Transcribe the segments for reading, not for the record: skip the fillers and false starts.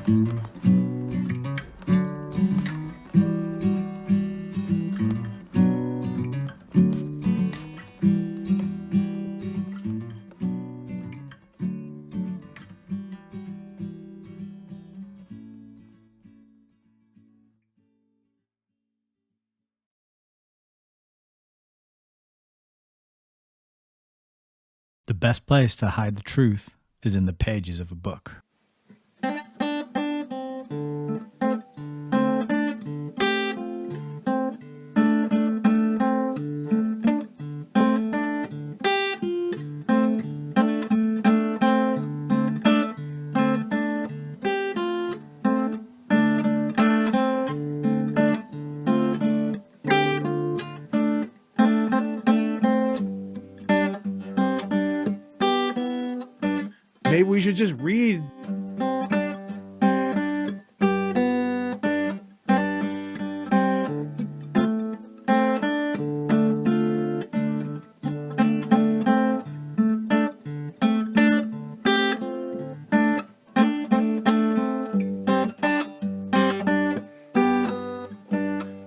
The best place to hide the truth is in the pages of a book. Maybe we should just read.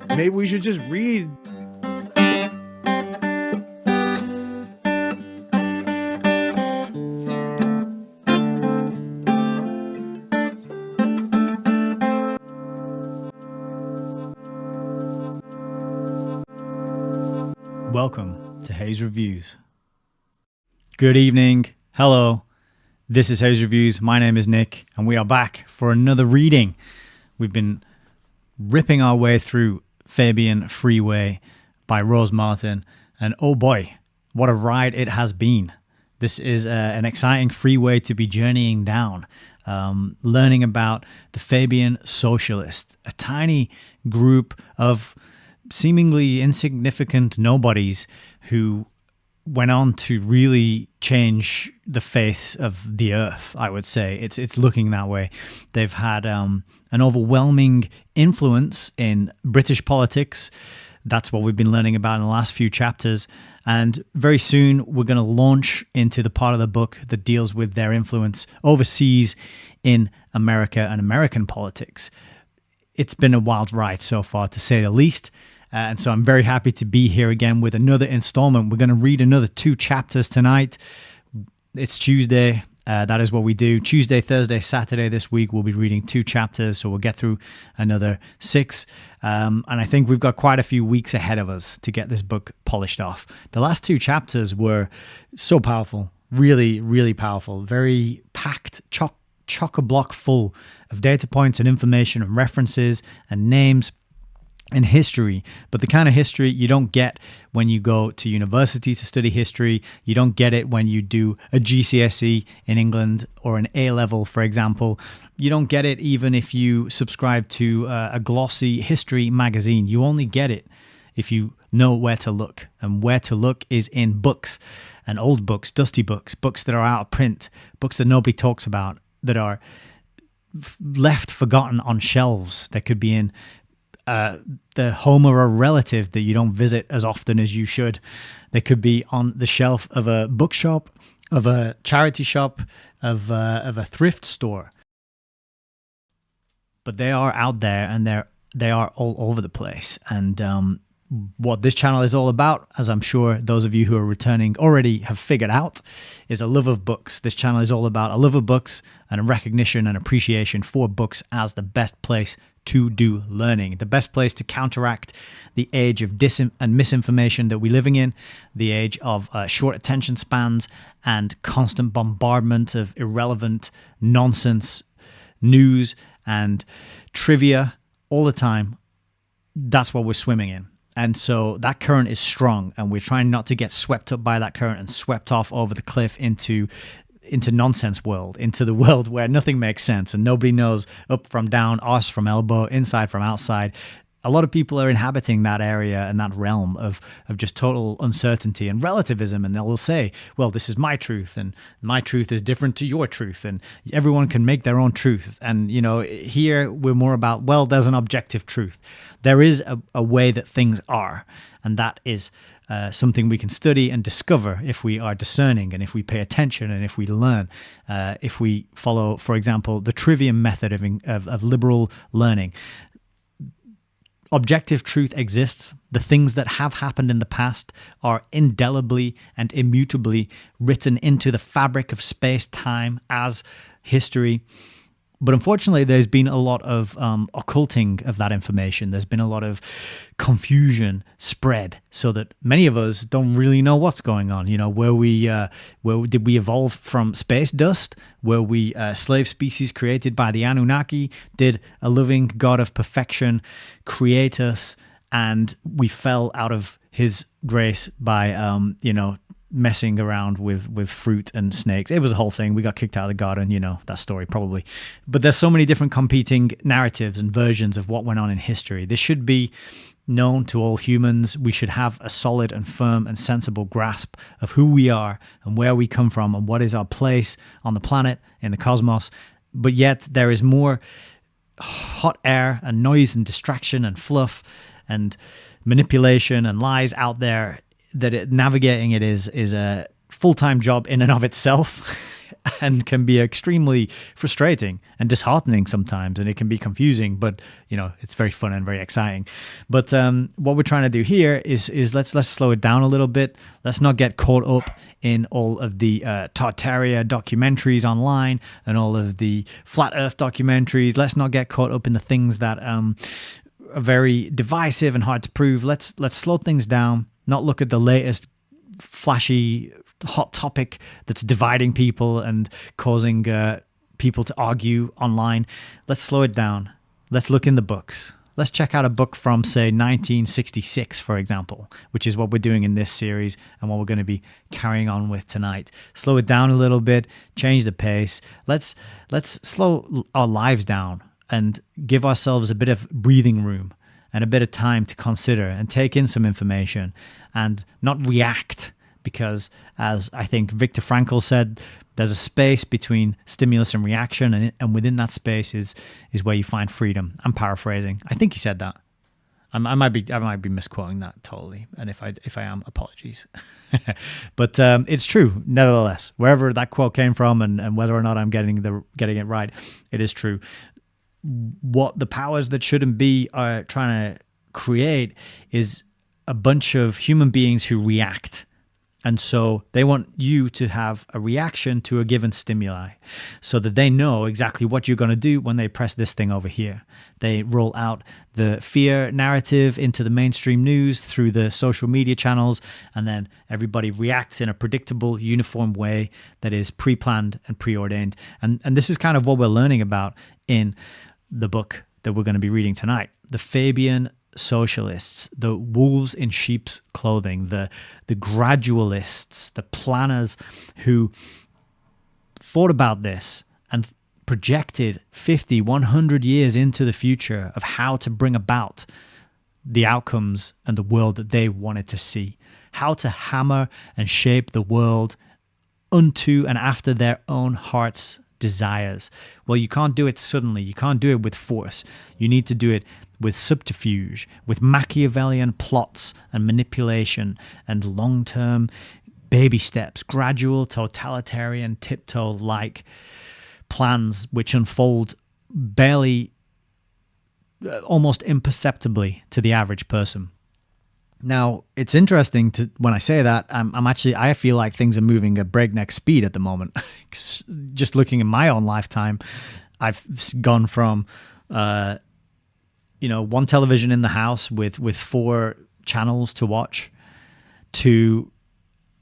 Maybe we should just read. Welcome to Hayes Reviews. Good evening. Hello. This is Hayes Reviews. My name is Nick, and we are back for another reading. We've been ripping our way through Fabian, Freeway by Rose Martin, and oh boy, what a ride it has been. This is an exciting freeway to be journeying down, learning about the Fabian Socialists, a tiny group of seemingly insignificant nobodies who went on to really change the face of the earth. I would say it's looking that way. They've had an overwhelming influence in British politics. That's what we've been learning about in the last few chapters. And very soon we're going to launch into the part of the book that deals with their influence overseas in America and American politics. It's been a wild ride so far, to say the least. And so I'm very happy to be here again with another installment. We're going to read another 2 chapters tonight. It's Tuesday. That is what we do. Tuesday, Thursday, Saturday this week, we'll be reading 2 chapters. So we'll get through another 6. And I think we've got quite a few weeks ahead of us to get this book polished off. The last 2 chapters were so powerful. Really, really powerful. Very packed, chock-a-block full of data points and information and references and names and history, but the kind of history you don't get when you go to university to study history. You don't get it when you do a GCSE in England or an A-level, for example. You don't get it even if you subscribe to a glossy history magazine. You only get it if you know where to look, and where to look is in books, and old books, dusty books, books that are out of print, books that nobody talks about, that are left forgotten on shelves. That could be in the home of a relative that you don't visit as often as you should. They could be on the shelf of a bookshop, of a charity shop, of a thrift store. But they are out there, and they are all over the place. And what this channel is all about, as I'm sure those of you who are returning already have figured out, is a love of books. This channel is all about a love of books and a recognition and appreciation for books as the best place to do learning, the best place to counteract the age of and misinformation that we're living in, the age of short attention spans and constant bombardment of irrelevant nonsense news and trivia all the time. That's what we're swimming in. And so that current is strong, and we're trying not to get swept up by that current and swept off over the cliff into nonsense world, into the world where nothing makes sense and nobody knows up from down, arse from elbow, inside from outside. A lot of people are inhabiting that area and that realm of just total uncertainty and relativism, and they will say, well, this is my truth, and my truth is different to your truth, and everyone can make their own truth. And, you know, here we're more about, well, there's an objective truth. There is a way that things are, and that is something we can study and discover if we are discerning and if we pay attention and if we learn. If we follow, for example, the trivium method of liberal learning. Objective truth exists. The things that have happened in the past are indelibly and immutably written into the fabric of space-time as history. But unfortunately, there's been a lot of occulting of that information. There's been a lot of confusion spread so that many of us don't really know what's going on. You know, where did we evolve from space dust? Were we a slave species created by the Anunnaki? Did a loving God of perfection create us and we fell out of his grace by, messing around with fruit and snakes? It was a whole thing. We got kicked out of the garden, that story probably. But there's so many different competing narratives and versions of what went on in history. This should be known to all humans. We should have a solid and firm and sensible grasp of who we are and where we come from and what is our place on the planet, in the cosmos. But yet there is more hot air and noise and distraction and fluff and manipulation and lies out there that navigating it is a full-time job in and of itself and can be extremely frustrating and disheartening sometimes, and it can be confusing, but it's very fun and very exciting. But what we're trying to do here is let's slow it down a little bit. Let's not get caught up in all of the Tartaria documentaries online and all of the flat earth documentaries. Let's not get caught up in the things that are very divisive and hard to prove. Let's slow things down, not look at the latest flashy hot topic that's dividing people and causing people to argue online. Let's slow it down. Let's look in the books. Let's check out a book from, say, 1966, for example, which is what we're doing in this series and what we're going to be carrying on with tonight. Slow it down a little bit, change the pace. Let's slow our lives down and give ourselves a bit of breathing room and a bit of time to consider and take in some information and not react, because as I think Viktor Frankl said, there's a space between stimulus and reaction, and within that space is where you find freedom. I'm paraphrasing. I think he said that. I might be misquoting that totally, and if I am, apologies. But it's true, nevertheless. Wherever that quote came from, and whether or not I'm getting it right, it is true. What the powers that shouldn't be are trying to create is a bunch of human beings who react. And so they want you to have a reaction to a given stimuli so that they know exactly what you're going to do when they press this thing over here. They roll out the fear narrative into the mainstream news through the social media channels, and then everybody reacts in a predictable, uniform way that is pre-planned and preordained. And this is kind of what we're learning about in the book that we're going to be reading tonight, the Fabian socialists, the wolves in sheep's clothing, the gradualists, the planners who thought about this and projected 50, 100 years into the future of how to bring about the outcomes and the world that they wanted to see, how to hammer and shape the world unto and after their own heart's desires. Well, you can't do it suddenly. You can't do it with force. You need to do it with subterfuge, with Machiavellian plots and manipulation and long-term baby steps, gradual totalitarian tiptoe-like plans which unfold barely, almost imperceptibly to the average person. Now, it's interesting when I say that, I feel like things are moving at breakneck speed at the moment. Just looking at my own lifetime, I've gone from one television in the house with 4 channels to watch to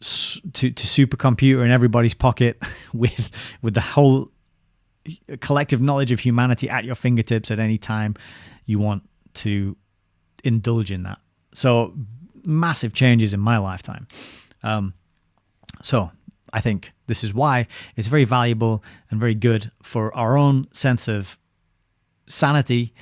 supercomputer in everybody's pocket with the whole collective knowledge of humanity at your fingertips at any time you want to indulge in that. So massive changes in my lifetime. So I think this is why it's very valuable and very good for our own sense of sanity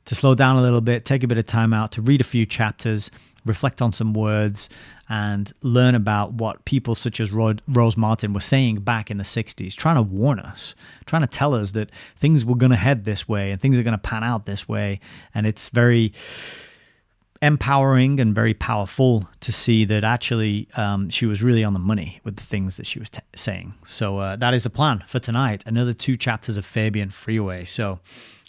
to slow down a little bit, take a bit of time out to read a few chapters, reflect on some words, and learn about what people such as Rose Martin were saying back in the 60s, trying to warn us, trying to tell us that things were going to head this way and things are going to pan out this way. And it's very empowering and very powerful to see that actually she was really on the money with the things that she was saying. So that is the plan for tonight. Another 2 chapters of Fabian Freeway. So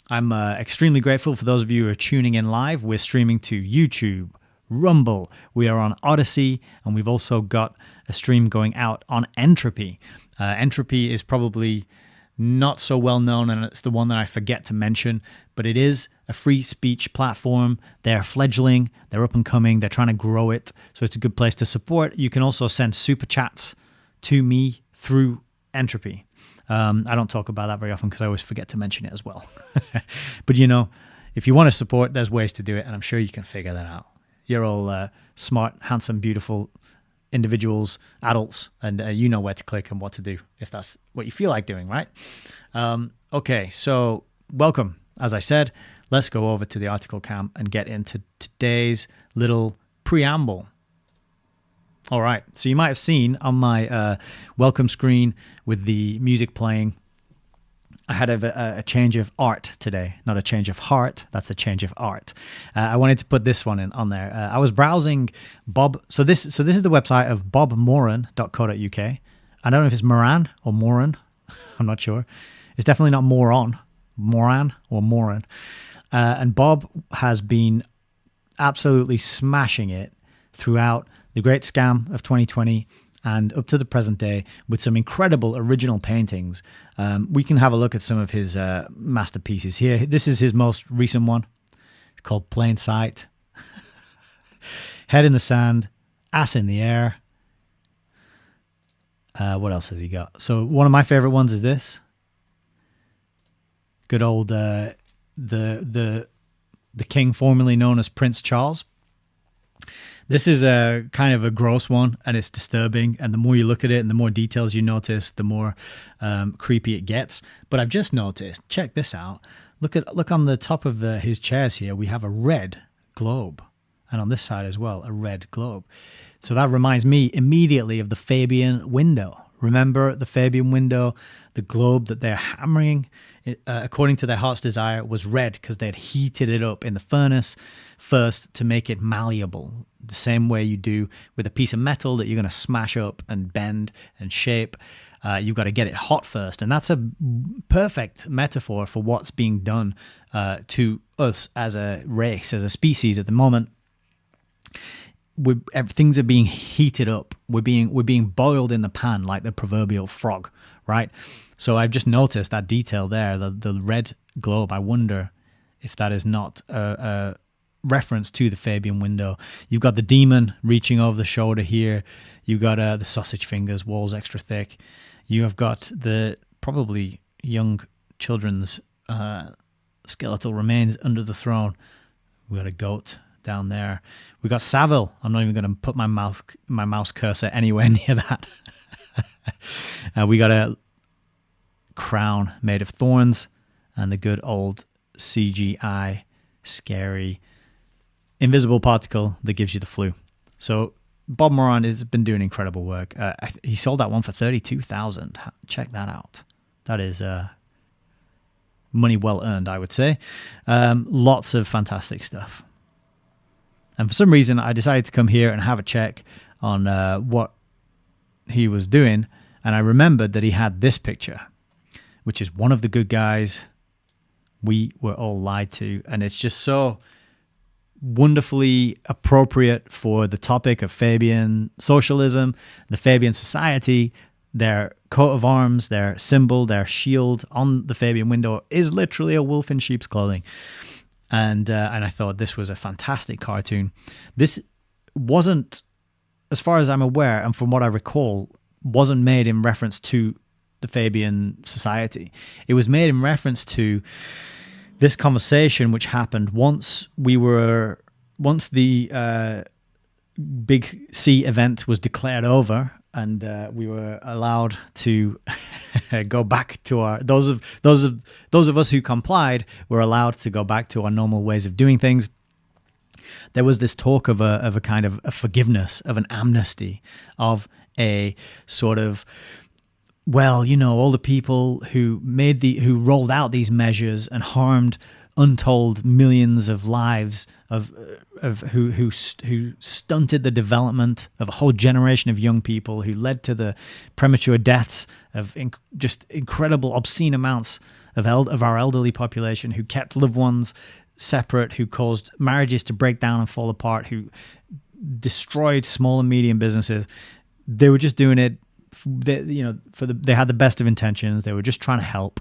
I'm extremely grateful for those of you who are tuning in live. We're streaming to YouTube, Rumble. We are on Odyssey, and we've also got a stream going out on Entropy. Entropy is probably not so well known, and it's the one that I forget to mention, but it is a free speech platform. They're fledgling, they're up and coming, they're trying to grow it, so it's a good place to support. You can also send super chats to me through Entropy. I don't talk about that very often because I always forget to mention it as well. But if you want to support, there's ways to do it, and I'm sure you can figure that out. You're all smart, handsome, beautiful individuals, adults, and you know where to click and what to do if that's what you feel like doing, right? Okay, so welcome. As I said, let's go over to the article camp and get into today's little preamble. All right, so you might have seen on my welcome screen with the music playing, I had a change of art today, not a change of heart. That's a change of art. I wanted to put this one on there. I was browsing Bob. So this is the website of bobmoran.co.uk. I don't know if it's Moran or Moran. I'm not sure. It's definitely not Moran or Moran. And Bob has been absolutely smashing it throughout the great scam of 2020 and up to the present day with some incredible original paintings. We can have a look at some of his masterpieces here. This is his most recent one. It's called Plain Sight. Head in the sand, ass in the air. What else has he got? So one of my favorite ones is this. Good old the king formerly known as Prince Charles. This is a kind of a gross one, and it's disturbing. And the more you look at it and the more details you notice, the more creepy it gets. But I've just noticed, check this out. Look on the top of his chairs here. We have a red globe, and on this side as well, a red globe. So that reminds me immediately of the Fabian window. Remember the Fabian window, the globe that they're hammering, according to their heart's desire, was red because they'd heated it up in the furnace first to make it malleable. The same way you do with a piece of metal that you're going to smash up and bend and shape. You've got to get it hot first. And that's a perfect metaphor for what's being done to us as a race, as a species at the moment. Things are being heated up. We're being boiled in the pan like the proverbial frog, right? So I've just noticed that detail there, the red globe. I wonder if that is not a reference to the Fabian window. You've got the demon reaching over the shoulder here. You've got the sausage fingers, walls extra thick. You have got the probably young children's skeletal remains under the throne. We've got a goat down there. We got Savile. I'm not even going to put my mouse cursor anywhere near that. We got a crown made of thorns and the good old CGI scary invisible particle that gives you the flu. So Bob Moran has been doing incredible work. He sold that one for $32,000. Check that out. That is money well earned, I would say. Lots of fantastic stuff. And for some reason, I decided to come here and have a check on what he was doing. And I remembered that he had this picture, which is one of the good guys we were all lied to. And it's just so wonderfully appropriate for the topic of Fabian socialism, the Fabian society. Their coat of arms, their symbol, their shield on the Fabian window is literally a wolf in sheep's clothing. And I thought this was a fantastic cartoon. This wasn't, as far as I'm aware, and from what I recall, wasn't made in reference to the Fabian society. It was made in reference to this conversation which happened once the big C event was declared over, and we were allowed to go back to our those of us who complied were allowed to go back to our normal ways of doing things. There was this talk of a kind of a forgiveness, of an amnesty, of a sort of well, all the people who rolled out these measures and harmed untold millions of lives of who stunted the development of a whole generation of young people, who led to the premature deaths of just incredible, obscene amounts of our elderly population, who kept loved ones separate, who caused marriages to break down and fall apart, who destroyed small and medium businesses. They were just doing it. They had the best of intentions. They were just trying to help.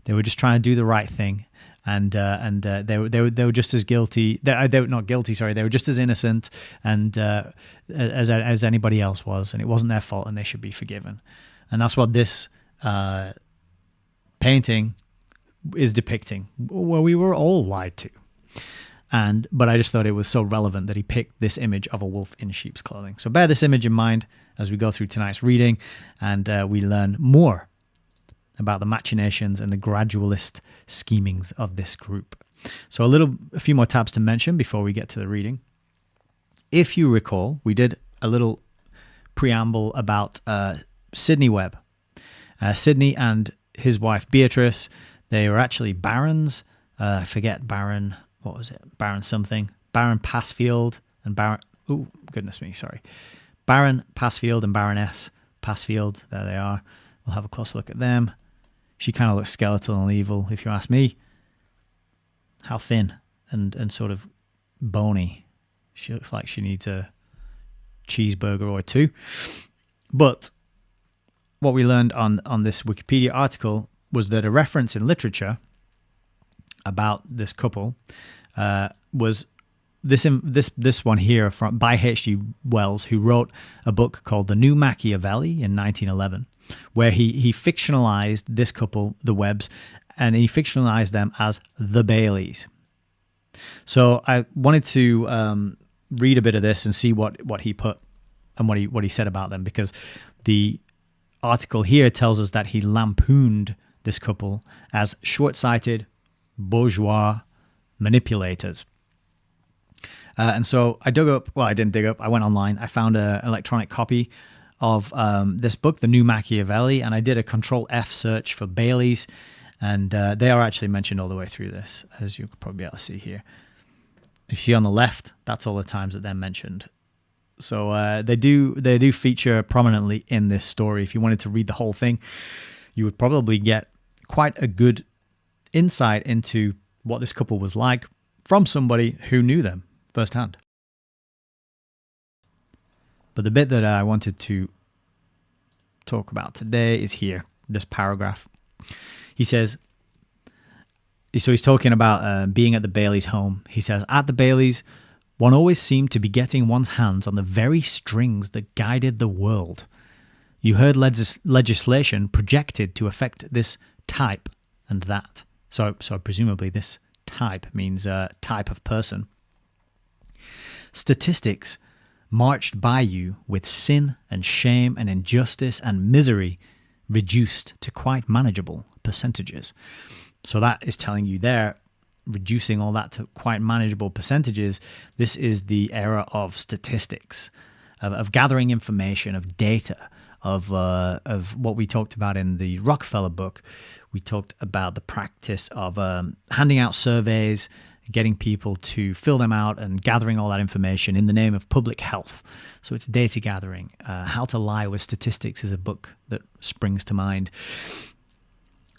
They were just trying to do the right thing. And they were just as guilty. They were not guilty. Sorry, they were just as innocent and as anybody else was, and it wasn't their fault, and they should be forgiven. And that's what this painting is depicting. Well, we were all lied to, but I just thought it was so relevant that he picked this image of a wolf in sheep's clothing. So bear this image in mind as we go through tonight's reading, and we learn more about the machinations and the gradualist schemings of this group. So a few more tabs to mention before we get to the reading. If you recall, we did a little preamble about Sidney Webb. Sidney and his wife Beatrice, they were actually barons. I forget Baron, what was it? Baron something. Baron Passfield and Baron, oh goodness me, sorry. Baron Passfield and Baroness Passfield, there they are. We'll have a close look at them. She kind of looks skeletal and evil, if you ask me. How thin and sort of bony. She looks like she needs a cheeseburger or two. But what we learned on this Wikipedia article was that a reference in literature about this couple was this one here by H.G. Wells, who wrote a book called The New Machiavelli in 1911, where he fictionalized this couple, the Webbs, and he fictionalized them as the Baileys. So I wanted to read a bit of this and see what he put and what he said about them, because the article here tells us that he lampooned this couple as short-sighted bourgeois manipulators. And so I went online. I found an electronic copy of this book, The New Machiavelli, and I did a Control F search for Baileys, and they are actually mentioned all the way through this, as you could probably be able to see here. If you see on the left, that's all the times that they're mentioned. So they do feature prominently in this story. If you wanted to read the whole thing, you would probably get quite a good insight into what this couple was like from somebody who knew them firsthand. But the bit that I wanted to talk about today is here, this paragraph. He says, so he's talking about being at the Baileys' home. He says, at the Baileys, one always seemed to be getting one's hands on the very strings that guided the world. You heard legislation projected to affect this type and that. So presumably this type means type of person. Statistics marched by you with sin and shame and injustice and misery reduced to quite manageable percentages. So that is telling you there, reducing all that to quite manageable percentages. This is the era of statistics, of gathering information, of data, of what we talked about in the Rockefeller book. We talked about the practice of handing out surveys, getting people to fill them out and gathering all that information in the name of public health. So it's data gathering. How to Lie with Statistics is a book that springs to mind.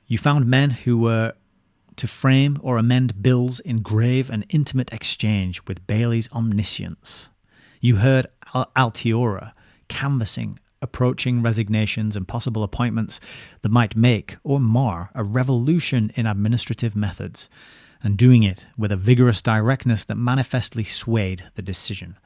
You found men who were to frame or amend bills in grave and intimate exchange with Bailey's omniscience. You heard Altiora canvassing approaching resignations and possible appointments that might make or mar a revolution in administrative methods, and doing it with a vigorous directness that manifestly swayed the decision.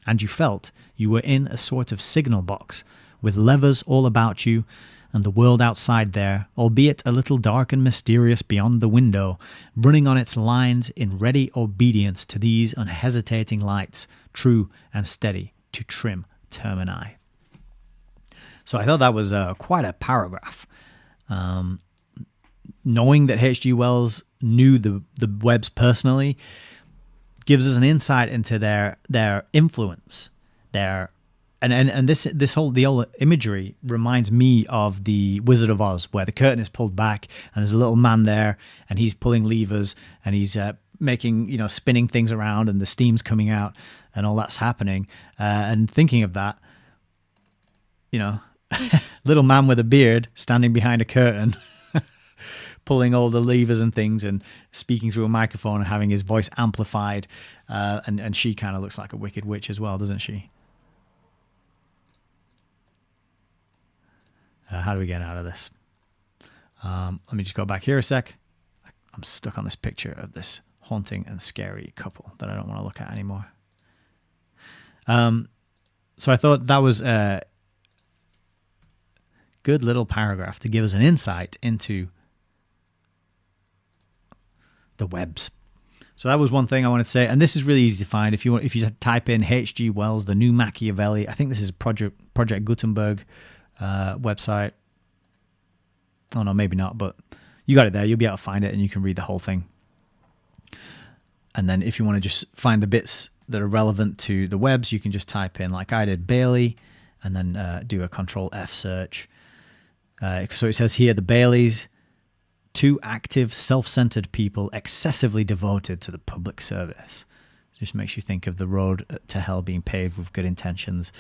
And you felt you were in a sort of signal box, with levers all about you, and the world outside there, albeit a little dark and mysterious beyond the window, running on its lines in ready obedience to these unhesitating lights, true and steady to trim termini. So I thought that was quite a paragraph. Knowing that H.G. Wells knew the Webbs personally gives us an insight into their influence, their And this whole the old imagery reminds me of the Wizard of Oz, where the curtain is pulled back and there's a little man there and he's pulling levers and he's making, spinning things around and the steam's coming out and all that's happening. And thinking of that, little man with a beard standing behind a curtain, pulling all the levers and things and speaking through a microphone and having his voice amplified. And she kind of looks like a wicked witch as well, doesn't she? How do we get out of this? Let me just go back here a sec. I'm stuck on this picture of this haunting and scary couple that I don't want to look at anymore. So I thought that was a good little paragraph to give us an insight into the webs. So that was one thing I wanted to say, and this is really easy to find. If you type in H.G. Wells, the New Machiavelli, I think this is Project Gutenberg website. Oh no, maybe not, but you got it there. You'll be able to find it and you can read the whole thing. And then if you want to just find the bits that are relevant to the webs, you can just type in, like I did, Bailey, and then do a Control F search. So it says here, the Baileys, two active, self-centered people excessively devoted to the public service. It just makes you think of the road to hell being paved with good intentions.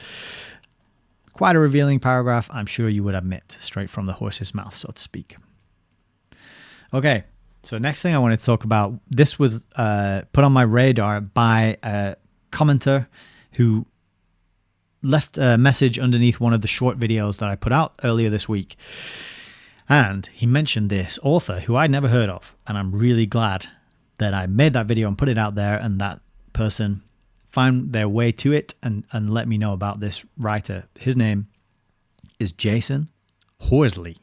Quite a revealing paragraph, I'm sure you would admit, straight from the horse's mouth, so to speak. Okay, so next thing I wanted to talk about, this was put on my radar by a commenter who left a message underneath one of the short videos that I put out earlier this week. And he mentioned this author who I'd never heard of, and I'm really glad that I made that video and put it out there, and that person found their way to it and let me know about this writer. His name is Jason Horsley.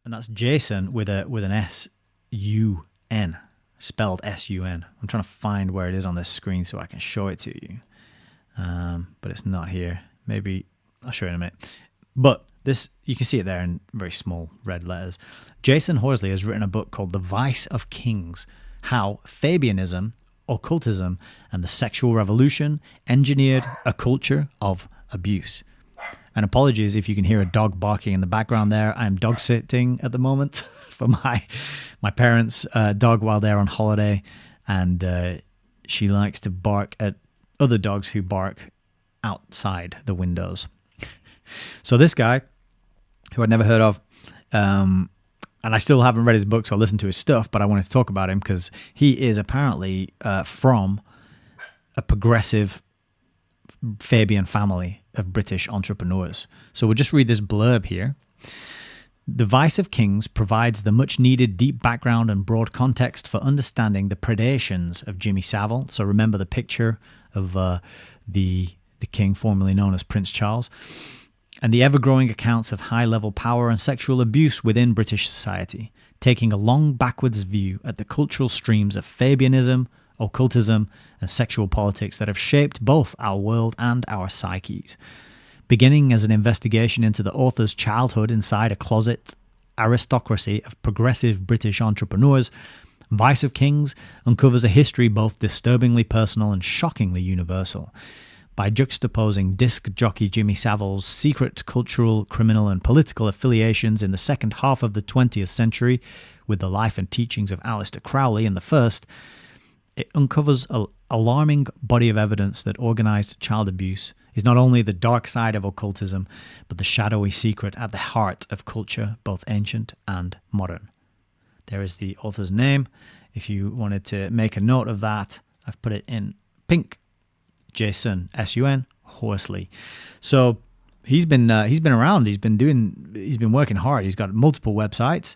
And that's Jason with an S-U-N, spelled S-U-N. I'm trying to find where it is on this screen so I can show it to you. But it's not here. Maybe I'll show you in a minute. But this, you can see it there in very small red letters. Jason Horsley has written a book called The Vice of Kings: How Fabianism, Occultism, and the Sexual Revolution Engineered a Culture of Abuse. And apologies if you can hear a dog barking in the background there. I'm dog sitting at the moment for my parents' dog while they're on holiday, and she likes to bark at other dogs who bark outside the windows. So this guy, who I'd never heard of, and I still haven't read his books or listened to his stuff, but I wanted to talk about him because he is apparently from a progressive Fabian family of British entrepreneurs. So we'll just read this blurb here. The Vice of Kings provides the much-needed deep background and broad context for understanding the predations of Jimmy Savile. So remember the picture of the king formerly known as Prince Charles, and the ever-growing accounts of high-level power and sexual abuse within British society, taking a long backwards view at the cultural streams of Fabianism, occultism, and sexual politics that have shaped both our world and our psyches. Beginning as an investigation into the author's childhood inside a closet aristocracy of progressive British entrepreneurs, Vice of Kings uncovers a history both disturbingly personal and shockingly universal. By juxtaposing disc jockey Jimmy Savile's secret cultural, criminal, and political affiliations in the second half of the 20th century with the life and teachings of Aleister Crowley in the first, it uncovers an alarming body of evidence that organized child abuse is not only the dark side of occultism, but the shadowy secret at the heart of culture, both ancient and modern. There is the author's name. If you wanted to make a note of that, I've put it in pink. Jason, S-U-N, Horsley. So he's been around. He's been working hard. He's got multiple websites.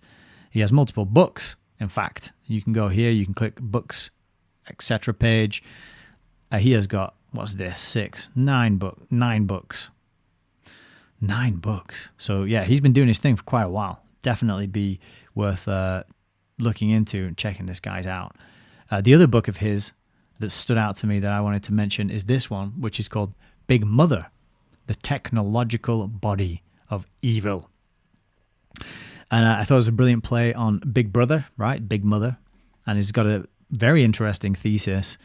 He has multiple books. In fact, you can go here. You can click books, etc. page. He has got, what's this? 9 books. 9 books. So yeah, he's been doing his thing for quite a while. Definitely be worth looking into and checking this guy's out. The other book of his that stood out to me that I wanted to mention is this one, which is called Big Mother, the Technological Body of Evil. And I thought it was a brilliant play on Big Brother, right? Big Mother. And he's got a very interesting thesis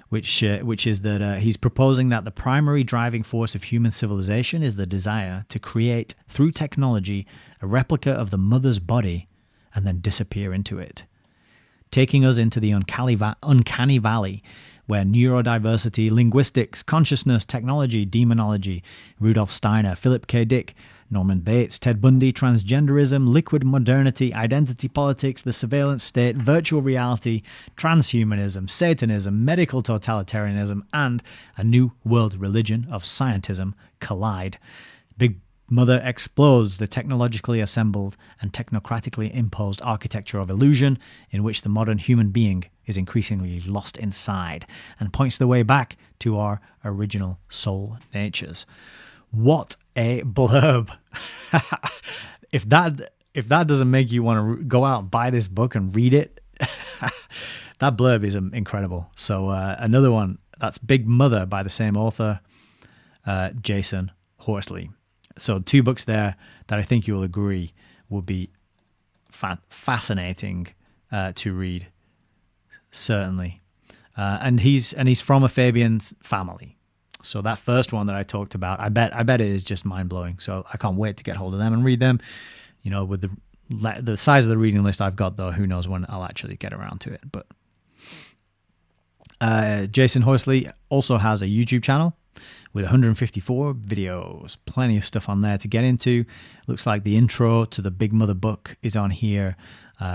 which is that he's proposing that the primary driving force of human civilization is the desire to create, through technology, a replica of the mother's body and then disappear into it, taking us into the uncanny valley where neurodiversity, linguistics, consciousness, technology, demonology, Rudolf Steiner, Philip K. Dick, Norman Bates, Ted Bundy, transgenderism, liquid modernity, identity politics, the surveillance state, virtual reality, transhumanism, Satanism, medical totalitarianism, and a new world religion of scientism collide. Big Mother explodes the technologically assembled and technocratically imposed architecture of illusion in which the modern human being is increasingly lost inside, and points the way back to our original soul natures. What a blurb. If that doesn't make you want to go out and buy this book and read it, that blurb is incredible. So another one, that's Big Mother by the same author, Jason Horsley. So 2 books there that I think you'll agree will be fascinating to read, certainly. And he's from a Fabian family. So that first one that I talked about, I bet it is just mind blowing. So I can't wait to get hold of them and read them. You know, with the size of the reading list I've got, though, who knows when I'll actually get around to it. But Jason Horsley also has a YouTube channel with 154 videos, plenty of stuff on there to get into. Looks like the intro to the Big Mother book is on here.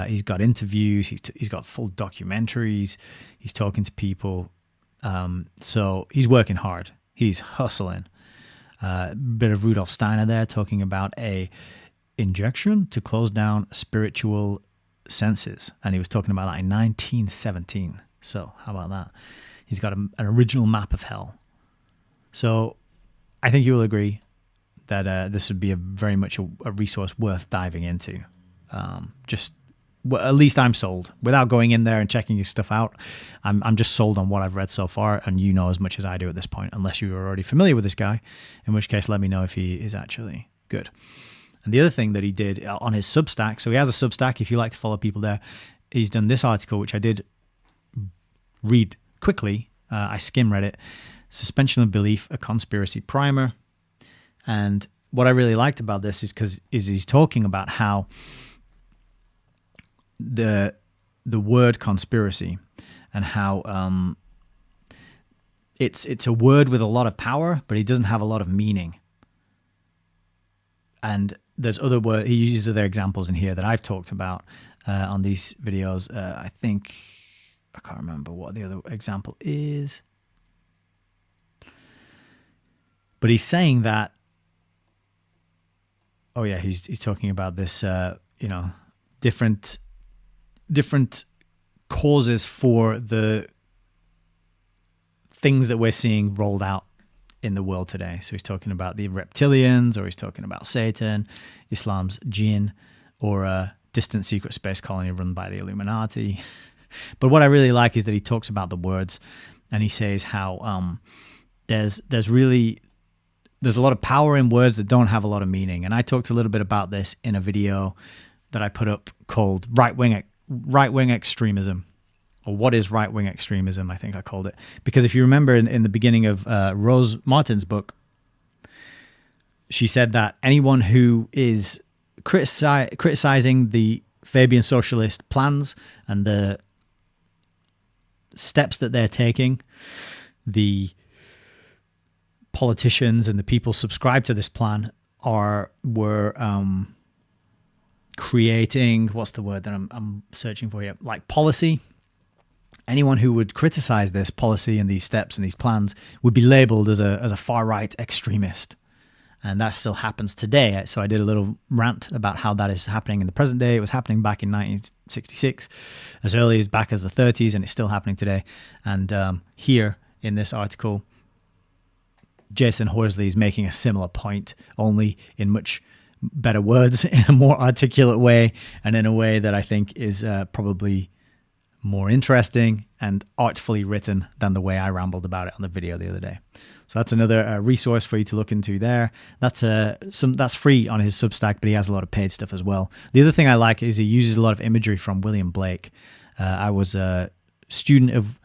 He's got interviews. He's got full documentaries. He's talking to people. So he's working hard. He's hustling. Bit of Rudolf Steiner there talking about a injection to close down spiritual senses. And he was talking about that in 1917. So how about that? He's got an original map of hell. So I think you will agree that this would be very much a resource worth diving into. At least I'm sold. Without going in there and checking his stuff out, I'm just sold on what I've read so far, and you know as much as I do at this point, unless you are already familiar with this guy, in which case let me know if he is actually good. And the other thing that he did on his Substack, so he has a Substack, if you like to follow people there, he's done this article, which I did read quickly. I skim read it. Suspension of Belief, a Conspiracy Primer. And what I really liked about this is he's talking about how the word conspiracy and how it's a word with a lot of power, but it doesn't have a lot of meaning. And there's other words, he uses other examples in here that I've talked about on these videos. I can't remember what the other example is. But he's saying that, oh yeah, he's talking about this, different causes for the things that we're seeing rolled out in the world today. So he's talking about the reptilians, or he's talking about Satan, Islam's jinn, or a distant secret space colony run by the Illuminati. But what I really like is that he talks about the words, and he says how there's a lot of power in words that don't have a lot of meaning. And I talked a little bit about this in a video that I put up called right-wing extremism, or what is right-wing extremism, I think I called it. Because if you remember in the beginning of Rose Martin's book, she said that anyone who is criticizing the Fabian socialist plans and the steps that they're taking, the politicians and the people subscribed to this plan were creating, what's the word that I'm searching for here? Like policy. Anyone who would criticize this policy and these steps and these plans would be labeled as a far-right extremist. And that still happens today. So I did a little rant about how that is happening in the present day. It was happening back in 1966, as early as back as the 30s, and it's still happening today. And here in this article, Jason Horsley is making a similar point, only in much better words, in a more articulate way, and in a way that I think is probably more interesting and artfully written than the way I rambled about it on the video the other day. So that's another resource for you to look into there. That's free on his Substack, but he has a lot of paid stuff as well. The other thing I like is he uses a lot of imagery from William Blake. I was a student of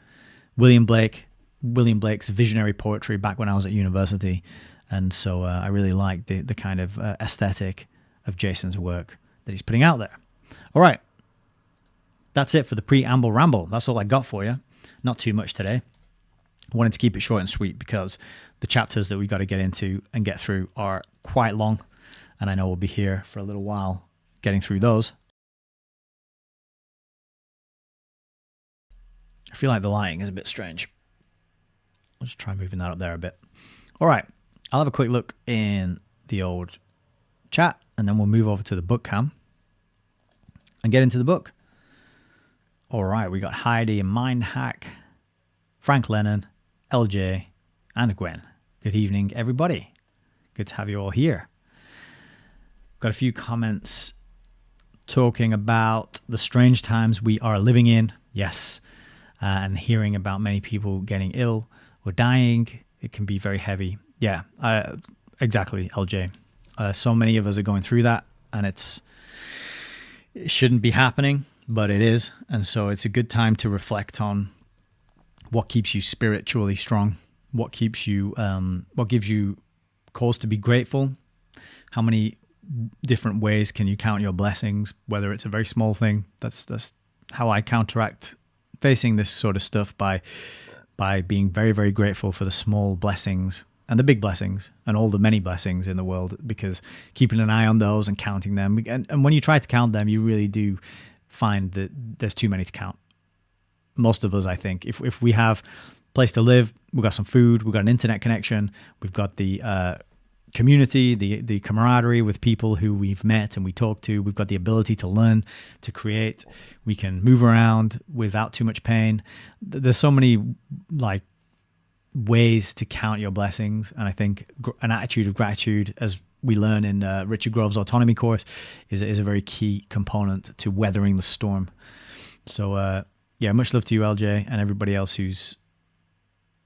William Blake William Blake's visionary poetry back when I was at university. And so I really like the kind of aesthetic of Jason's work that he's putting out there. All right. That's it for the preamble ramble. That's all I got for you. Not too much today. I wanted to keep it short and sweet because the chapters that we got to get into and get through are quite long. And I know we'll be here for a little while getting through those. I feel like the lighting is a bit strange. I'll just try moving that up there a bit. All right. I'll have a quick look in the old chat and then we'll move over to the book cam and get into the book. All right. We got Heidi and Mindhack, Frank Lennon, LJ, and Gwen. Good evening, everybody. Good to have you all here. Got a few comments talking about the strange times we are living in. Yes. And hearing about many people getting ill or dying. It can be very heavy. Yeah, exactly, LJ. So many of us are going through that, and it shouldn't be happening, but it is. And so it's a good time to reflect on what keeps you spiritually strong, what gives you cause to be grateful, how many different ways can you count your blessings, whether it's a very small thing. That's how I counteract facing this sort of stuff, by being very, very grateful for the small blessings and the big blessings and all the many blessings in the world, because keeping an eye on those and counting them. And when you try to count them, you really do find that there's too many to count. Most of us, I think, if we have a place to live, we've got some food, we've got an internet connection, we've got the community, the camaraderie with people who we've met and we talk to, we've got the ability to learn, to create, we can move around without too much pain. There's so many ways to count your blessings, and I think an attitude of gratitude, as we learn in Richard Grove's Autonomy course, is a very key component to weathering the storm. So yeah, much love to you, LJ, and everybody else who's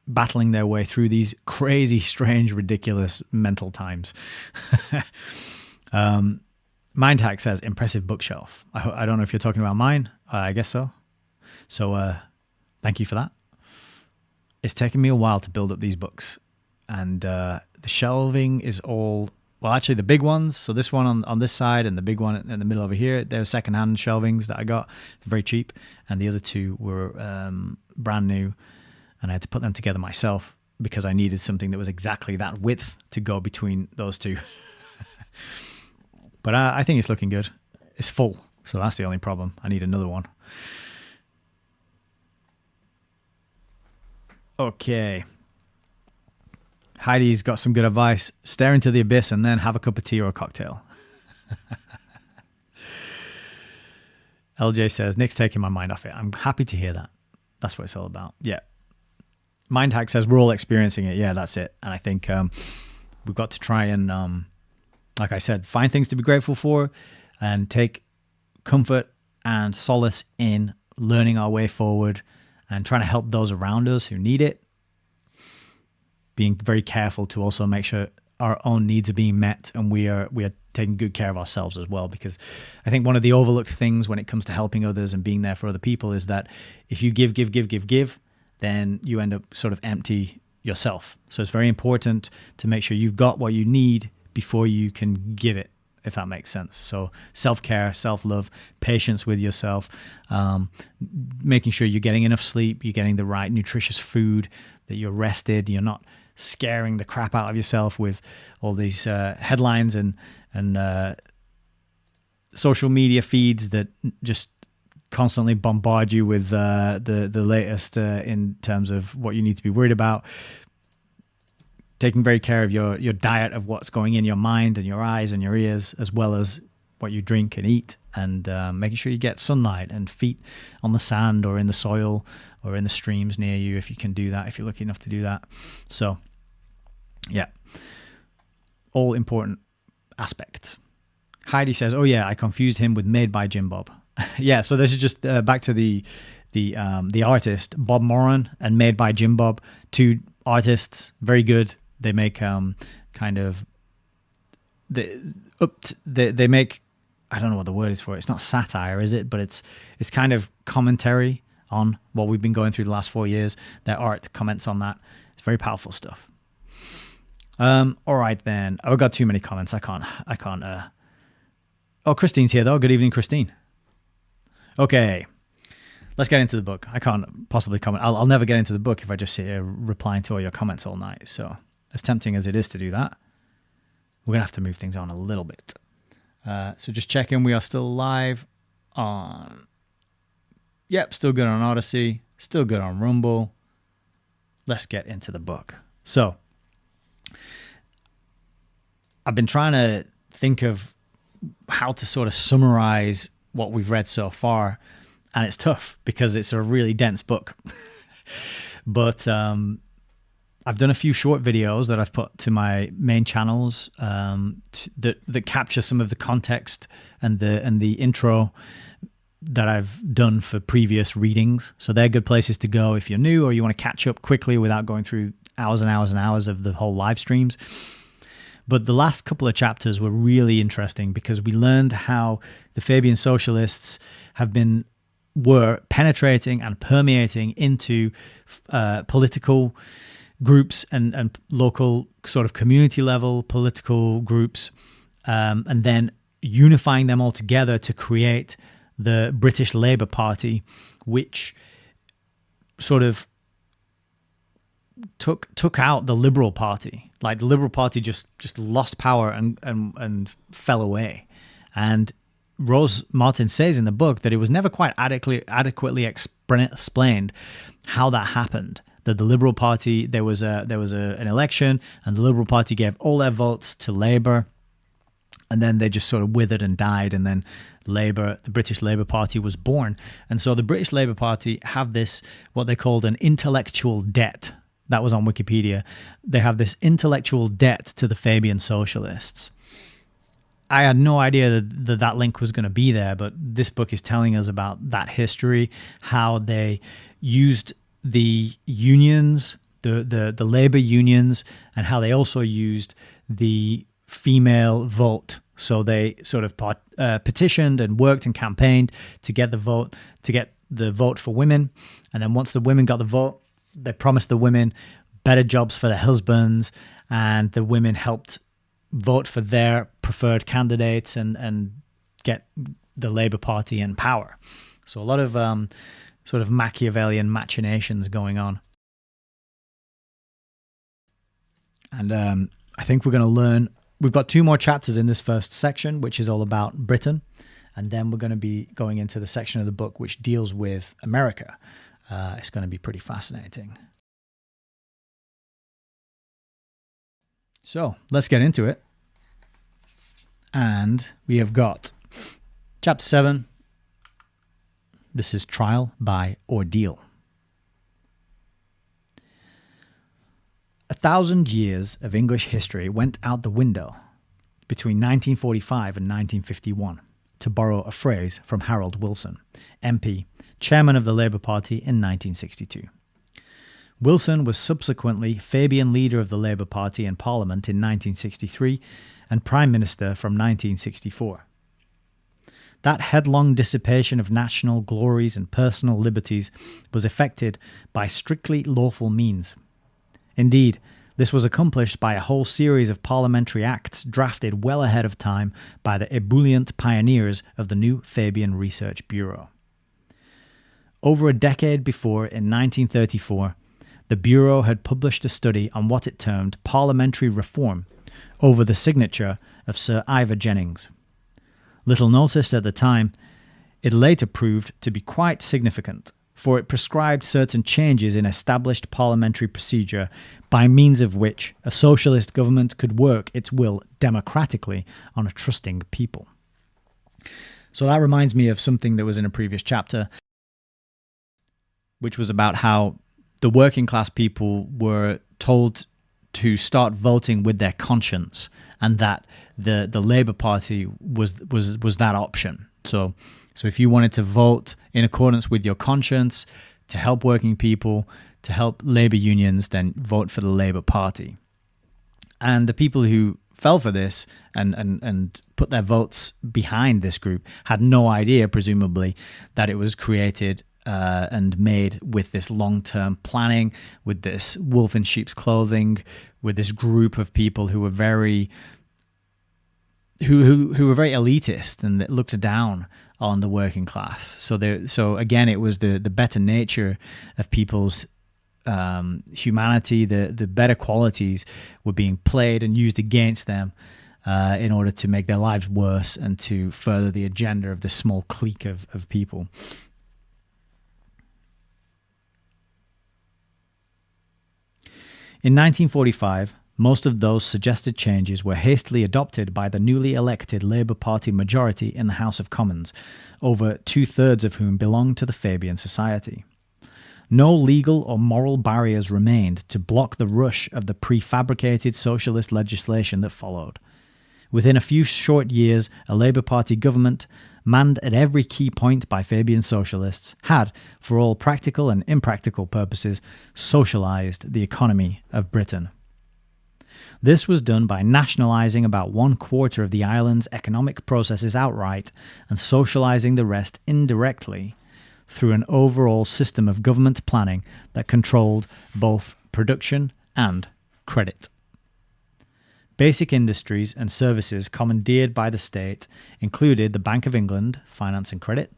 battling their way through these crazy, strange, ridiculous mental times. Mindhack says, impressive bookshelf. I don't know if you're talking about mine. I guess so. So thank you for that. It's taken me a while to build up these books. And the shelving is all, well, actually the big ones. So this one on this side and the big one in the middle over here, they're secondhand shelvings that I got very cheap. And the other two were brand new. And I had to put them together myself because I needed something that was exactly that width to go between those two. But I think it's looking good. It's full, so that's the only problem. I need another one. Okay. Heidi's got some good advice. Stare into the abyss and then have a cup of tea or a cocktail. LJ says, Nick's taking my mind off it. I'm happy to hear that. That's what it's all about. Yeah. Mindhack says, we're all experiencing it. Yeah, that's it. And I think we've got to try and, like I said, find things to be grateful for and take comfort and solace in learning our way forward and trying to help those around us who need it. Being very careful to also make sure our own needs are being met and we are taking good care of ourselves as well. Because I think one of the overlooked things when it comes to helping others and being there for other people is that if you give, then you end up sort of empty yourself. So it's very important to make sure you've got what you need before you can give it, if that makes sense. So self-care, self-love, patience with yourself, making sure you're getting enough sleep, you're getting the right nutritious food, that you're rested, you're not scaring the crap out of yourself with all these headlines and social media feeds that just constantly bombard you with the latest in terms of what you need to be worried about. Taking very care of your diet, of what's going in your mind and your eyes and your ears, as well as what you drink and eat, and making sure you get sunlight and feet on the sand or in the soil or in the streams near you, if you can do that, if you're lucky enough to do that. So yeah, all important aspects. Heidi says, oh yeah, I confused him with Made by Jim Bob. Yeah, so this is just back to the artist Bob Moran and Made by Jim Bob, two artists, very good. They make kind of they make, I don't know what the word is for it. It's not satire, is it? But it's kind of commentary on what we've been going through the last 4 years. Their art comments on that. It's very powerful stuff. All right then. I've got too many comments. I can't. Oh, Christine's here though. Good evening, Christine. Okay. Let's get into the book. I can't possibly comment. I'll never get into the book if I just sit here replying to all your comments all night. So as tempting as it is to do that, we're going to have to move things on a little bit. So just checking. We are still live on... Yep, still good on Odyssey. Still good on Rumble. Let's get into the book. So I've been trying to think of how to sort of summarize what we've read so far. And it's tough because it's a really dense book. But I've done a few short videos that I've put to my main channels that capture some of the context and the intro that I've done for previous readings. So they're good places to go if you're new or you want to catch up quickly without going through hours and hours and hours of the whole live streams. But the last couple of chapters were really interesting because we learned how the Fabian socialists were penetrating and permeating into political groups and local sort of community level political groups, and then unifying them all together to create the British Labour Party, which sort of took out the Liberal Party. Like the Liberal Party just lost power and fell away. And Rose Martin says in the book that it was never quite adequately explained how that happened. That the Liberal Party, there was an election, and the Liberal Party gave all their votes to Labour, and then they just sort of withered and died, and then Labour, the British Labour Party, was born. And so the British Labour Party have this, what they called an intellectual debt. That was on Wikipedia. They have this intellectual debt to the Fabian socialists. I had no idea that link was going to be there, but this book is telling us about that history, how they used the unions, the labor unions, and how they also used the female vote. So they sort of petitioned and worked and campaigned to get the vote for women. And then once the women got the vote, they promised the women better jobs for their husbands, and the women helped vote for their preferred candidates and get the Labour Party in power. So a lot of sort of Machiavellian machinations going on. And I think we're going to learn... We've got 2 more chapters in this first section, which is all about Britain. And then we're going to be going into the section of the book which deals with America. It's going to be pretty fascinating. So let's get into it. And we have got chapter 7. This is Trial by Ordeal. 1,000 years of English history went out the window between 1945 and 1951, to borrow a phrase from Harold Wilson, MP, chairman of the Labour Party in 1962. Wilson was subsequently Fabian leader of the Labour Party in Parliament in 1963 and Prime Minister from 1964. That headlong dissipation of national glories and personal liberties was effected by strictly lawful means. Indeed, this was accomplished by a whole series of parliamentary acts drafted well ahead of time by the ebullient pioneers of the new Fabian Research Bureau. Over a decade before, in 1934, the Bureau had published a study on what it termed parliamentary reform over the signature of Sir Ivor Jennings. Little noticed at the time, it later proved to be quite significant, for it prescribed certain changes in established parliamentary procedure by means of which a socialist government could work its will democratically on a trusting people. So that reminds me of something that was in a previous chapter, which was about how the working class people were told to start voting with their conscience, and that the Labour Party was that option. So if you wanted to vote in accordance with your conscience to help working people, to help labour unions, then vote for the Labour Party. And the people who fell for this and put their votes behind this group had no idea, presumably, that it was created and made with this long-term planning, with this wolf in sheep's clothing, with this group of people who were very elitist and that looked down on the working class. So again, it was the better nature of people's humanity, the better qualities were being played and used against them in order to make their lives worse and to further the agenda of this small clique of people. In 1945, most of those suggested changes were hastily adopted by the newly elected Labour Party majority in the House of Commons, over 2/3 of whom belonged to the Fabian Society. No legal or moral barriers remained to block the rush of the prefabricated socialist legislation that followed. Within a few short years, a Labour Party government, manned at every key point by Fabian socialists, had, for all practical and impractical purposes, socialised the economy of Britain. This was done by nationalising about 1/4 of the island's economic processes outright and socialising the rest indirectly through an overall system of government planning that controlled both production and credit. Basic industries and services commandeered by the state included the Bank of England, finance and credit,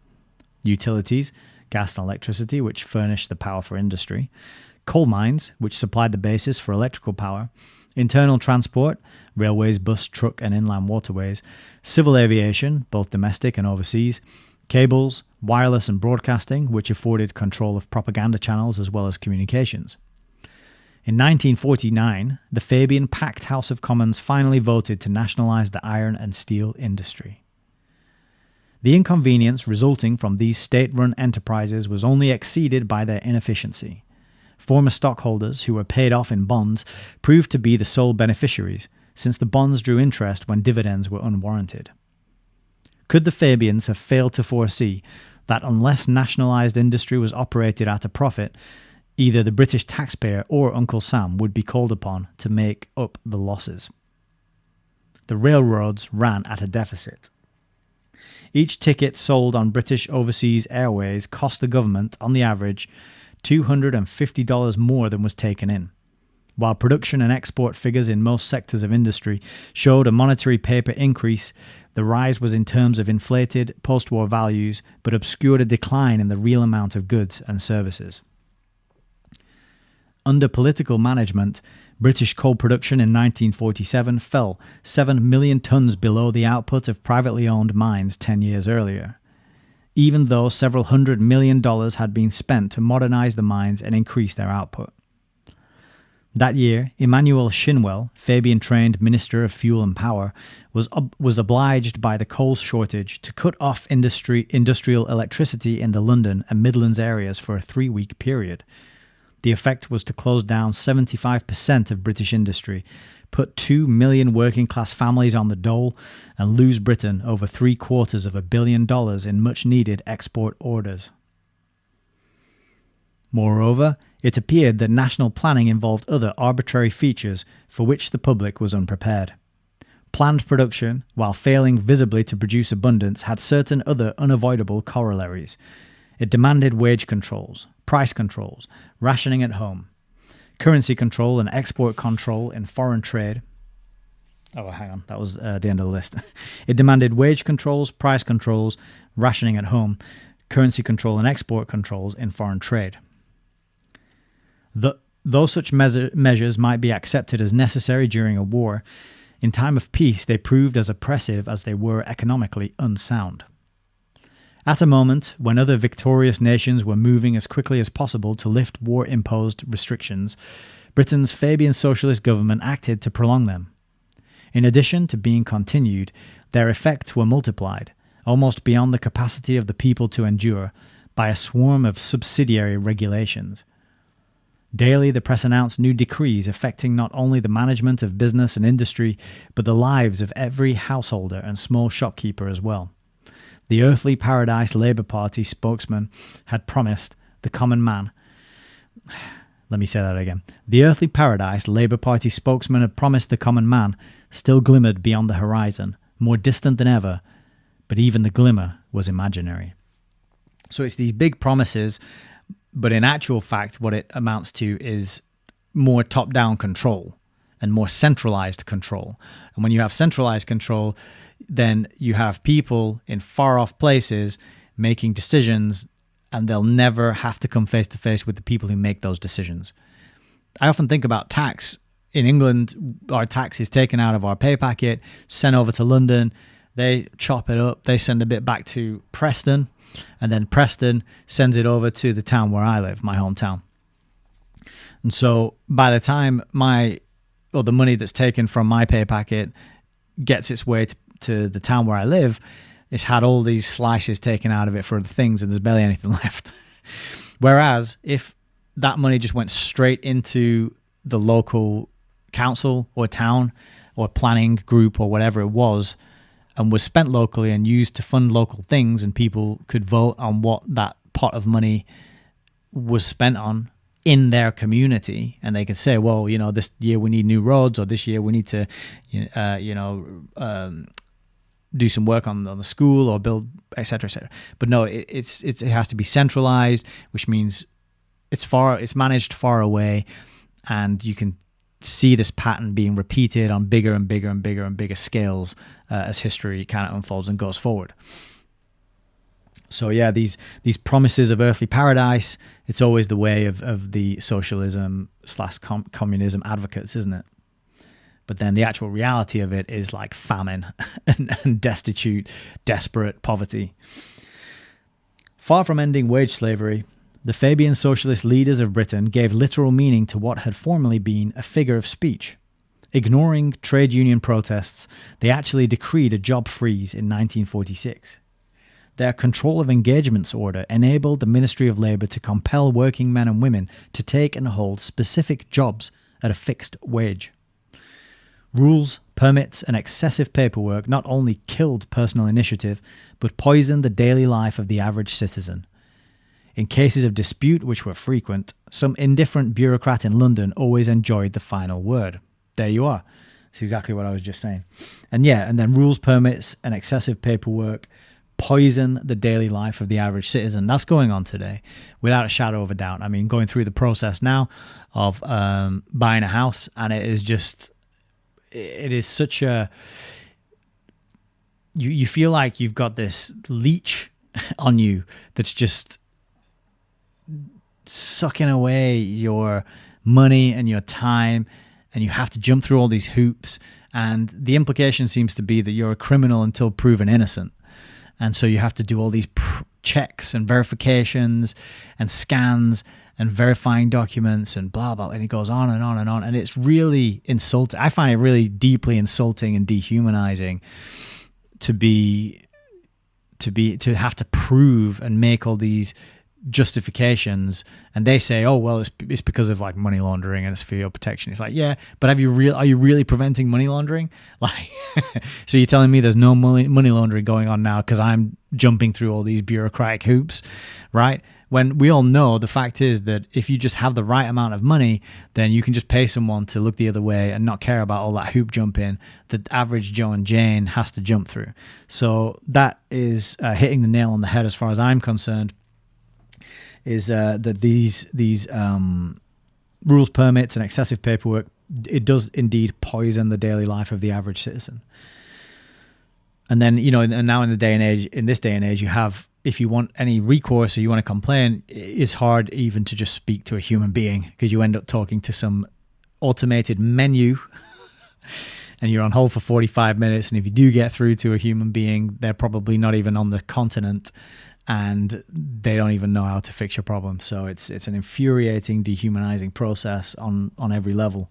utilities, gas and electricity, which furnished the power for industry, coal mines, which supplied the basis for electrical power, internal transport, railways, bus, truck and inland waterways, civil aviation, both domestic and overseas, cables, wireless and broadcasting, which afforded control of propaganda channels as well as communications. In 1949, the Fabian-packed House of Commons finally voted to nationalise the iron and steel industry. The inconvenience resulting from these state-run enterprises was only exceeded by their inefficiency. Former stockholders, who were paid off in bonds, proved to be the sole beneficiaries, since the bonds drew interest when dividends were unwarranted. Could the Fabians have failed to foresee that unless nationalised industry was operated at a profit, either the British taxpayer or Uncle Sam would be called upon to make up the losses? The railroads ran at a deficit. Each ticket sold on British Overseas Airways cost the government, on the average, $250 more than was taken in. While production and export figures in most sectors of industry showed a monetary paper increase, the rise was in terms of inflated post-war values, but obscured a decline in the real amount of goods and services. Under political management, British coal production in 1947 fell 7 million tonnes below the output of privately owned mines 10 years earlier, even though several $100 million had been spent to modernise the mines and increase their output. That year, Emmanuel Shinwell, Fabian-trained Minister of Fuel and Power, was obliged by the coal shortage to cut off industrial electricity in the London and Midlands areas for a 3-week period. The effect was to close down 75% of British industry, put 2 million working-class families on the dole, and lose Britain over $750 million in much-needed export orders. Moreover, it appeared that national planning involved other arbitrary features for which the public was unprepared. Planned production, while failing visibly to produce abundance, had certain other unavoidable corollaries. It demanded wage controls, price controls, rationing at home, currency control and export control in foreign trade. Oh, hang on, that was the end of the list. It demanded wage controls, price controls, rationing at home, currency control and export controls in foreign trade. Though such measures might be accepted as necessary during a war, in time of peace they proved as oppressive as they were economically unsound. At a moment when other victorious nations were moving as quickly as possible to lift war-imposed restrictions, Britain's Fabian socialist government acted to prolong them. In addition to being continued, their effects were multiplied, almost beyond the capacity of the people to endure, by a swarm of subsidiary regulations. Daily the press announced new decrees affecting not only the management of business and industry, but the lives of every householder and small shopkeeper as well. The earthly paradise Labour Party spokesman had promised the common man. Let me say that again. The earthly paradise Labour Party spokesman had promised the common man still glimmered beyond the horizon, more distant than ever, but even the glimmer was imaginary. So it's these big promises, but in actual fact, what it amounts to is more top-down control and more centralized control. And when you have centralized control, then you have people in far-off places making decisions, and they'll never have to come face-to-face with the people who make those decisions. I often think about tax. In England, our tax is taken out of our pay packet, sent over to London. They chop it up. They send a bit back to Preston, and then Preston sends it over to the town where I live, my hometown. And so by the time the money that's taken from my pay packet gets its way to the town where I live, it's had all these slices taken out of it for other things, and there's barely anything left. Whereas if that money just went straight into the local council or town or planning group or whatever it was, and was spent locally and used to fund local things, and people could vote on what that pot of money was spent on in their community, and they could say, well, this year we need new roads, or this year we need to, do some work on the school or build, et cetera, et cetera. But no, it has to be centralized, which means it's managed far away, and you can see this pattern being repeated on bigger and bigger and bigger and bigger scales as history kind of unfolds and goes forward. So yeah, these promises of earthly paradise, it's always the way of the socialism / communism advocates, isn't it? But then the actual reality of it is like famine and destitute, desperate poverty. Far from ending wage slavery, the Fabian socialist leaders of Britain gave literal meaning to what had formerly been a figure of speech. Ignoring trade union protests, they actually decreed a job freeze in 1946. Their Control of Engagements Order enabled the Ministry of Labour to compel working men and women to take and hold specific jobs at a fixed wage. Rules, permits, and excessive paperwork not only killed personal initiative, but poisoned the daily life of the average citizen. In cases of dispute, which were frequent, some indifferent bureaucrat in London always enjoyed the final word. There you are. That's exactly what I was just saying. And then rules, permits, and excessive paperwork poison the daily life of the average citizen. That's going on today, without a shadow of a doubt. I mean, going through the process now of buying a house, and it is such a... You feel like you've got this leech on you that's just sucking away your money and your time, and you have to jump through all these hoops, and the implication seems to be that you're a criminal until proven innocent. And so you have to do all these checks and verifications and scans and verifying documents and blah blah, and it goes on and on and on, and it's really insulting. I find it really deeply insulting and dehumanizing to have to prove and make all these justifications, and they say, oh well, it's because of like money laundering and it's for your protection. It's like, yeah, but are you really preventing money laundering? Like, so you're telling me there's no money laundering going on now because I'm jumping through all these bureaucratic hoops, right? When we all know the fact is that if you just have the right amount of money, then you can just pay someone to look the other way and not care about all that hoop jumping that average Joe and Jane has to jump through. So that is hitting the nail on the head as far as I'm concerned. Is that these rules, permits, and excessive paperwork, it does indeed poison the daily life of the average citizen. And then, and now in this day and age, you have, if you want any recourse or you want to complain, it's hard even to just speak to a human being, because you end up talking to some automated menu and you're on hold for 45 minutes. And if you do get through to a human being, they're probably not even on the continent, and they don't even know how to fix your problem. So it's an infuriating, dehumanizing process on every level.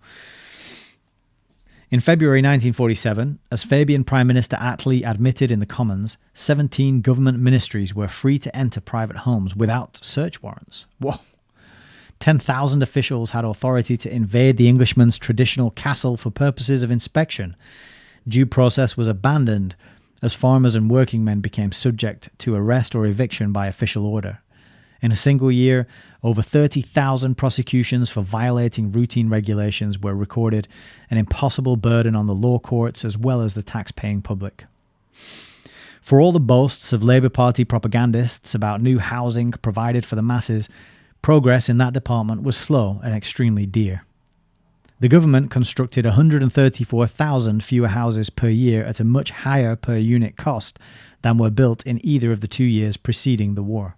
In February 1947, as Fabian Prime Minister Attlee admitted in the Commons, 17 government ministries were free to enter private homes without search warrants. Whoa. 10,000 officials had authority to invade the Englishman's traditional castle for purposes of inspection. Due process was abandoned as farmers and working men became subject to arrest or eviction by official order. In a single year, over 30,000 prosecutions for violating routine regulations were recorded, an impossible burden on the law courts as well as the tax-paying public. For all the boasts of Labour Party propagandists about new housing provided for the masses, progress in that department was slow and extremely dear. The government constructed 134,000 fewer houses per year at a much higher per unit cost than were built in either of the 2 years preceding the war.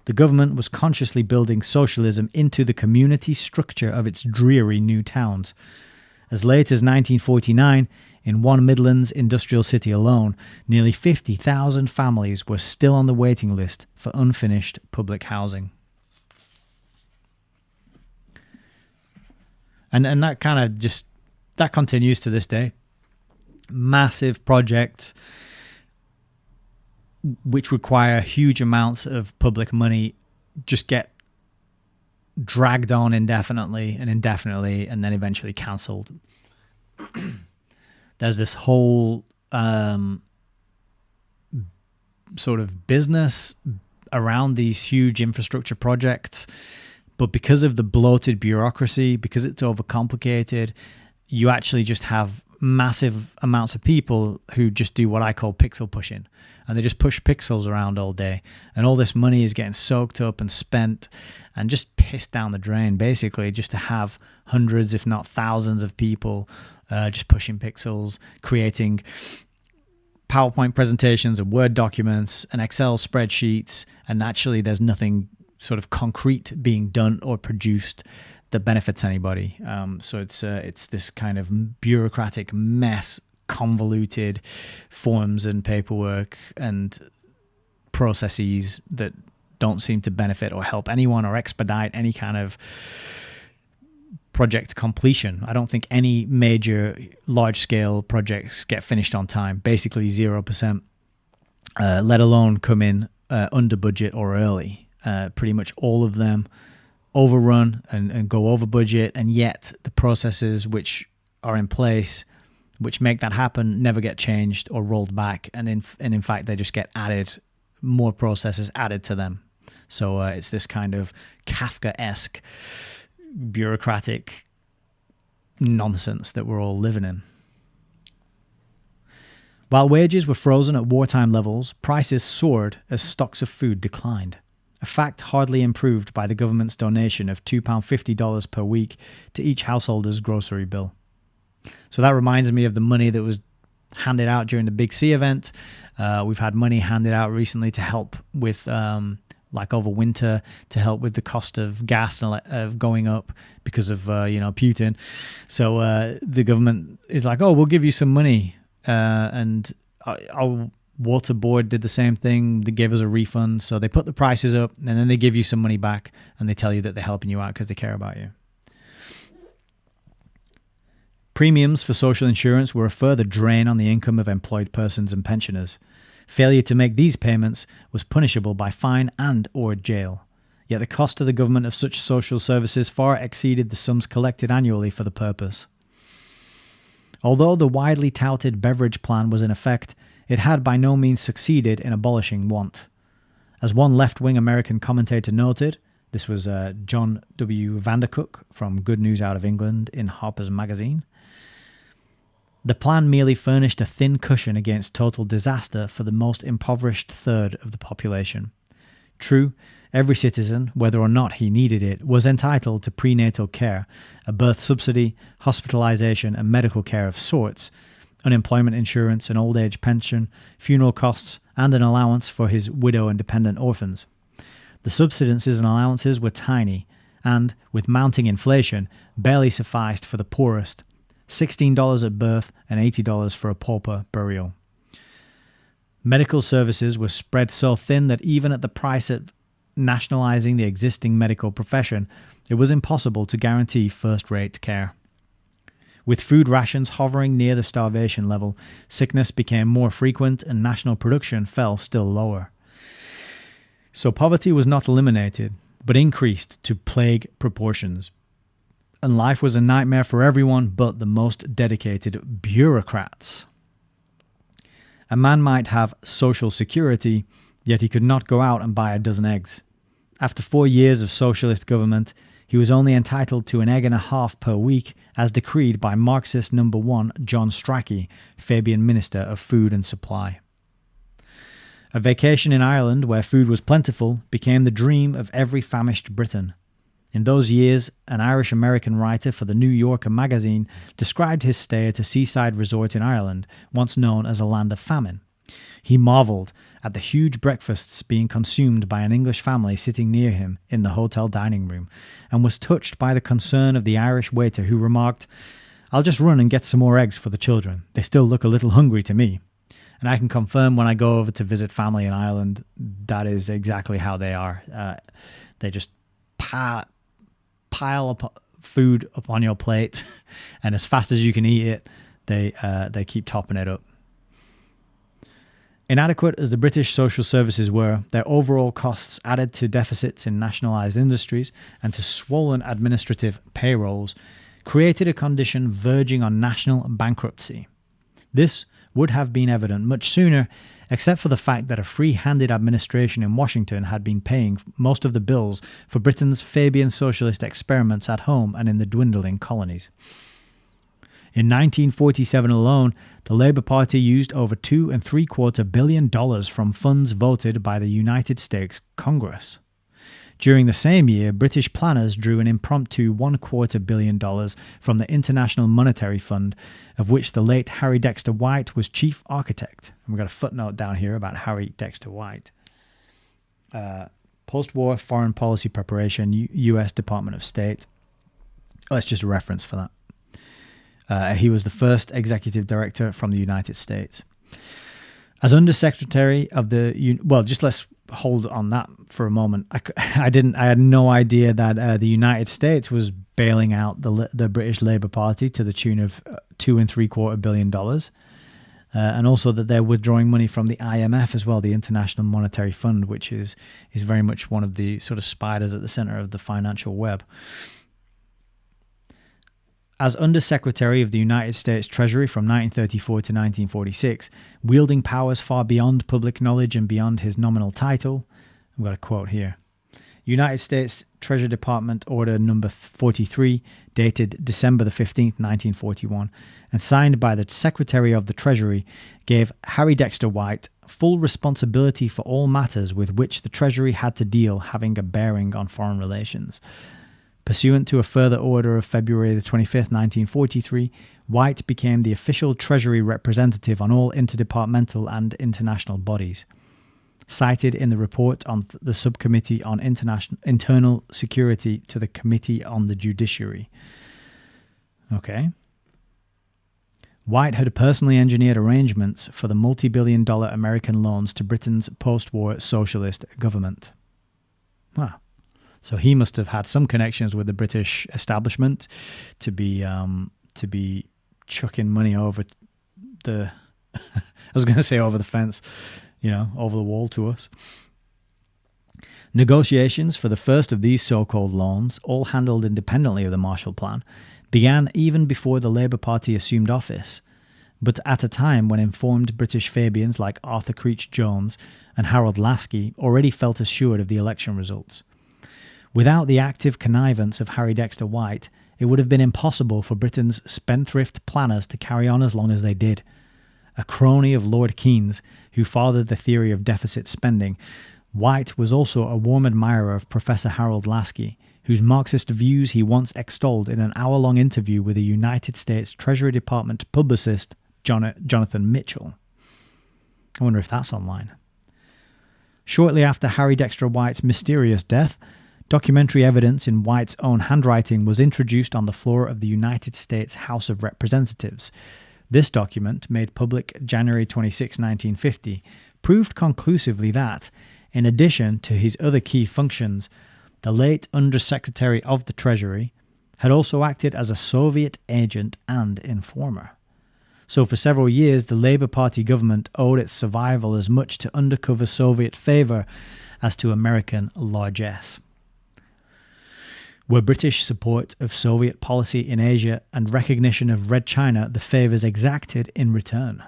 The government was consciously building socialism into the community structure of its dreary new towns. As late as 1949, in one Midlands industrial city alone, nearly 50,000 families were still on the waiting list for unfinished public housing. And that kind of just, that continues to this day. Massive projects which require huge amounts of public money just get dragged on indefinitely, and then eventually cancelled. There's this whole sort of business around these huge infrastructure projects, but because of the bloated bureaucracy, because it's overcomplicated, you actually just have massive amounts of people who just do what I call pixel pushing. And they just push pixels around all day. And all this money is getting soaked up and spent and just pissed down the drain, basically, just to have hundreds, if not thousands of people just pushing pixels, creating PowerPoint presentations and Word documents and Excel spreadsheets. And actually, there's nothing sort of concrete being done or produced that benefits anybody. So it's this kind of bureaucratic mess, convoluted forms and paperwork and processes that don't seem to benefit or help anyone or expedite any kind of project completion. I don't think any major large-scale projects get finished on time, basically 0%, let alone come in under budget or early. Pretty much all of them overrun and go over budget, and yet the processes which are in place which make that happen never get changed or rolled back, and in fact they just get added, more processes added to them. So it's this kind of Kafka-esque bureaucratic nonsense that we're all living in. While wages were frozen at wartime levels, prices soared as stocks of food declined, a fact hardly improved by the government's donation of $2.50 per week to each householder's grocery bill. So that reminds me of the money that was handed out during the Big C event. We've had money handed out recently to help with, like over winter, to help with the cost of gas going up because of, Putin. So the government is like, oh, we'll give you some money. And our water board did the same thing. They gave us a refund. So they put the prices up and then they give you some money back and they tell you that they're helping you out because they care about you. Premiums for social insurance were a further drain on the income of employed persons and pensioners. Failure to make these payments was punishable by fine and or jail. Yet the cost to the government of such social services far exceeded the sums collected annually for the purpose. Although the widely touted beverage plan was in effect, it had by no means succeeded in abolishing want. As one left-wing American commentator noted, this was John W. Vandercook from Good News Out of England in Harper's Magazine, the plan merely furnished a thin cushion against total disaster for the most impoverished third of the population. True, every citizen, whether or not he needed it, was entitled to prenatal care, a birth subsidy, hospitalization and medical care of sorts, unemployment insurance, an old age pension, funeral costs, and an allowance for his widow and dependent orphans. The subsidences and allowances were tiny, and, with mounting inflation, barely sufficed for the poorest. $16 at birth and $80 for a pauper burial. Medical services were spread so thin that even at the price of nationalizing the existing medical profession, it was impossible to guarantee first-rate care. With food rations hovering near the starvation level, sickness became more frequent and national production fell still lower. So poverty was not eliminated, but increased to plague proportions. And life was a nightmare for everyone but the most dedicated bureaucrats. A man might have social security, yet he could not go out and buy a dozen eggs. After 4 years of socialist government, he was only entitled to an egg and a half per week, as decreed by Marxist number 1 John Strachey, Fabian Minister of Food and Supply. A vacation in Ireland where food was plentiful became the dream of every famished Briton. In those years, an Irish-American writer for the New Yorker magazine described his stay at a seaside resort in Ireland, once known as a land of famine. He marvelled at the huge breakfasts being consumed by an English family sitting near him in the hotel dining room, and was touched by the concern of the Irish waiter who remarked, "I'll just run and get some more eggs for the children. They still look a little hungry to me." And I can confirm when I go over to visit family in Ireland, that is exactly how they are. They just pile up food up on your plate, and as fast as you can eat it, they keep topping it up. Inadequate as the British social services were, their overall costs added to deficits in nationalised industries and to swollen administrative payrolls created a condition verging on national bankruptcy. This would have been evident much sooner, except for the fact that a free-handed administration in Washington had been paying most of the bills for Britain's Fabian socialist experiments at home and in the dwindling colonies. In 1947 alone, the Labour Party used over $2.75 billion from funds voted by the United States Congress. During the same year, British planners drew an impromptu $250 million from the International Monetary Fund, of which the late Harry Dexter White was chief architect. And we've got a footnote down here about Harry Dexter White. Post-war foreign policy preparation, U.S. Department of State. Oh, that's just a reference for that. He was the first executive director from the United States. As Undersecretary of the... let's hold on that for a moment. I had no idea that the United States was bailing out the British Labour Party to the tune of $2.75 billion. And also that they're withdrawing money from the IMF as well, the International Monetary Fund, which is very much one of the sort of spiders at the center of the financial web. As Undersecretary of the United States Treasury from 1934 to 1946, wielding powers far beyond public knowledge and beyond his nominal title, I've got a quote here. United States Treasury Department Order Number 43, dated December the 15th, 1941, and signed by the Secretary of the Treasury, gave Harry Dexter White full responsibility for all matters with which the Treasury had to deal having a bearing on foreign relations. Pursuant to a further order of February the 25th, 1943, White became the official Treasury representative on all interdepartmental and international bodies. Cited in the report on the Subcommittee on Internal Security to the Committee on the Judiciary. Okay. White had personally engineered arrangements for the multi-billion-dollar American loans to Britain's post-war socialist government. Wow. So he must have had some connections with the British establishment to be chucking money over the I was going to say over the fence, over the wall to us. Negotiations for the first of these so-called loans, all handled independently of the Marshall Plan, began even before the Labour Party assumed office, but at a time when informed British Fabians like Arthur Creech Jones and Harold Lasky already felt assured of the election results. Without the active connivance of Harry Dexter White, it would have been impossible for Britain's spendthrift planners to carry on as long as they did. A crony of Lord Keynes, who fathered the theory of deficit spending, White was also a warm admirer of Professor Harold Lasky, whose Marxist views he once extolled in an hour-long interview with a United States Treasury Department publicist, Jonathan Mitchell. I wonder if that's online. Shortly after Harry Dexter White's mysterious death, documentary evidence in White's own handwriting was introduced on the floor of the United States House of Representatives. This document, made public January 26, 1950, proved conclusively that, in addition to his other key functions, the late Undersecretary of the Treasury had also acted as a Soviet agent and informer. So for several years, the Labour Party government owed its survival as much to undercover Soviet favour as to American largesse. Were British support of Soviet policy in Asia and recognition of Red China the favours exacted in return?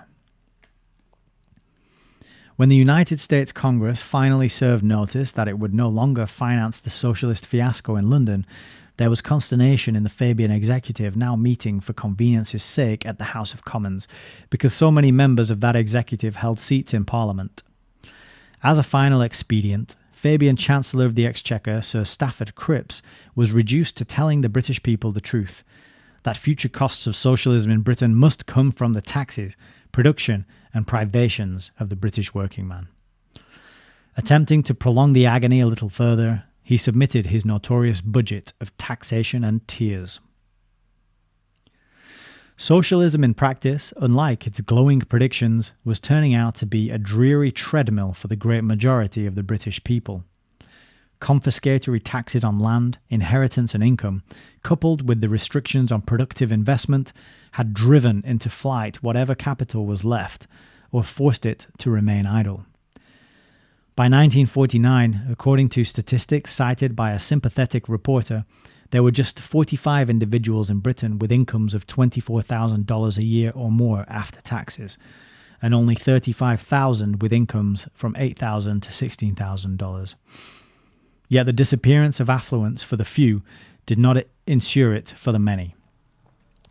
When the United States Congress finally served notice that it would no longer finance the socialist fiasco in London, there was consternation in the Fabian executive now meeting for convenience's sake at the House of Commons, because so many members of that executive held seats in Parliament. As a final expedient, Fabian, Chancellor of the Exchequer, Sir Stafford Cripps, was reduced to telling the British people the truth, that future costs of socialism in Britain must come from the taxes, production and privations of the British working man. Attempting to prolong the agony a little further, he submitted his notorious budget of taxation and tears. Socialism in practice, unlike its glowing predictions, was turning out to be a dreary treadmill for the great majority of the British people. Confiscatory taxes on land, inheritance and income, coupled with the restrictions on productive investment, had driven into flight whatever capital was left, or forced it to remain idle. By 1949, according to statistics cited by a sympathetic reporter, there were just 45 individuals in Britain with incomes of $24,000 a year or more after taxes, and only 35,000 with incomes from $8,000 to $16,000. Yet the disappearance of affluence for the few did not ensure it for the many.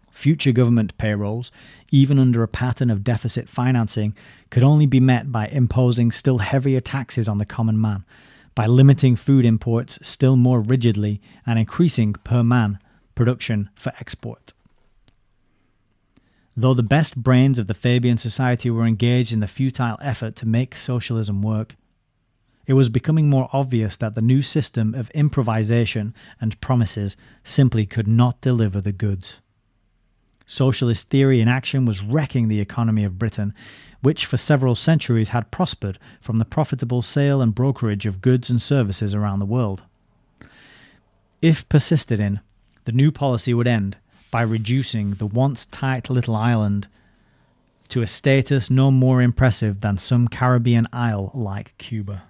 Future government payrolls, even under a pattern of deficit financing, could only be met by imposing still heavier taxes on the common man, by limiting food imports still more rigidly and increasing per man production for export. Though the best brains of the Fabian Society were engaged in the futile effort to make socialism work, it was becoming more obvious that the new system of improvisation and promises simply could not deliver the goods. Socialist theory in action was wrecking the economy of Britain, which for several centuries had prospered from the profitable sale and brokerage of goods and services around the world. If persisted in, the new policy would end by reducing the once tight little island to a status no more impressive than some Caribbean isle like Cuba.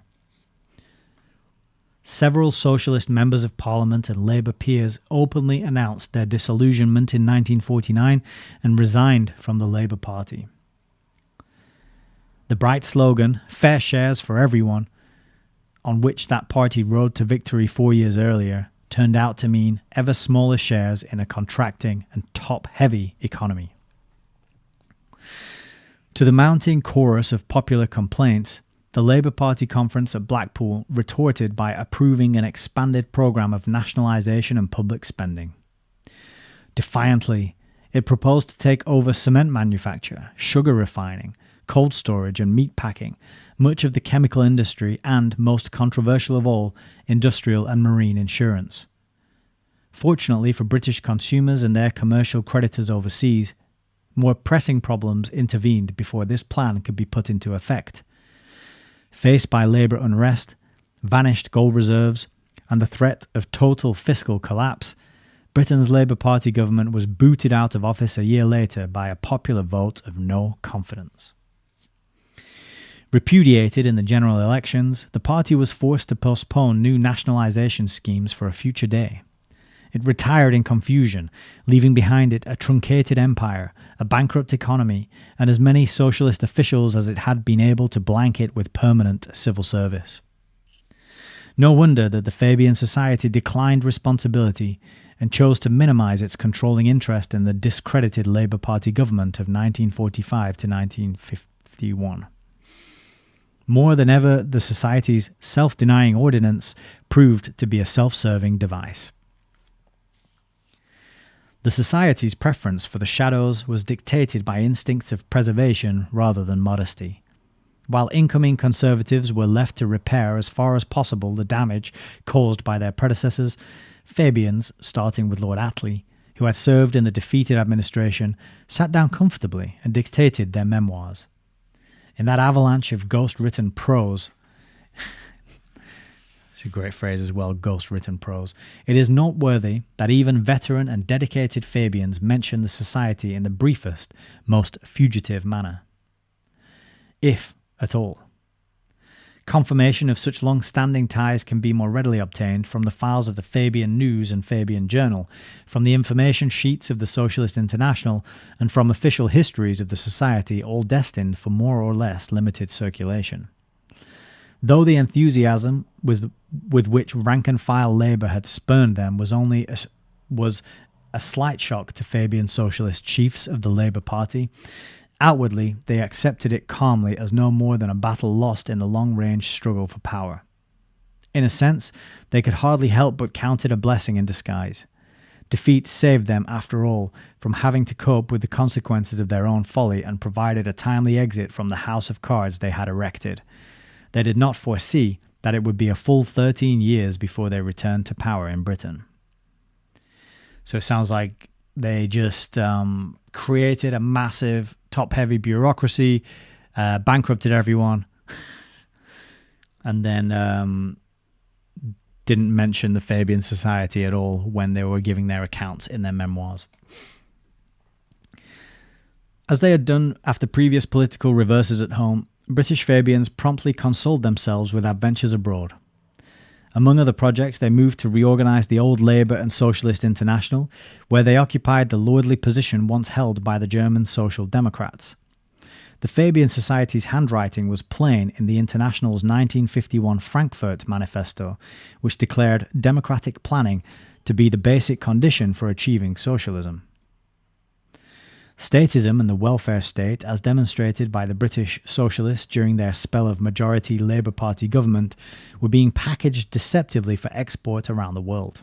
Several socialist members of parliament and Labour peers openly announced their disillusionment in 1949 and resigned from the Labour Party. The bright slogan, "Fair shares for everyone," on which that party rode to victory 4 years earlier, turned out to mean ever smaller shares in a contracting and top-heavy economy. To the mounting chorus of popular complaints, the Labour Party conference at Blackpool retorted by approving an expanded programme of nationalisation and public spending. Defiantly, it proposed to take over cement manufacture, sugar refining, cold storage and meat packing, much of the chemical industry and, most controversial of all, industrial and marine insurance. Fortunately for British consumers and their commercial creditors overseas, more pressing problems intervened before this plan could be put into effect. Faced by labour unrest, vanished gold reserves, and the threat of total fiscal collapse, Britain's Labour Party government was booted out of office a year later by a popular vote of no confidence. Repudiated in the general elections, the party was forced to postpone new nationalisation schemes for a future day. It retired in confusion, leaving behind it a truncated empire, a bankrupt economy, and as many socialist officials as it had been able to blanket with permanent civil service. No wonder that the Fabian Society declined responsibility and chose to minimise its controlling interest in the discredited Labour Party government of 1945 to 1951. More than ever, the Society's self-denying ordinance proved to be a self-serving device. The Society's preference for the shadows was dictated by instincts of preservation rather than modesty. While incoming Conservatives were left to repair as far as possible the damage caused by their predecessors, Fabians, starting with Lord Attlee, who had served in the defeated administration, sat down comfortably and dictated their memoirs. In that avalanche of ghost-written prose, it's a great phrase as well, ghost-written prose, it is noteworthy that even veteran and dedicated Fabians mention the Society in the briefest, most fugitive manner. If at all. Confirmation of such long-standing ties can be more readily obtained from the files of the Fabian News and Fabian Journal, from the information sheets of the Socialist International, and from official histories of the Society, all destined for more or less limited circulation. Though the enthusiasm with which rank-and-file Labour had spurned them was a slight shock to Fabian socialist chiefs of the Labour Party, Outwardly, they accepted it calmly as no more than a battle lost in the long-range struggle for power. In a sense, they could hardly help but count it a blessing in disguise. Defeat saved them, after all, from having to cope with the consequences of their own folly and provided a timely exit from the house of cards they had erected. They did not foresee that it would be a full 13 years before they returned to power in Britain. So it sounds like they just created a massive, top-heavy bureaucracy, bankrupted everyone, and then didn't mention the Fabian Society at all when they were giving their accounts in their memoirs. As they had done after previous political reverses at home, British Fabians promptly consoled themselves with adventures abroad. Among other projects, they moved to reorganise the old Labour and Socialist International, where they occupied the lordly position once held by the German Social Democrats. The Fabian Society's handwriting was plain in the International's 1951 Frankfurt Manifesto, which declared democratic planning to be the basic condition for achieving socialism. Statism and the welfare state, as demonstrated by the British socialists during their spell of majority Labour Party government, were being packaged deceptively for export around the world.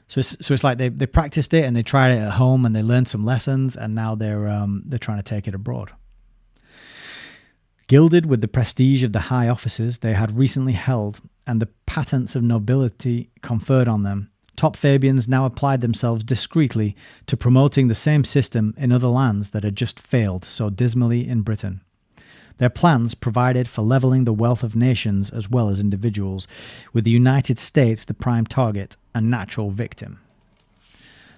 So it's like they practiced it and they tried it at home and they learned some lessons, and now they're trying to take it abroad. Gilded with the prestige of the high offices they had recently held and the patents of nobility conferred on them, top Fabians now applied themselves discreetly to promoting the same system in other lands that had just failed so dismally in Britain. Their plans provided for levelling the wealth of nations as well as individuals, with the United States the prime target and natural victim.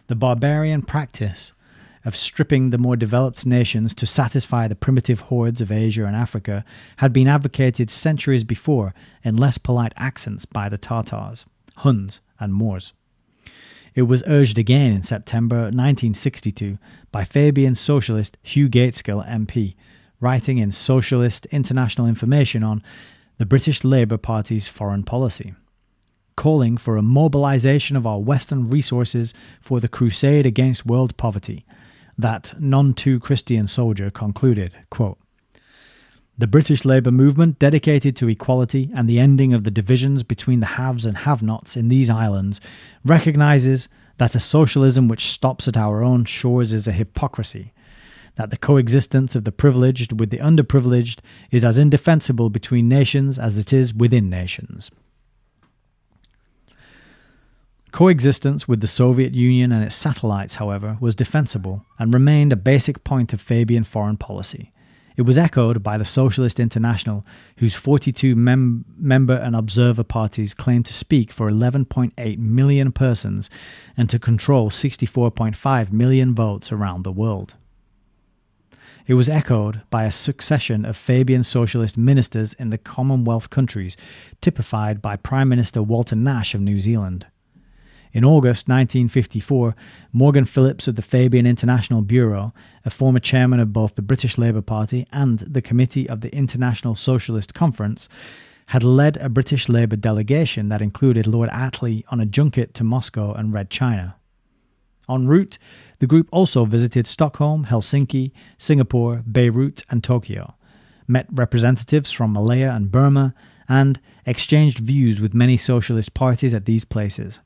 The barbarian practice of stripping the more developed nations to satisfy the primitive hordes of Asia and Africa had been advocated centuries before in less polite accents by the Tatars, Huns, and Moors. It was urged again in September 1962 by Fabian socialist Hugh Gateskill MP, writing in Socialist International Information on the British Labour Party's foreign policy, calling for a mobilisation of our Western resources for the crusade against world poverty. That non-too-Christian soldier concluded, quote, "The British Labour movement, dedicated to equality and the ending of the divisions between the haves and have-nots in these islands, recognises that a socialism which stops at our own shores is a hypocrisy, that the coexistence of the privileged with the underprivileged is as indefensible between nations as it is within nations." Coexistence with the Soviet Union and its satellites, however, was defensible and remained a basic point of Fabian foreign policy. It was echoed by the Socialist International, whose 42 member and observer parties claimed to speak for 11.8 million persons and to control 64.5 million votes around the world. It was echoed by a succession of Fabian socialist ministers in the Commonwealth countries, typified by Prime Minister Walter Nash of New Zealand. In August 1954, Morgan Phillips of the Fabian International Bureau, a former chairman of both the British Labour Party and the Committee of the International Socialist Conference, had led a British Labour delegation that included Lord Attlee on a junket to Moscow and Red China. En route, the group also visited Stockholm, Helsinki, Singapore, Beirut and Tokyo, met representatives from Malaya and Burma, and exchanged views with many socialist parties at these places.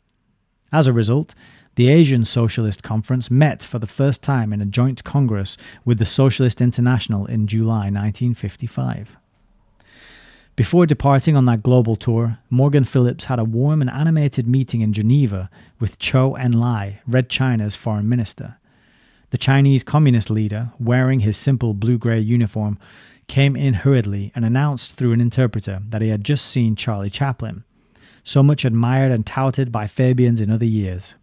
As a result, the Asian Socialist Conference met for the first time in a joint congress with the Socialist International in July 1955. Before departing on that global tour, Morgan Phillips had a warm and animated meeting in Geneva with Chou Enlai, Red China's foreign minister. The Chinese communist leader, wearing his simple blue-grey uniform, came in hurriedly and announced through an interpreter that he had just seen Charlie Chaplin, so much admired and touted by Fabians in other years.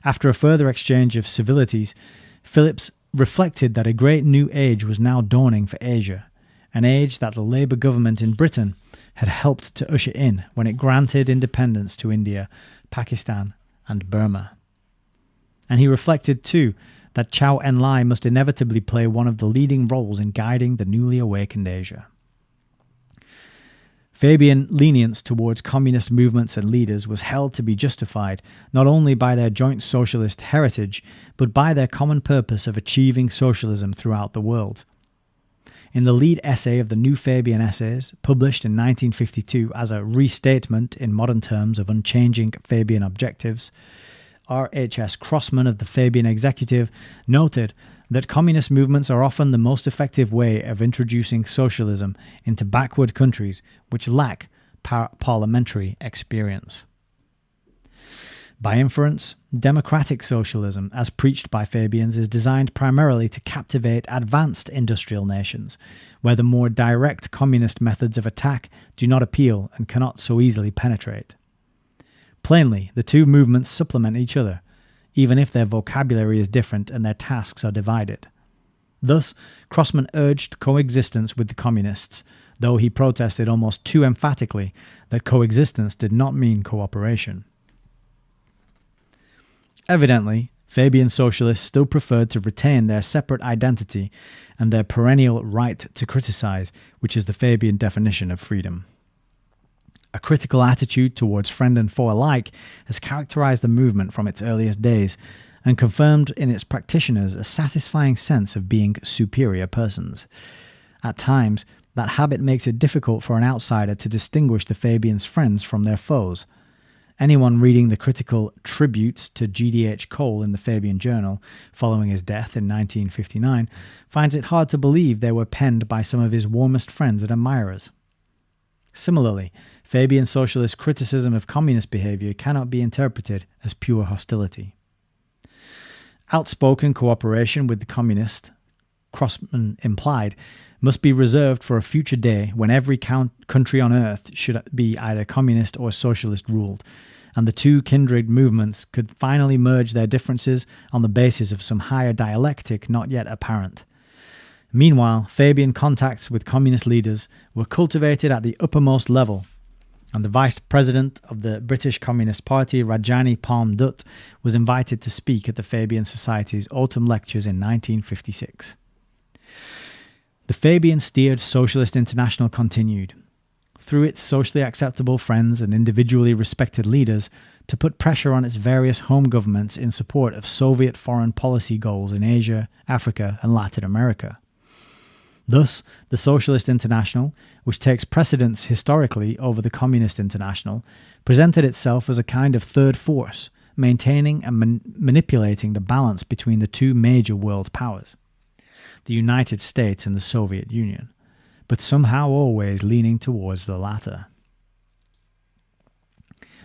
After a further exchange of civilities, Phillips reflected that a great new age was now dawning for Asia, an age that the Labour government in Britain had helped to usher in when it granted independence to India, Pakistan and Burma. And he reflected too that Chou Enlai must inevitably play one of the leading roles in guiding the newly awakened Asia. Fabian lenience towards communist movements and leaders was held to be justified not only by their joint socialist heritage, but by their common purpose of achieving socialism throughout the world. In the lead essay of the New Fabian Essays, published in 1952 as a restatement in modern terms of unchanging Fabian objectives, R.H.S. Crossman of the Fabian Executive noted that communist movements are often the most effective way of introducing socialism into backward countries which lack parliamentary experience. By inference, democratic socialism, as preached by Fabians, is designed primarily to captivate advanced industrial nations, where the more direct communist methods of attack do not appeal and cannot so easily penetrate. Plainly, the two movements supplement each other, even if their vocabulary is different and their tasks are divided. Thus, Crossman urged coexistence with the communists, though he protested almost too emphatically that coexistence did not mean cooperation. Evidently, Fabian socialists still preferred to retain their separate identity and their perennial right to criticize, which is the Fabian definition of freedom. A critical attitude towards friend and foe alike has characterized the movement from its earliest days and confirmed in its practitioners a satisfying sense of being superior persons. At times, that habit makes it difficult for an outsider to distinguish the Fabians' friends from their foes. Anyone reading the critical tributes to G.D.H. Cole in the Fabian Journal following his death in 1959 finds it hard to believe they were penned by some of his warmest friends and admirers. Similarly, Fabian socialist criticism of communist behavior cannot be interpreted as pure hostility. Outspoken cooperation with the communist, Crossman implied, must be reserved for a future day when every country on earth should be either communist or socialist ruled, and the two kindred movements could finally merge their differences on the basis of some higher dialectic not yet apparent. Meanwhile, Fabian contacts with communist leaders were cultivated at the uppermost level, and the vice president of the British Communist Party, Rajani Palm Dutt, was invited to speak at the Fabian Society's autumn lectures in 1956. The Fabian-steered Socialist International continued, through its socially acceptable friends and individually respected leaders, to put pressure on its various home governments in support of Soviet foreign policy goals in Asia, Africa, and Latin America. Thus, the Socialist International, which takes precedence historically over the Communist International, presented itself as a kind of third force, maintaining and manipulating the balance between the two major world powers, the United States and the Soviet Union, but somehow always leaning towards the latter.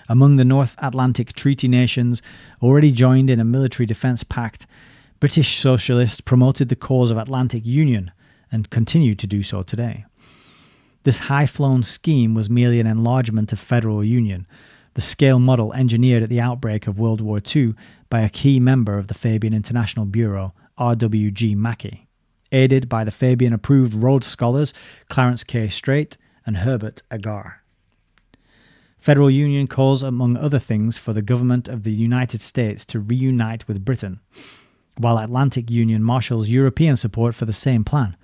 Among the North Atlantic Treaty nations already joined in a military defense pact, British socialists promoted the cause of Atlantic Union and continue to do so today. This high-flown scheme was merely an enlargement of federal union, the scale model engineered at the outbreak of World War II by a key member of the Fabian International Bureau, R.W.G. Mackey, aided by the Fabian-approved Rhodes Scholars Clarence K. Strait and Herbert Agar. Federal Union calls, among other things, for the government of the United States to reunite with Britain, while Atlantic Union marshals European support for the same plan.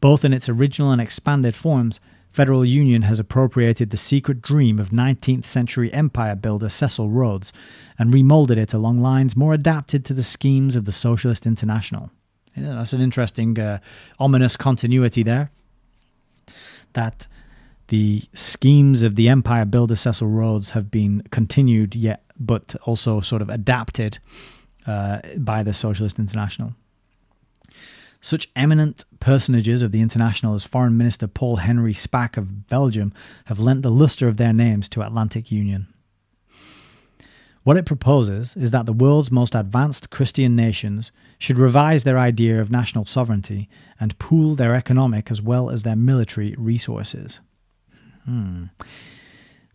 Both in its original and expanded forms, Federal Union has appropriated the secret dream of 19th century empire builder Cecil Rhodes and remolded it along lines more adapted to the schemes of the Socialist International. Yeah, that's an interesting, ominous continuity there. That the schemes of the empire builder Cecil Rhodes have been continued yet, but also sort of adapted by the Socialist International. Such eminent personages of the International as Foreign Minister Paul Henry Spaak of Belgium have lent the luster of their names to Atlantic Union. What it proposes is that the world's most advanced Christian nations should revise their idea of national sovereignty and pool their economic as well as their military resources.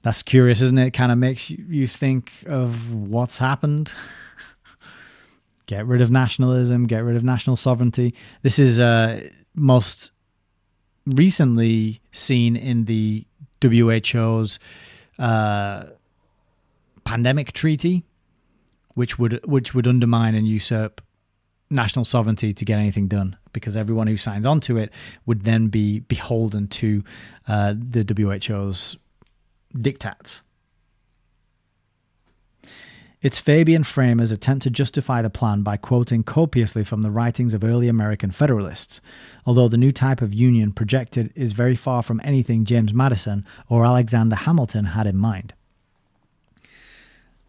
That's curious, isn't it? It kind of makes you think of what's happened. Get rid of nationalism, get rid of national sovereignty. This is most recently seen in the WHO's pandemic treaty, which would undermine and usurp national sovereignty to get anything done, because everyone who signs on to it would then be beholden to the WHO's diktats. Its Fabian framers attempt to justify the plan by quoting copiously from the writings of early American Federalists, although the new type of union projected is very far from anything James Madison or Alexander Hamilton had in mind.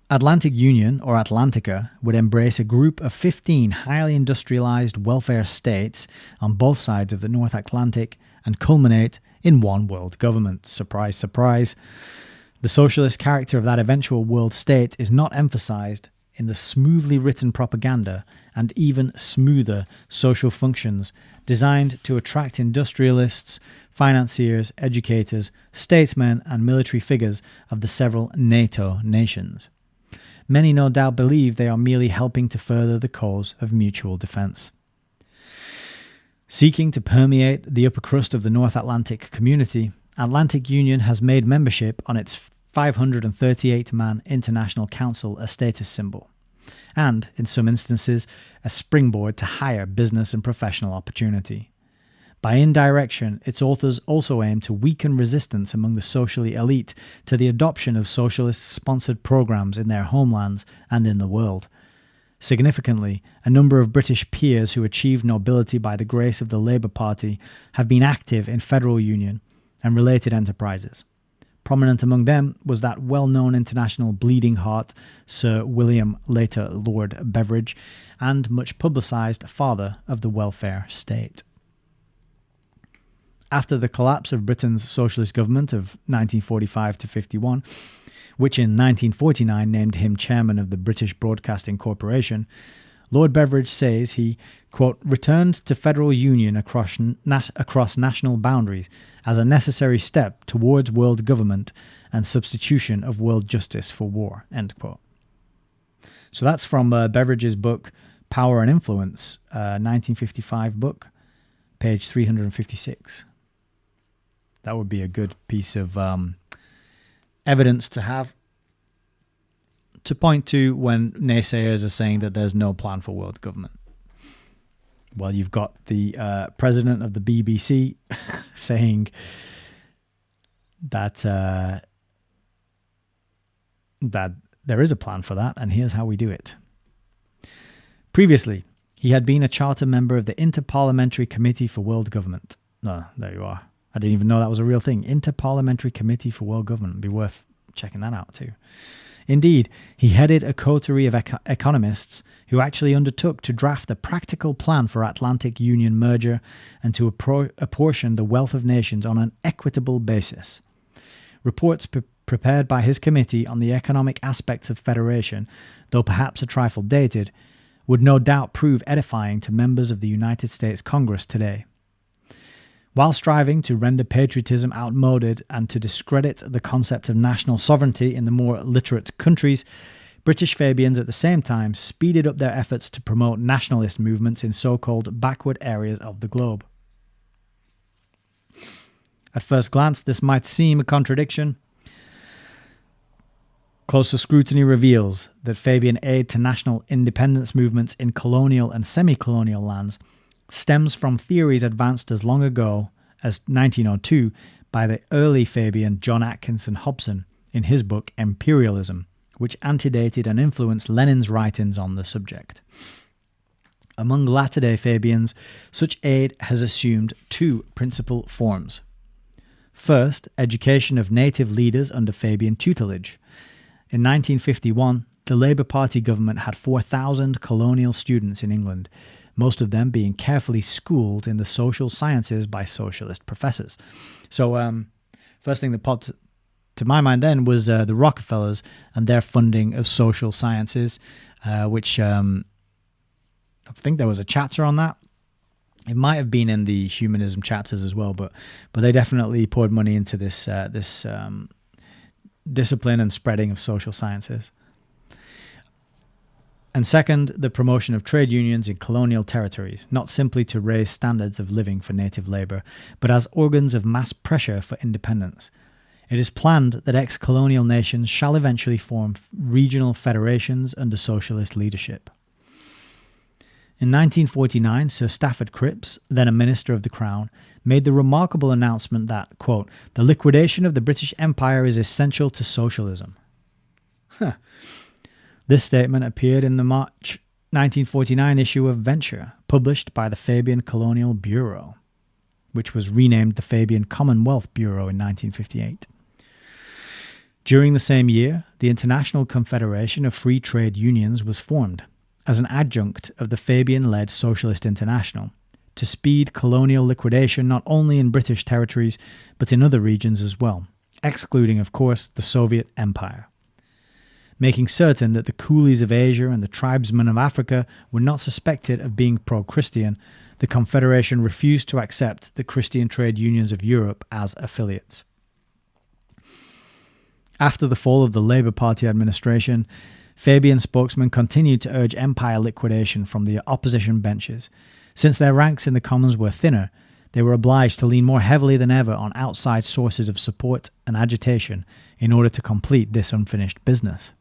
Atlantic Union, or Atlantica, would embrace a group of 15 highly industrialized welfare states on both sides of the North Atlantic and culminate in one world government. Surprise, surprise. The socialist character of that eventual world state is not emphasized in the smoothly written propaganda and even smoother social functions designed to attract industrialists, financiers, educators, statesmen, and military figures of the several NATO nations. Many no doubt believe they are merely helping to further the cause of mutual defense. Seeking to permeate the upper crust of the North Atlantic community, Atlantic Union has made membership on its 538-man International Council a status symbol, and, in some instances, a springboard to higher business and professional opportunity. By indirection, its authors also aim to weaken resistance among the socially elite to the adoption of socialist-sponsored programs in their homelands and in the world. Significantly, a number of British peers who achieved nobility by the grace of the Labour Party have been active in federal union and related enterprises. Prominent among them was that well-known international bleeding heart, Sir William, later Lord Beveridge, and much publicised father of the welfare state. After the collapse of Britain's socialist government of 1945 to 51, which in 1949 named him chairman of the British Broadcasting Corporation, Lord Beveridge says he, quote, returned to federal union across national boundaries as a necessary step towards world government and substitution of world justice for war, end quote. So that's from Beveridge's book, Power and Influence, 1955 book, page 356. That would be a good piece of evidence to have to point to when naysayers are saying that there's no plan for world government. Well, you've got the president of the BBC saying that that there is a plan for that, and here's how we do it. Previously, he had been a charter member of the Interparliamentary Committee for World Government. No, there you are. I didn't even know that was a real thing. Interparliamentary Committee for World Government. It'd be worth checking that out too. Indeed, he headed a coterie of economists who actually undertook to draft a practical plan for Atlantic Union merger and to apportion the wealth of nations on an equitable basis. Reports prepared by his committee on the economic aspects of federation, though perhaps a trifle dated, would no doubt prove edifying to members of the United States Congress today. While striving to render patriotism outmoded and to discredit the concept of national sovereignty in the more literate countries, British Fabians at the same time speeded up their efforts to promote nationalist movements in so-called backward areas of the globe. At first glance, this might seem a contradiction. Closer scrutiny reveals that Fabian aid to national independence movements in colonial and semi-colonial lands stems from theories advanced as long ago as 1902 by the early Fabian John Atkinson Hobson in his book Imperialism, which antedated and influenced Lenin's writings on the subject. Among latter-day Fabians, such aid has assumed two principal forms. First, education of native leaders under Fabian tutelage. In 1951, the Labour Party government had 4,000 colonial students in England, most of them being carefully schooled in the social sciences by socialist professors. So, first thing that popped to my mind then was the Rockefellers and their funding of social sciences, which I think there was a chapter on that. It might have been in the humanism chapters as well, but they definitely poured money into this discipline and spreading of social sciences. And second, the promotion of trade unions in colonial territories, not simply to raise standards of living for native labour, but as organs of mass pressure for independence. It is planned that ex-colonial nations shall eventually form regional federations under socialist leadership. In 1949, Sir Stafford Cripps, then a minister of the Crown, made the remarkable announcement that, quote, the liquidation of the British Empire is essential to socialism. This statement appeared in the March 1949 issue of Venture, published by the Fabian Colonial Bureau, which was renamed the Fabian Commonwealth Bureau in 1958. During the same year, the International Confederation of Free Trade Unions was formed as an adjunct of the Fabian-led Socialist International to speed colonial liquidation not only in British territories but in other regions as well, excluding, of course, the Soviet Empire. Making certain that the coolies of Asia and the tribesmen of Africa were not suspected of being pro-Christian, the Confederation refused to accept the Christian trade unions of Europe as affiliates. After the fall of the Labour Party administration, Fabian spokesmen continued to urge empire liquidation from the opposition benches. Since their ranks in the Commons were thinner, they were obliged to lean more heavily than ever on outside sources of support and agitation in order to complete this unfinished business.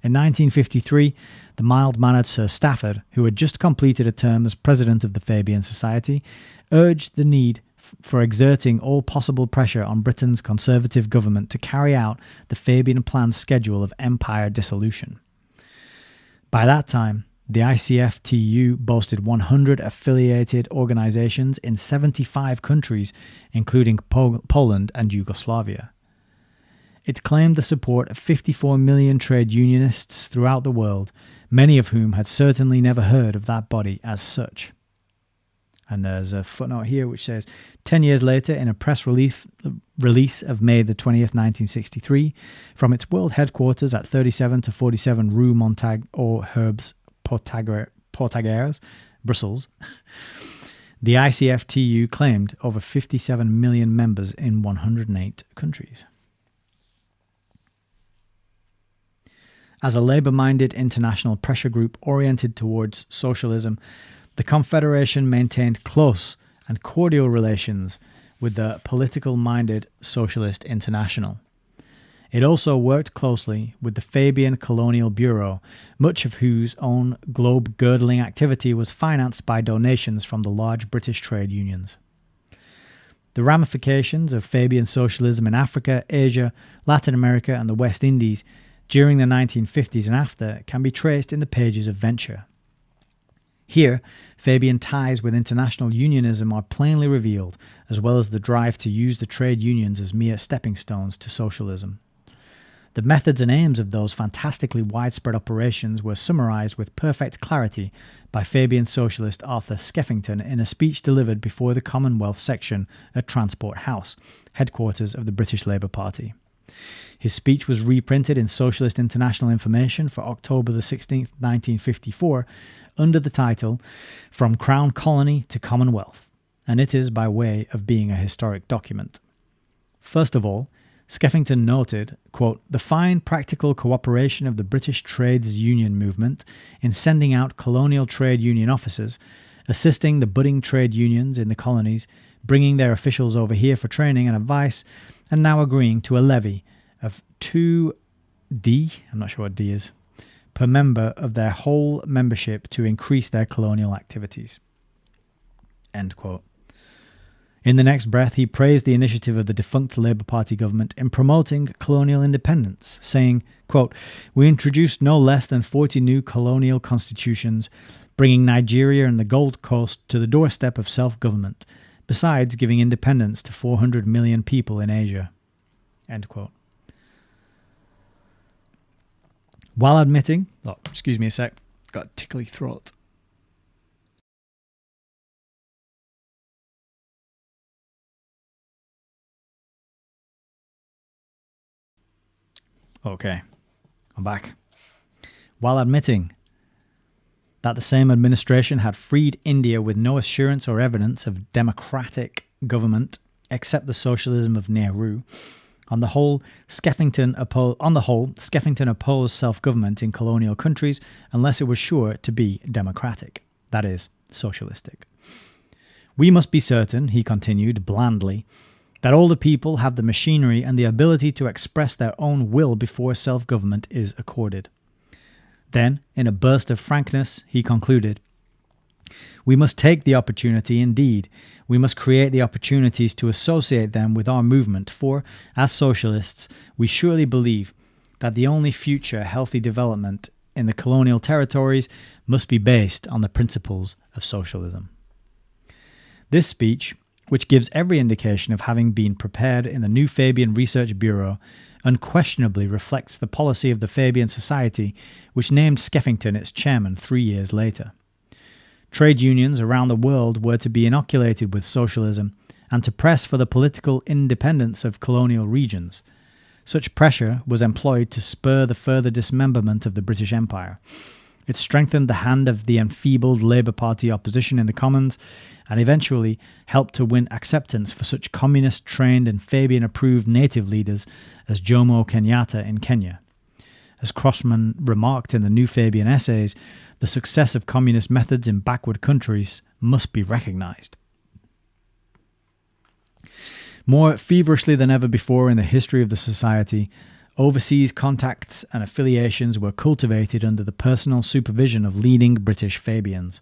In 1953, the mild-mannered Sir Stafford, who had just completed a term as president of the Fabian Society, urged the need for exerting all possible pressure on Britain's Conservative government to carry out the Fabian plan's schedule of empire dissolution. By that time, the ICFTU boasted 100 affiliated organizations in 75 countries, including Poland and Yugoslavia. It claimed the support of 54 million trade unionists throughout the world, many of whom had certainly never heard of that body as such. And there's a footnote here which says, 10 years later, in a press release of May the 20th, 1963, from its world headquarters at 37 to 47 Rue Montague aux Herbes Portagères, Brussels, the ICFTU claimed over 57 million members in 108 countries. As a labour-minded international pressure group oriented towards socialism, the Confederation maintained close and cordial relations with the political-minded Socialist International. It also worked closely with the Fabian Colonial Bureau, much of whose own globe-girdling activity was financed by donations from the large British trade unions. The ramifications of Fabian socialism in Africa, Asia, Latin America, and the West Indies during the 1950s and after can be traced in the pages of Venture. Here, Fabian ties with international unionism are plainly revealed, as well as the drive to use the trade unions as mere stepping stones to socialism. The methods and aims of those fantastically widespread operations were summarized with perfect clarity by Fabian socialist Arthur Skeffington in a speech delivered before the Commonwealth section at Transport House, headquarters of the British Labour Party. His speech was reprinted in Socialist International Information for October the 16th, 1954, under the title From Crown Colony to Commonwealth, and it is by way of being a historic document. First of all, Skeffington noted, quote, the fine practical cooperation of the British Trades Union movement in sending out colonial trade union officers, assisting the budding trade unions in the colonies, bringing their officials over here for training and advice, and now agreeing to a levy of 2D, I'm not sure what D is, per member of their whole membership to increase their colonial activities. End quote. In the next breath, he praised the initiative of the defunct Labour Party government in promoting colonial independence, saying, quote, we introduced no less than 40 new colonial constitutions, bringing Nigeria and the Gold Coast to the doorstep of self-government, besides giving independence to 400 million people in Asia. End quote. While admitting, excuse me a sec, got a tickly throat. Okay, I'm back. While admitting that the same administration had freed India with no assurance or evidence of democratic government except the socialism of Nehru, on the whole, Skeffington opposed self-government in colonial countries unless it was sure to be democratic, that is, socialistic. We must be certain, he continued blandly, that all the people have the machinery and the ability to express their own will before self-government is accorded. Then, in a burst of frankness, he concluded, We must take the opportunity, indeed. We must create the opportunities to associate them with our movement, for, as socialists, we surely believe that the only future healthy development in the colonial territories must be based on the principles of socialism. This speech, which gives every indication of having been prepared in the new Fabian Research Bureau, unquestionably reflects the policy of the Fabian Society, which named Skeffington its chairman 3 years later. Trade unions around the world were to be inoculated with socialism and to press for the political independence of colonial regions. Such pressure was employed to spur the further dismemberment of the British Empire. It strengthened the hand of the enfeebled Labour Party opposition in the Commons and eventually helped to win acceptance for such communist-trained and Fabian-approved native leaders as Jomo Kenyatta in Kenya. As Crossman remarked in the New Fabian Essays, the success of communist methods in backward countries must be recognised. More feverishly than ever before in the history of the Society, overseas contacts and affiliations were cultivated under the personal supervision of leading British Fabians.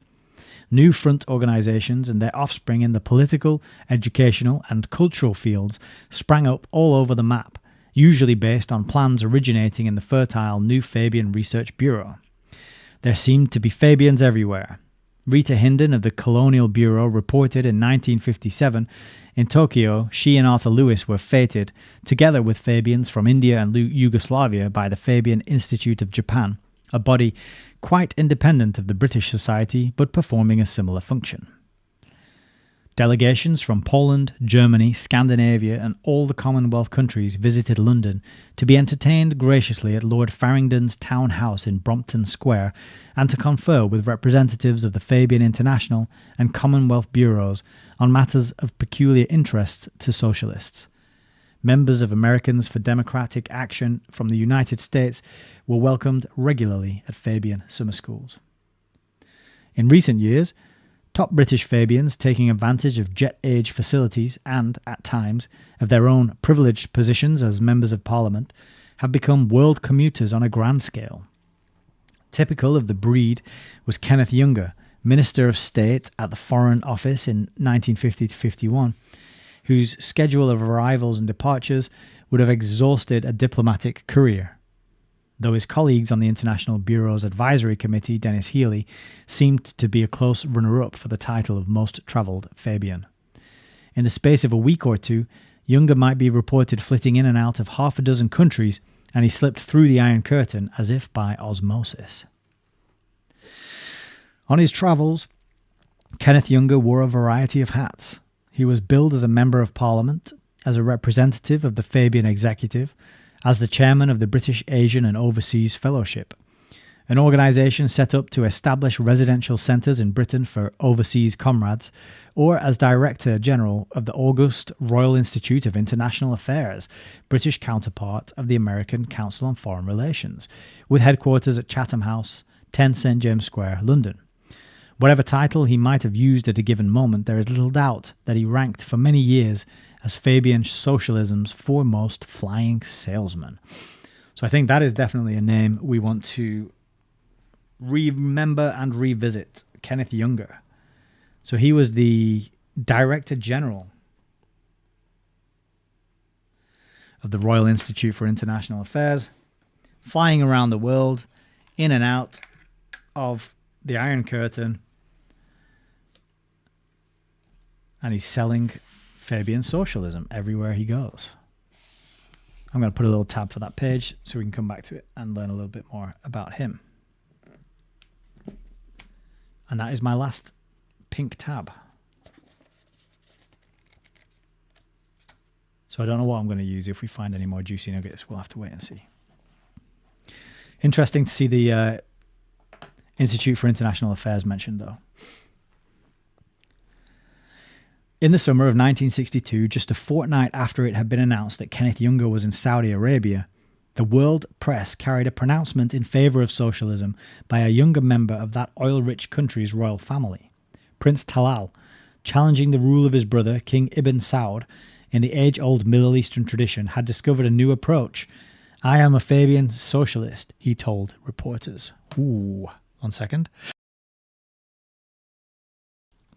New front organisations and their offspring in the political, educational and cultural fields sprang up all over the map, usually based on plans originating in the fertile New Fabian Research Bureau. There seemed to be Fabians everywhere. Rita Hindon of the Colonial Bureau reported in 1957, in Tokyo, she and Arthur Lewis were feted, together with Fabians from India and Yugoslavia, by the Fabian Institute of Japan, a body quite independent of the British Society but performing a similar function. Delegations from Poland, Germany, Scandinavia and all the Commonwealth countries visited London to be entertained graciously at Lord Farringdon's town house in Brompton Square and to confer with representatives of the Fabian International and Commonwealth bureaus on matters of peculiar interest to socialists. Members of Americans for Democratic Action from the United States were welcomed regularly at Fabian summer schools. In recent years, top British Fabians, taking advantage of jet-age facilities and, at times, of their own privileged positions as members of Parliament, have become world commuters on a grand scale. Typical of the breed was Kenneth Younger, Minister of State at the Foreign Office in 1950-51, whose schedule of arrivals and departures would have exhausted a diplomatic career. Though his colleagues on the International Bureau's Advisory Committee, Dennis Healy, seemed to be a close runner-up for the title of Most Travelled Fabian. In the space of a week or two, Younger might be reported flitting in and out of half a dozen countries, and he slipped through the Iron Curtain as if by osmosis. On his travels, Kenneth Younger wore a variety of hats. He was billed as a Member of Parliament, as a representative of the Fabian Executive, as the chairman of the British Asian and Overseas Fellowship, an organisation set up to establish residential centres in Britain for overseas comrades, or as Director General of the August Royal Institute of International Affairs, British counterpart of the American Council on Foreign Relations, with headquarters at Chatham House, 10 St James Square, London. Whatever title he might have used at a given moment, there is little doubt that he ranked for many years as Fabian socialism's foremost flying salesman. So I think that is definitely a name we want to remember and revisit, Kenneth Younger. So he was the Director General of the Royal Institute for International Affairs, flying around the world, in and out of the Iron Curtain, and he's selling Fabian socialism everywhere he goes. I'm going to put a little tab for that page so we can come back to it and learn a little bit more about him. And that is my last pink tab. So I don't know what I'm going to use. If we find any more juicy nuggets, we'll have to wait and see. Interesting to see the Institute for International Affairs mentioned, though. In the summer of 1962, just a fortnight after it had been announced that Kenneth Younger was in Saudi Arabia, the world press carried a pronouncement in favour of socialism by a younger member of that oil-rich country's royal family, Prince Talal, challenging the rule of his brother, King Ibn Saud, in the age-old Middle Eastern tradition, had discovered a new approach. "I am a Fabian socialist," he told reporters. Ooh, 1 second.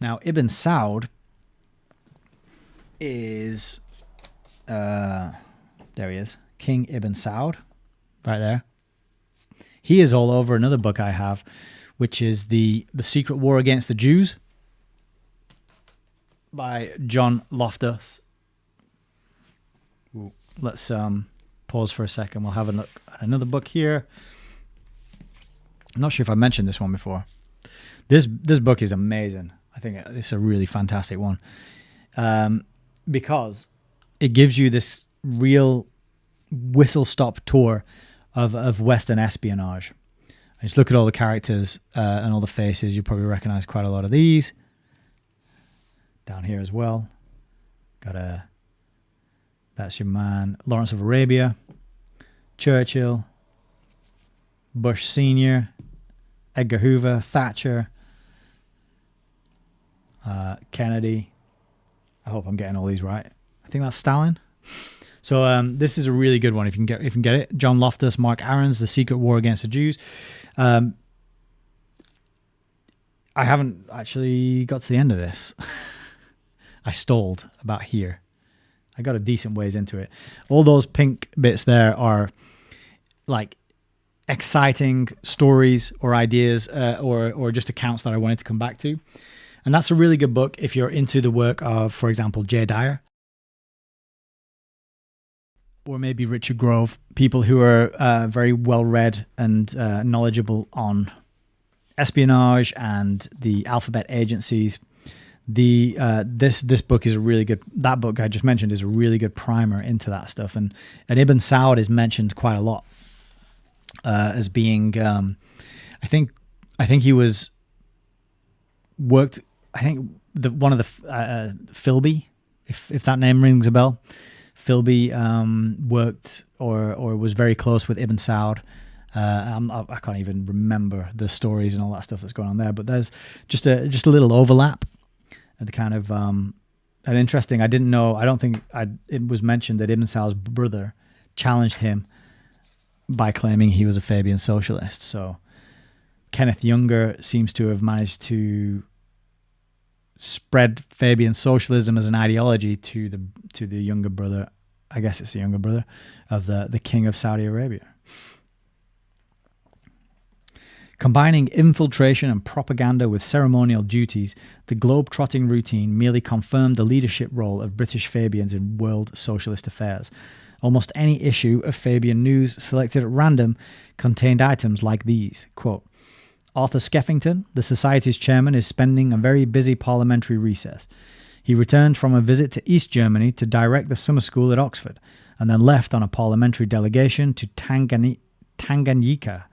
Now, Ibn Saud is, there he is, King Ibn Saud, right there. He is all over another book I have, which is The Secret War Against the Jews by John Loftus. Ooh, let's pause for a second. We'll have a look at another book here. I'm not sure if I mentioned this one before. This book is amazing. I think it's a really fantastic one because it gives you this real whistle-stop tour of Western espionage. And just look at all the characters and all the faces. You probably recognize quite a lot of these. Down here as well. That's your man, Lawrence of Arabia, Churchill, Bush Sr., Edgar Hoover, Thatcher, Kennedy. I hope I'm getting all these right. I think that's Stalin. So this is a really good one if you can get it. John Loftus, Mark Aarons, The Secret War Against the Jews. I haven't actually got to the end of this. I stalled about here. I got a decent ways into it. All those pink bits there are like exciting stories or ideas or just accounts that I wanted to come back to. And that's a really good book if you're into the work of, for example, Jay Dyer. Or maybe Richard Grove, people who are very well-read and knowledgeable on espionage and the alphabet agencies. This book is a really good. That book I just mentioned is a really good primer into that stuff, and Ibn Saud is mentioned quite a lot as being. I think he was worked. I think one of the Philby, if that name rings a bell. Philby worked or was very close with Ibn Saud. I can't even remember the stories and all that stuff that's going on there, but there's just a little overlap. The kind of and interesting. I didn't know. I don't think it was mentioned that Ibn Saud's brother challenged him by claiming he was a Fabian socialist. So Kenneth Younger seems to have managed to spread Fabian socialism as an ideology to the younger brother. I guess it's the younger brother of the king of Saudi Arabia. Combining infiltration and propaganda with ceremonial duties, the globe-trotting routine merely confirmed the leadership role of British Fabians in world socialist affairs. Almost any issue of Fabian news selected at random contained items like these. Quote, Arthur Skeffington, the Society's chairman, is spending a very busy parliamentary recess. He returned from a visit to East Germany to direct the summer school at Oxford, and then left on a parliamentary delegation to Tanganyika.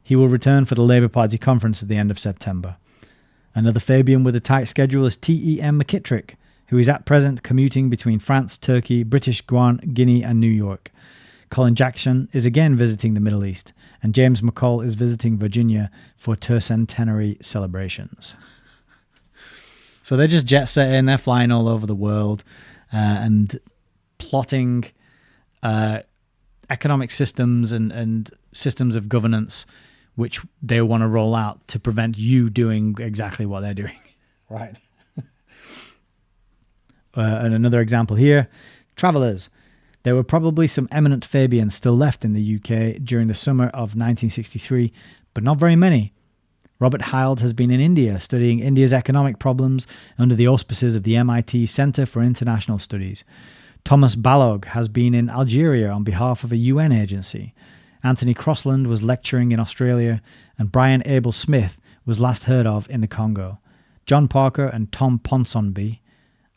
He will return for the Labour Party conference at the end of September. Another Fabian with a tight schedule is T.E.M. McKittrick, who is at present commuting between France, Turkey, British Guiana, and New York. Colin Jackson is again visiting the Middle East, and James McCall is visiting Virginia for tercentenary celebrations. So they're just jet setting, they're flying all over the world and plotting economic systems and systems of governance which they want to roll out to prevent you doing exactly what they're doing, right? And another example here, travellers. There were probably some eminent Fabians still left in the UK during the summer of 1963, but not very many. Robert Hyld has been in India studying India's economic problems under the auspices of the MIT Centre for International Studies. Thomas Balog has been in Algeria on behalf of a UN agency. Anthony Crossland was lecturing in Australia, and Brian Abel Smith was last heard of in the Congo. John Parker and Tom Ponsonby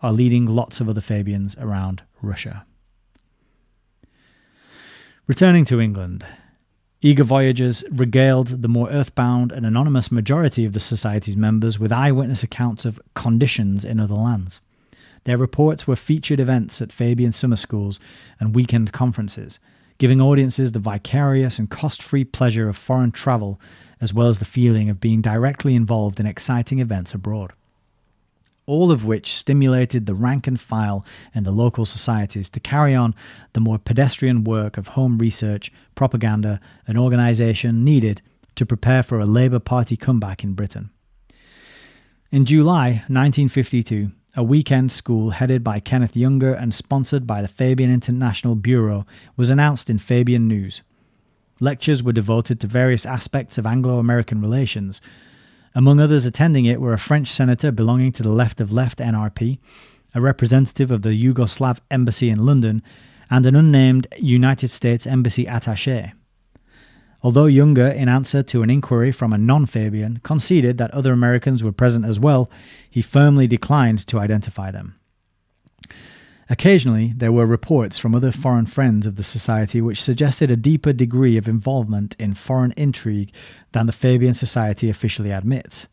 are leading lots of other Fabians around Russia. Returning to England, eager voyagers regaled the more earthbound and anonymous majority of the Society's members with eyewitness accounts of conditions in other lands. Their reports were featured events at Fabian summer schools and weekend conferences, giving audiences the vicarious and cost-free pleasure of foreign travel, as well as the feeling of being directly involved in exciting events abroad. All of which stimulated the rank and file in the local societies to carry on the more pedestrian work of home research, propaganda, and organisation needed to prepare for a Labour Party comeback in Britain. In July 1952, a weekend school headed by Kenneth Younger and sponsored by the Fabian International Bureau was announced in Fabian News. Lectures were devoted to various aspects of Anglo-American relations. Among others attending it were a French senator belonging to the left of left NRP, a representative of the Yugoslav embassy in London, and an unnamed United States embassy attaché. Although Younger, in answer to an inquiry from a non-Fabian, conceded that other Americans were present as well, he firmly declined to identify them. Occasionally, there were reports from other foreign friends of the Society which suggested a deeper degree of involvement in foreign intrigue than the Fabian Society officially admits.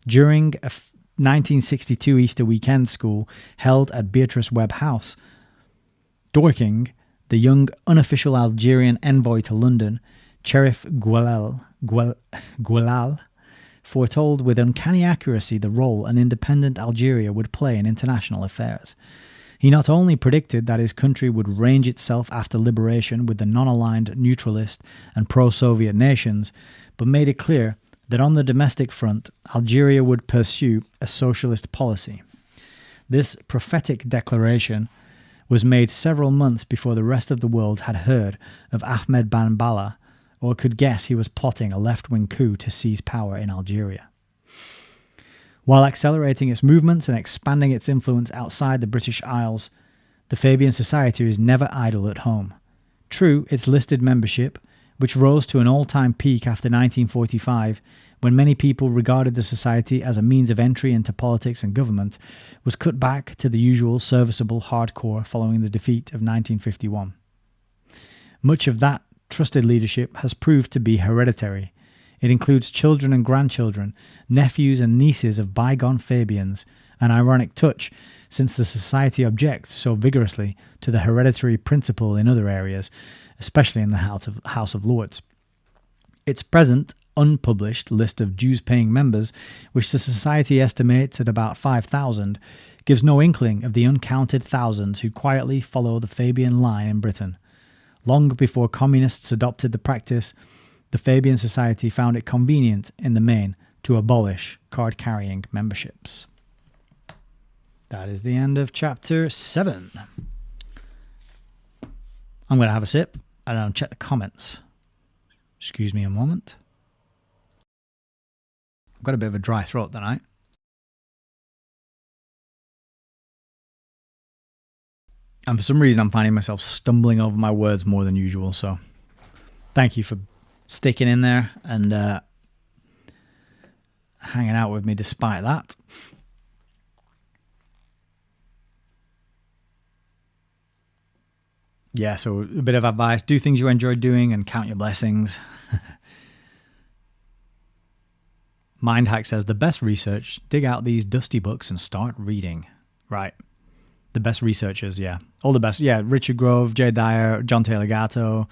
During a 1962 Easter weekend school held at Beatrice Webb House, Dorking, the young unofficial Algerian envoy to London, Cherif Guelal, foretold with uncanny accuracy the role an independent Algeria would play in international affairs. He not only predicted that his country would range itself after liberation with the non-aligned neutralist and pro-Soviet nations, but made it clear that on the domestic front, Algeria would pursue a socialist policy. This prophetic declaration was made several months before the rest of the world had heard of Ahmed Ben Bella, or could guess he was plotting a left-wing coup to seize power in Algeria. While accelerating its movements and expanding its influence outside the British Isles, the Fabian Society is never idle at home. True, its listed membership, which rose to an all-time peak after 1945, when many people regarded the Society as a means of entry into politics and government, was cut back to the usual serviceable hardcore following the defeat of 1951. Much of that trusted leadership has proved to be hereditary. It includes children and grandchildren, nephews and nieces of bygone Fabians, an ironic touch since the Society objects so vigorously to the hereditary principle in other areas, especially in the House of Lords. Its present, unpublished list of dues-paying members, which the Society estimates at about 5,000, gives no inkling of the uncounted thousands who quietly follow the Fabian line in Britain. Long before communists adopted the practice, the Fabian Society found it convenient, in the main, to abolish card-carrying memberships. That is the end of chapter 7. I'm going to have a sip and I'll check the comments. Excuse me a moment. I've got a bit of a dry throat tonight. And for some reason, I'm finding myself stumbling over my words more than usual. So thank you for sticking in there and hanging out with me despite that. Yeah, so a bit of advice. Do things you enjoy doing and count your blessings. Mindhack says, the best research, dig out these dusty books and start reading. Right. The best researchers, yeah. All the best. Yeah, Richard Grove, Jay Dyer, John Taylor Gatto,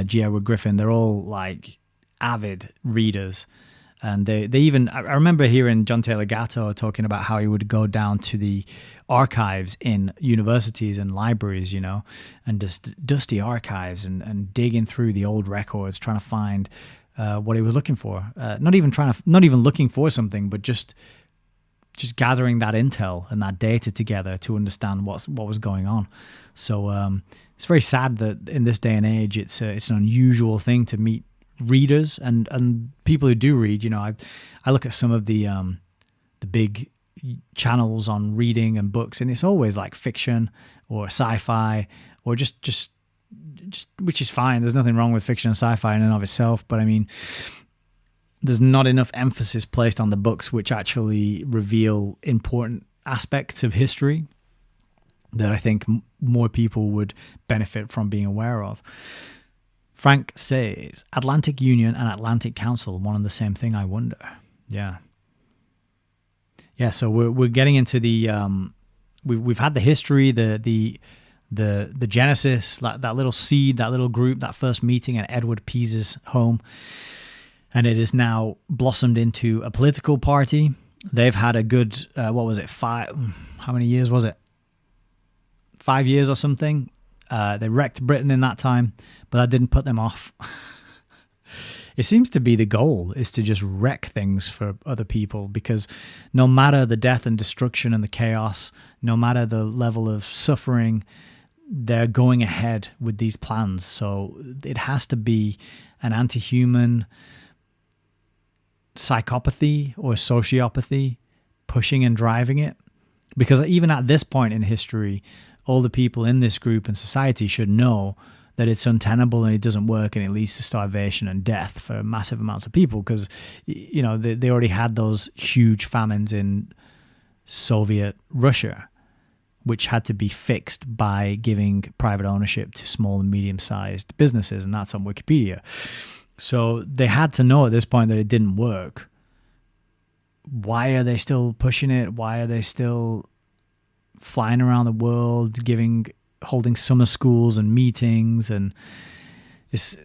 G. Edward Griffin, they're all like avid readers. And they even, I remember hearing John Taylor Gatto talking about how he would go down to the archives in universities and libraries, you know, and just dusty archives and digging through the old records, trying to find what he was looking for. Not even looking for something, but just gathering that intel and that data together to understand what was going on. So it's very sad that in this day and age, it's an unusual thing to meet readers and people who do read. You know, I look at some of the big channels on reading and books, and it's always like fiction or sci-fi or just which is fine. There's nothing wrong with fiction and sci-fi in and of itself, but I mean, there's not enough emphasis placed on the books which actually reveal important aspects of history that I think more people would benefit from being aware of. Frank says, Atlantic Union and Atlantic Council, one and the same thing, I wonder. Yeah. Yeah, so we're getting into the we've had the history, the genesis, that little seed, that little group, that first meeting at Edward Pease's home. And it is now blossomed into a political party. They've had a good, how many years was it? 5 years or something. They wrecked Britain in that time, but that didn't put them off. it seems to be the goal, is to just wreck things for other people, because no matter the death and destruction and the chaos, no matter the level of suffering, they're going ahead with these plans. So it has to be an anti-human psychopathy or sociopathy pushing and driving it. Because even at this point in history, all the people in this group and society should know that it's untenable and it doesn't work, and it leads to starvation and death for massive amounts of people, because they already had those huge famines in Soviet Russia, which had to be fixed by giving private ownership to small and medium-sized businesses, and that's on Wikipedia. So they had to know at this point that it didn't work. Why are they still pushing it? Why are they still flying around the world, holding summer schools and meetings? And it's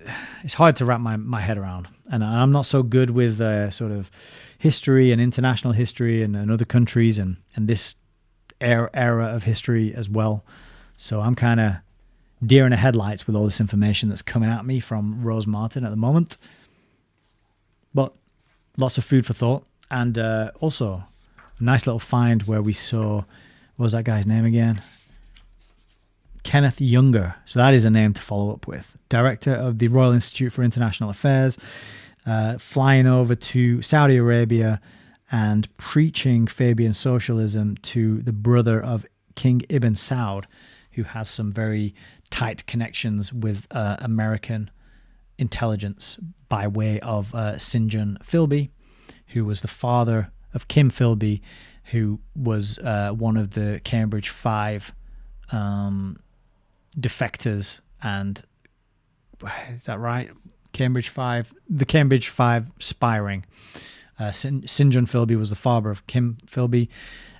hard to wrap my head around. And I'm not so good with sort of history and international history and other countries and this era of history as well. So I'm kind of deer in the headlights with all this information that's coming at me from Rose Martin at the moment. But lots of food for thought. And also a nice little find where we saw, what was that guy's name again? Kenneth Younger. So that is a name to follow up with. Director of the Royal Institute for International Affairs, flying over to Saudi Arabia and preaching Fabian socialism to the brother of King Ibn Saud, who has some very tight connections with American intelligence by way of St. Philby, who was the father of Kim Philby, who was one of the Cambridge Five defectors. And is that right? The Cambridge Five spying. St. John Philby was the father of Kim Philby.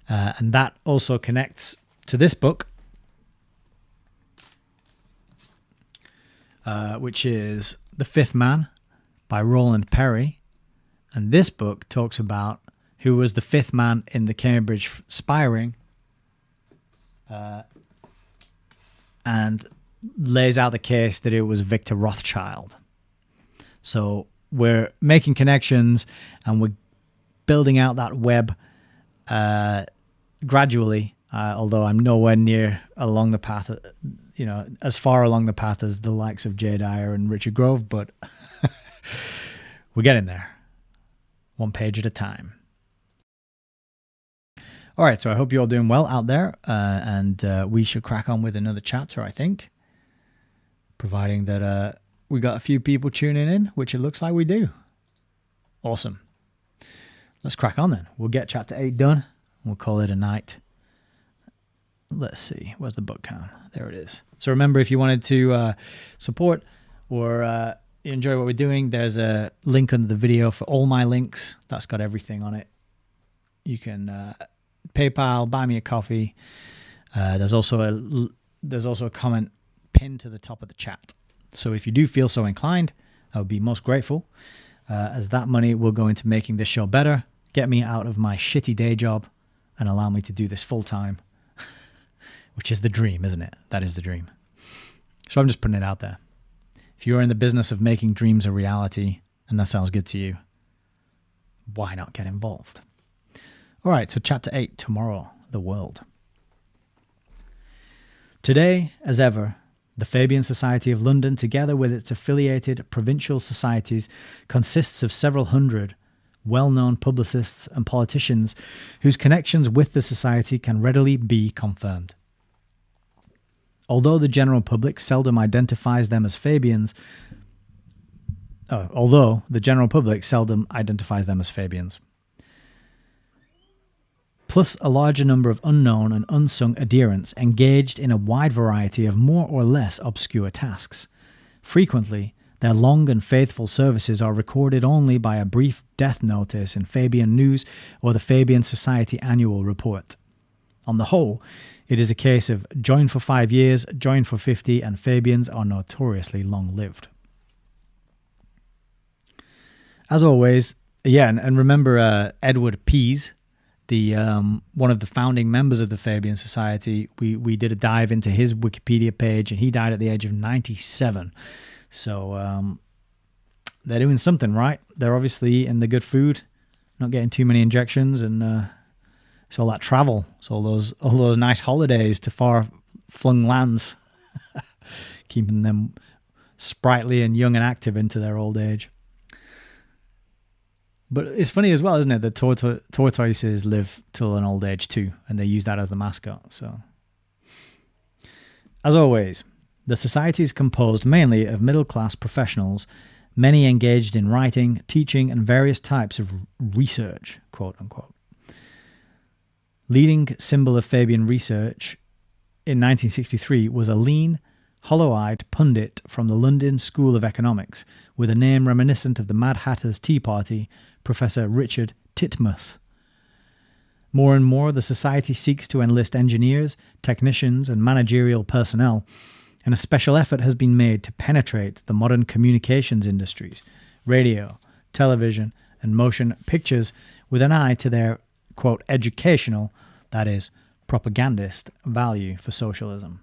And that also connects to this book, which is The Fifth Man by Roland Perry. And this book talks about who was the fifth man in the Cambridge spy ring, and lays out the case that it was Victor Rothschild. So we're making connections and we're building out that web gradually, although I'm nowhere near along the path, as far along the path as the likes of Jay Dyer and Richard Grove, but we're getting there. One page at a time. All right, so I hope you're all doing well out there, and we should crack on with another chapter, I think, providing that we got a few people tuning in, which it looks like we do. Awesome. Let's crack on then. We'll get chapter 8 done. We'll call it a night. Let's see. Where's the book count? There it is. So remember, if you wanted to support or enjoy what we're doing, there's a link under the video for all my links. That's got everything on it. You can PayPal, buy me a coffee. There's also a comment pinned to the top of the chat. So if you do feel so inclined, I would be most grateful, as that money will go into making this show better, get me out of my shitty day job, and allow me to do this full time, which is the dream, isn't it? That is the dream. So I'm just putting it out there. If you're in the business of making dreams a reality, and that sounds good to you, why not get involved? All right, so chapter 8, tomorrow, the world. Today, as ever, the Fabian Society of London, together with its affiliated provincial societies, consists of several hundred well-known publicists and politicians whose connections with the society can readily be confirmed. Although the general public seldom identifies them as Fabians, plus a larger number of unknown and unsung adherents engaged in a wide variety of more or less obscure tasks. Frequently, their long and faithful services are recorded only by a brief death notice in Fabian News or the Fabian Society Annual Report. On the whole, it is a case of join for 5 years, join for 50, and Fabians are notoriously long-lived. As always, and remember Edward Pease, the one of the founding members of the Fabian Society. We did a dive into his Wikipedia page, and he died at the age of 97. So they're doing something right. They're obviously eating the good food, not getting too many injections, and it's all that travel. It's all those nice holidays to far-flung lands, keeping them sprightly and young and active into their old age. But it's funny as well, isn't it, that tortoises live till an old age too, and they use that as the mascot. So, as always, the society is composed mainly of middle-class professionals, many engaged in writing, teaching, and various types of research, quote unquote. Leading symbol of Fabian research in 1963 was a lean, hollow-eyed pundit from the London School of Economics, with a name reminiscent of the Mad Hatter's Tea Party, Professor Richard Titmuss. More and more, the society seeks to enlist engineers, technicians, and managerial personnel, and a special effort has been made to penetrate the modern communications industries, radio, television, and motion pictures with an eye to their, quote, educational, that is, propagandist value for socialism.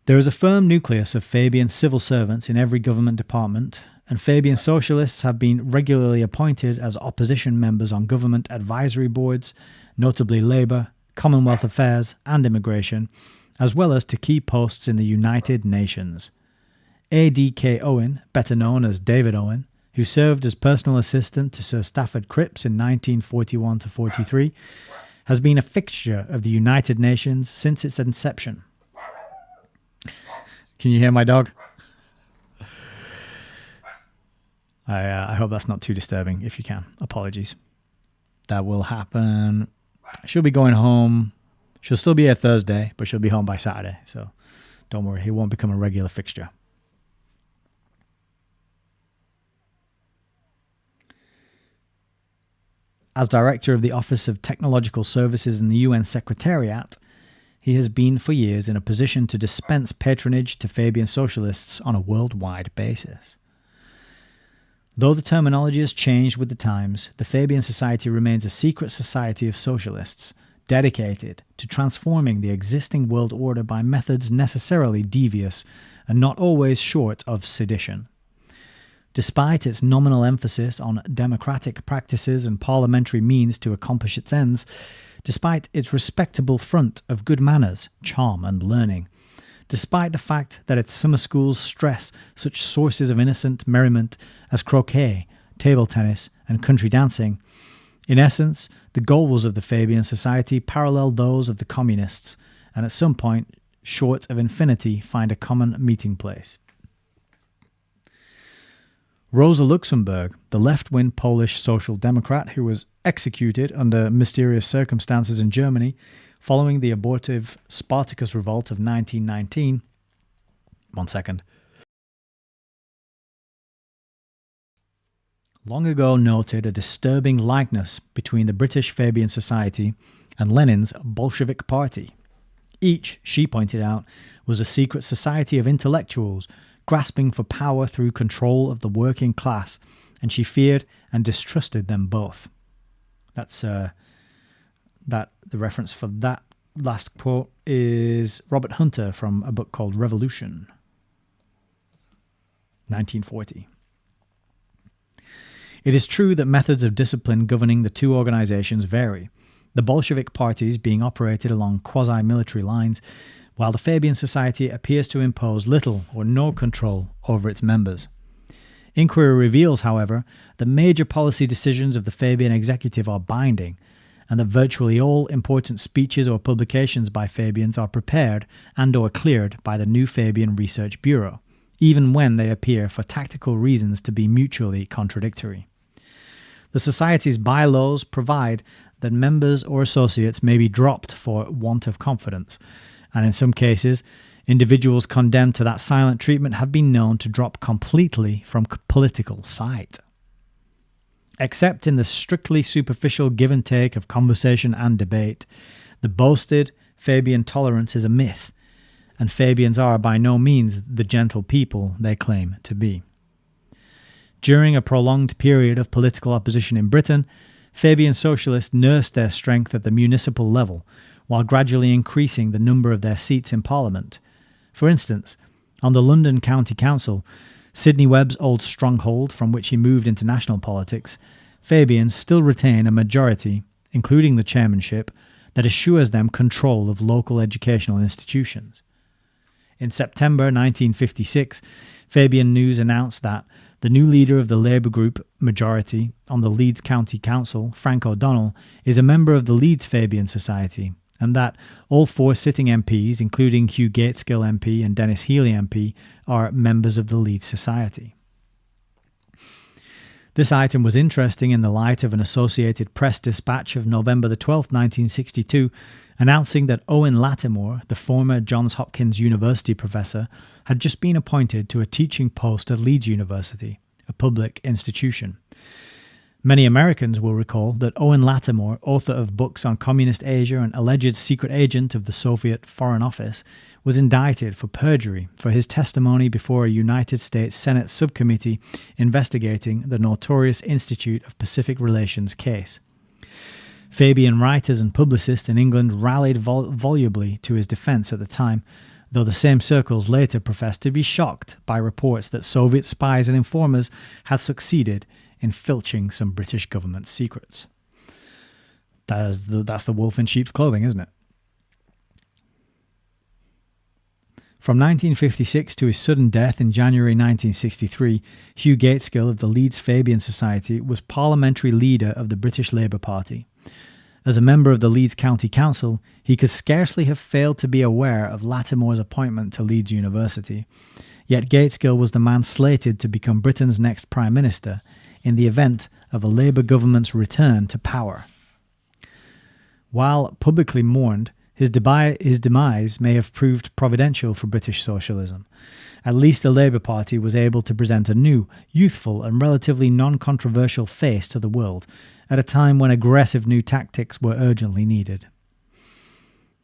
There is a firm nucleus of Fabian civil servants in every government department, and Fabian socialists have been regularly appointed as opposition members on government advisory boards, notably Labour, Commonwealth Affairs, and Immigration, as well as to key posts in the United Nations. A.D.K. Owen, better known as David Owen, who served as personal assistant to Sir Stafford Cripps in 1941-43, has been a fixture of the United Nations since its inception. Can you hear my dog? I hope that's not too disturbing. If you can, apologies. That will happen. She'll be going home. She'll still be here Thursday, but she'll be home by Saturday. So don't worry, he won't become a regular fixture. As director of the Office of Technological Services in the UN Secretariat, he has been for years in a position to dispense patronage to Fabian socialists on a worldwide basis. Though the terminology has changed with the times, the Fabian Society remains a secret society of socialists, dedicated to transforming the existing world order by methods necessarily devious and not always short of sedition. Despite its nominal emphasis on democratic practices and parliamentary means to accomplish its ends, despite its respectable front of good manners, charm, and learning, despite the fact that its summer schools stress such sources of innocent merriment as croquet, table tennis, and country dancing, in essence, the goals of the Fabian Society parallel those of the communists, and at some point, short of infinity, find a common meeting place. Rosa Luxemburg, the left-wing Polish social democrat who was executed under mysterious circumstances in Germany following the abortive Spartacus revolt of 1919. One second. Long ago noted a disturbing likeness between the British Fabian Society and Lenin's Bolshevik Party. Each, she pointed out, was a secret society of intellectuals grasping for power through control of the working class, and she feared and distrusted them both. That's the reference for that last quote is Robert Hunter from a book called Revolution, 1940. It is true that methods of discipline governing the two organizations vary, the Bolshevik parties being operated along quasi-military lines, while the Fabian Society appears to impose little or no control over its members. Inquiry reveals, however, that major policy decisions of the Fabian executive are binding, and that virtually all important speeches or publications by Fabians are prepared and or cleared by the new Fabian Research Bureau, even when they appear for tactical reasons to be mutually contradictory. The Society's bylaws provide that members or associates may be dropped for want of confidence, and in some cases, individuals condemned to that silent treatment have been known to drop completely from political sight. Except in the strictly superficial give and take of conversation and debate, the boasted Fabian tolerance is a myth, and Fabians are by no means the gentle people they claim to be. During a prolonged period of political opposition in Britain, Fabian socialists nursed their strength at the municipal level, while gradually increasing the number of their seats in Parliament. For instance, on the London County Council, Sidney Webb's old stronghold from which he moved into national politics, Fabians still retain a majority, including the chairmanship, that assures them control of local educational institutions. In September 1956, Fabian News announced that the new leader of the Labour group majority on the Leeds County Council, Frank O'Donnell, is a member of the Leeds Fabian Society, and that all 4 sitting MPs, including Hugh Gateskill MP and Dennis Healey MP, are members of the Leeds Society. This item was interesting in the light of an Associated Press dispatch of November the 12th, 1962, announcing that Owen Lattimore, the former Johns Hopkins University professor, had just been appointed to a teaching post at Leeds University, a public institution. Many Americans will recall that Owen Lattimore, author of books on communist Asia and alleged secret agent of the Soviet Foreign Office, was indicted for perjury for his testimony before a United States Senate subcommittee investigating the notorious Institute of Pacific Relations case. Fabian writers and publicists in England rallied volubly to his defence at the time, though the same circles later professed to be shocked by reports that Soviet spies and informers had succeeded in filching some British government secrets. That's the wolf in sheep's clothing, isn't it? From 1956 to his sudden death in January 1963, Hugh Gateskill of the Leeds Fabian Society was parliamentary leader of the British Labour Party. As a member of the Leeds County Council, he could scarcely have failed to be aware of Lattimore's appointment to Leeds University. Yet Gateskill was the man slated to become Britain's next Prime Minister in the event of a Labour government's return to power. While publicly mourned, his demise may have proved providential for British socialism. At least the Labour Party was able to present a new, youthful and relatively non-controversial face to the world at a time when aggressive new tactics were urgently needed.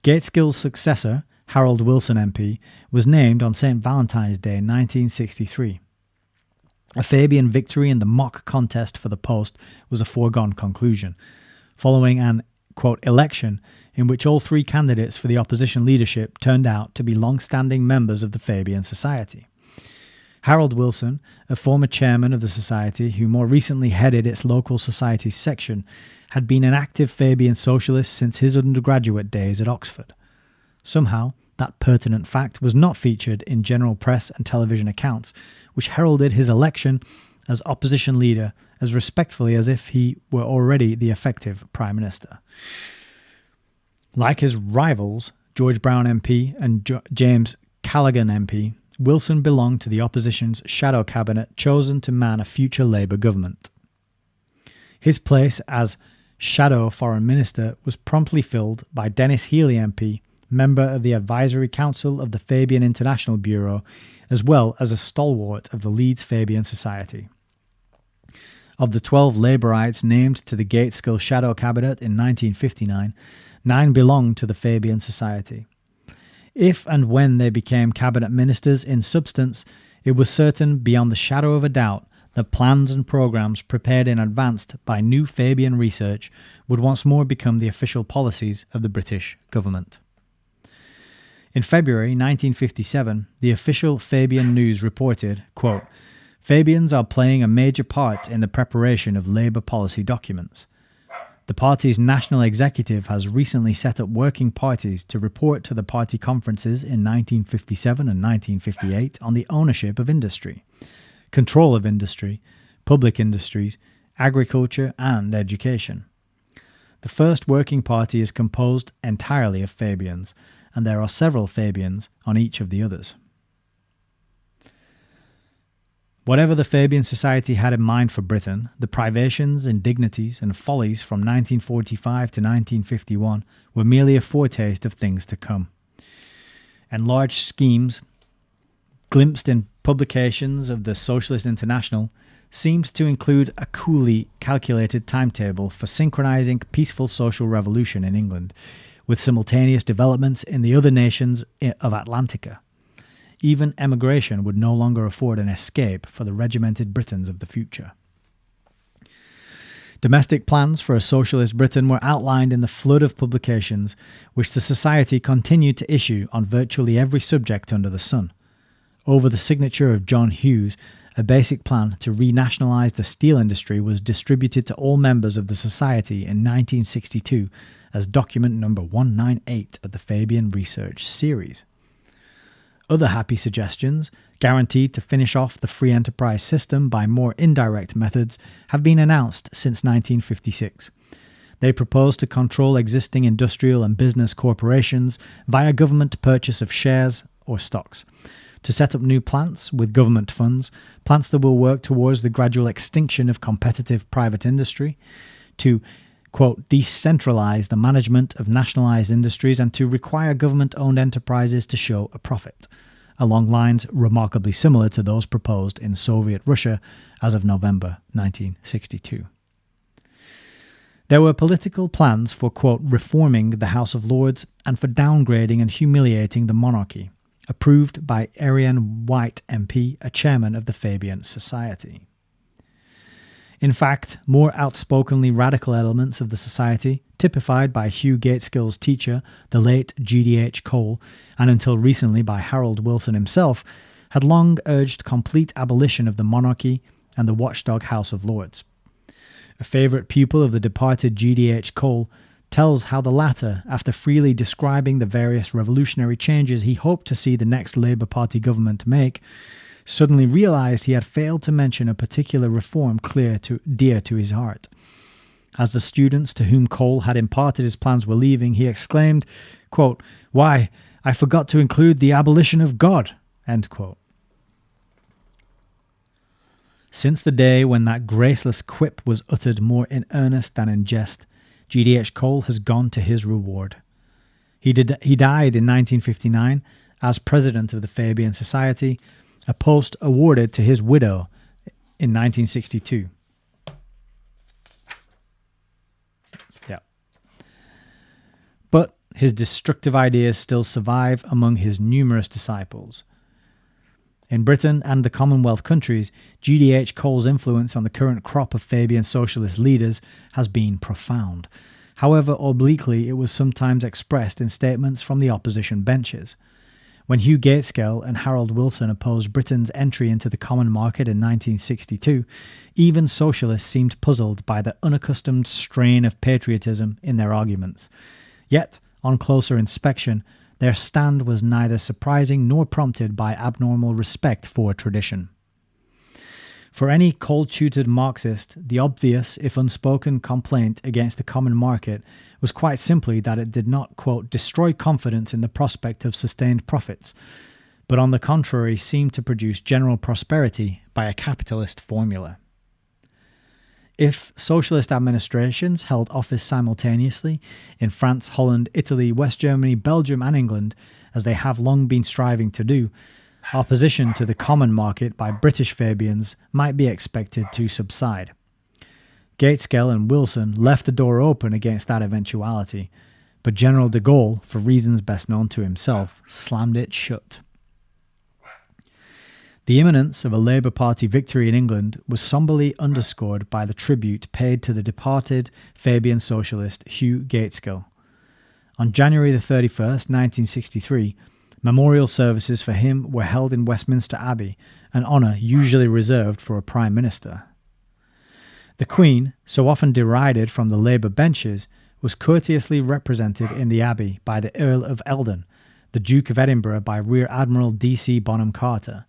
Gateskill's successor, Harold Wilson MP, was named on St. Valentine's Day 1963. A Fabian victory in the mock contest for the post was a foregone conclusion, following an, quote, election in which all 3 candidates for the opposition leadership turned out to be long-standing members of the Fabian Society. Harold Wilson, a former chairman of the society who more recently headed its local societies section, had been an active Fabian socialist since his undergraduate days at Oxford. Somehow, that pertinent fact was not featured in general press and television accounts, which heralded his election as opposition leader as respectfully as if he were already the effective Prime Minister. Like his rivals, George Brown MP and James Callaghan MP, Wilson belonged to the opposition's shadow cabinet chosen to man a future Labour government. His place as shadow foreign minister was promptly filled by Dennis Healey MP, member of the Advisory Council of the Fabian International Bureau, as well as a stalwart of the Leeds Fabian Society. Of the 12 Labourites named to the Gateskill shadow cabinet in 1959, 9 belonged to the Fabian Society. If and when they became cabinet ministers in substance, it was certain beyond the shadow of a doubt that plans and programs prepared in advance by new Fabian research would once more become the official policies of the British government. In February 1957, the official Fabian News reported, quote, "Fabians are playing a major part in the preparation of Labour policy documents. The party's national executive has recently set up working parties to report to the party conferences in 1957 and 1958 on the ownership of industry, control of industry, public industries, agriculture and education. The first working party is composed entirely of Fabians, and there are several Fabians on each of the others." Whatever the Fabian Society had in mind for Britain, the privations, indignities and follies from 1945 to 1951 were merely a foretaste of things to come. Enlarged schemes, glimpsed in publications of the Socialist International, seemed to include a coolly calculated timetable for synchronizing peaceful social revolution in England with simultaneous developments in the other nations of Atlantica. Even emigration would no longer afford an escape for the regimented Britons of the future. Domestic plans for a socialist Britain were outlined in the flood of publications which the Society continued to issue on virtually every subject under the sun. Over the signature of John Hughes, a basic plan to renationalize the steel industry was distributed to all members of the society in 1962 as document number 198 of the Fabian Research Series. Other happy suggestions, guaranteed to finish off the free enterprise system by more indirect methods, have been announced since 1956. They propose to control existing industrial and business corporations via government purchase of shares or stocks, to set up new plants with government funds, plants that will work towards the gradual extinction of competitive private industry, to, quote, decentralize the management of nationalized industries and to require government-owned enterprises to show a profit, along lines remarkably similar to those proposed in Soviet Russia as of November 1962. There were political plans for, quote, reforming the House of Lords and for downgrading and humiliating the monarchy, approved by Arian White MP, a chairman of the Fabian Society. In fact, more outspokenly radical elements of the society, typified by Hugh Gaitskell's teacher, the late G.D.H. Cole, and until recently by Harold Wilson himself, had long urged complete abolition of the monarchy and the watchdog House of Lords. A favourite pupil of the departed G.D.H. Cole tells how the latter, after freely describing the various revolutionary changes he hoped to see the next Labour Party government make, suddenly realised he had failed to mention a particular reform dear to his heart. As the students to whom Cole had imparted his plans were leaving, he exclaimed, quote, "Why, I forgot to include the abolition of God," end quote. Since the day when that graceless quip was uttered more in earnest than in jest, G.D.H. Cole has gone to his reward. He died in 1959 as president of the Fabian Society, a post awarded to his widow in 1962. Yeah. But his destructive ideas still survive among his numerous disciples. In Britain and the Commonwealth countries, G.D.H. Cole's influence on the current crop of Fabian socialist leaders has been profound. However obliquely, it was sometimes expressed in statements from the opposition benches. When Hugh Gaitskell and Harold Wilson opposed Britain's entry into the common market in 1962, even socialists seemed puzzled by the unaccustomed strain of patriotism in their arguments. Yet, on closer inspection, their stand was neither surprising nor prompted by abnormal respect for tradition. For any cold-tutored Marxist, the obvious, if unspoken, complaint against the common market was quite simply that it did not, quote, destroy confidence in the prospect of sustained profits, but on the contrary seemed to produce general prosperity by a capitalist formula. If socialist administrations held office simultaneously in France, Holland, Italy, West Germany, Belgium and England, as they have long been striving to do, opposition to the common market by British Fabians might be expected to subside. Gaitskell and Wilson left the door open against that eventuality, but General de Gaulle, for reasons best known to himself, slammed it shut. The imminence of a Labour Party victory in England was somberly underscored by the tribute paid to the departed Fabian socialist Hugh Gaitskell. On January the 31st, 1963, memorial services for him were held in Westminster Abbey, an honour usually reserved for a Prime Minister. The Queen, so often derided from the Labour benches, was courteously represented in the Abbey by the Earl of Eldon, the Duke of Edinburgh by Rear Admiral D.C. Bonham Carter,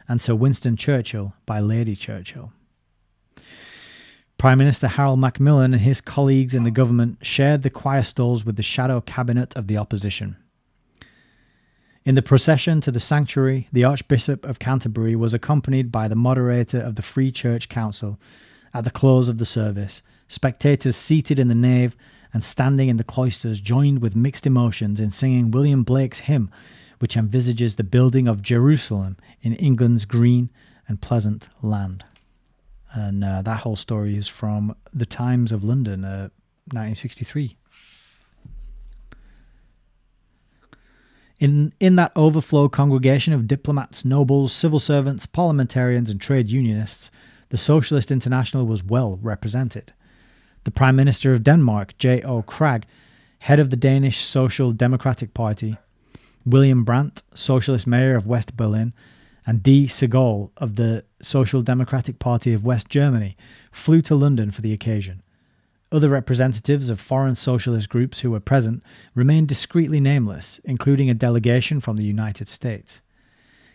and Sir Winston Churchill by Lady Churchill. Prime Minister Harold Macmillan and his colleagues in the government shared the choir stalls with the shadow cabinet of the opposition. In the procession to the sanctuary, the Archbishop of Canterbury was accompanied by the moderator of the Free Church Council. At the close of the service, spectators seated in the nave and standing in the cloisters joined with mixed emotions in singing William Blake's hymn, which envisages the building of Jerusalem in England's green and pleasant land. And that whole story is from The Times of London, 1963. In that overflow congregation of diplomats, nobles, civil servants, parliamentarians and trade unionists, the Socialist International was well represented. The Prime Minister of Denmark, J.O. Krag, head of the Danish Social Democratic Party, William Brandt, Socialist Mayor of West Berlin, and D. Segal of the Social Democratic Party of West Germany flew to London for the occasion. Other representatives of foreign socialist groups who were present remained discreetly nameless, including a delegation from the United States.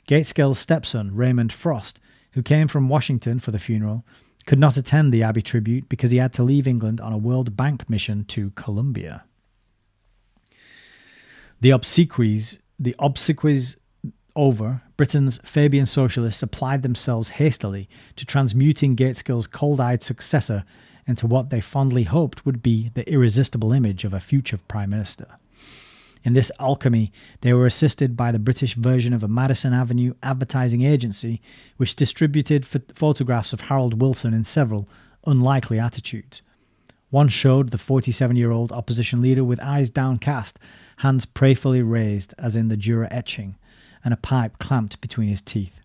Gaitskell's stepson, Raymond Frost, who came from Washington for the funeral, could not attend the Abbey tribute because he had to leave England on a World Bank mission to Colombia. The obsequies over, Britain's Fabian socialists applied themselves hastily to transmuting Gaitskell's cold-eyed successor into what they fondly hoped would be the irresistible image of a future Prime Minister. In this alchemy, they were assisted by the British version of a Madison Avenue advertising agency which distributed photographs of Harold Wilson in several unlikely attitudes. One showed the 47-year-old opposition leader with eyes downcast, hands prayerfully raised as in the Dürer etching, and a pipe clamped between his teeth.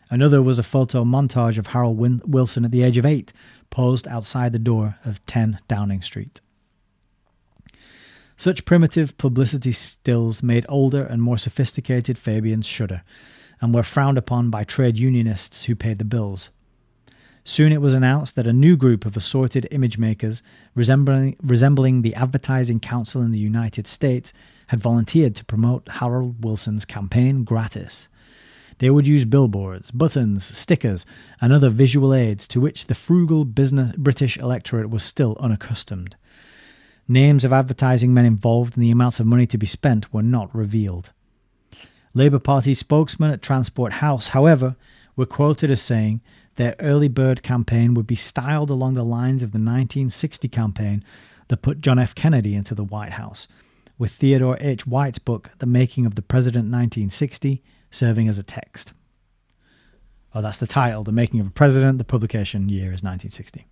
Another was a photo montage of Harold Wilson at the age of 8, posed outside the door of 10 Downing Street. Such primitive publicity stills made older and more sophisticated Fabians shudder, and were frowned upon by trade unionists who paid the bills. Soon it was announced that a new group of assorted image makers, resembling the Advertising Council in the United States, had volunteered to promote Harold Wilson's campaign gratis. They would use billboards, buttons, stickers, and other visual aids to which the frugal British electorate was still unaccustomed. Names of advertising men involved and the amounts of money to be spent were not revealed. Labour Party spokesmen at Transport House, however, were quoted as saying their early bird campaign would be styled along the lines of the 1960 campaign that put John F. Kennedy into the White House, with Theodore H. White's book, The Making of the President 1960, serving as a text. Oh, that's the title, The Making of a President. The publication year is 1960.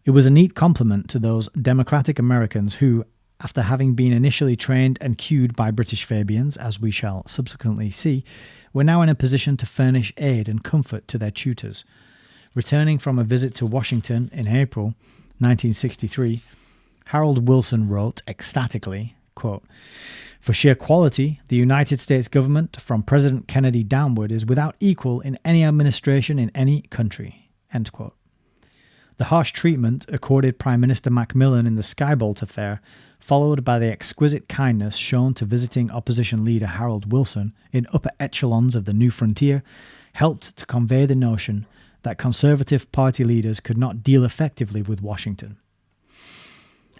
It was a neat compliment to those democratic Americans who, after having been initially trained and cued by British Fabians, as we shall subsequently see, were now in a position to furnish aid and comfort to their tutors. Returning from a visit to Washington in April 1963, Harold Wilson wrote ecstatically, quote, "For sheer quality, the United States government, from President Kennedy downward, is without equal in any administration in any country." End quote. The harsh treatment accorded Prime Minister Macmillan in the Skybolt affair, followed by the exquisite kindness shown to visiting opposition leader Harold Wilson in upper echelons of the New Frontier, helped to convey the notion that Conservative Party leaders could not deal effectively with Washington.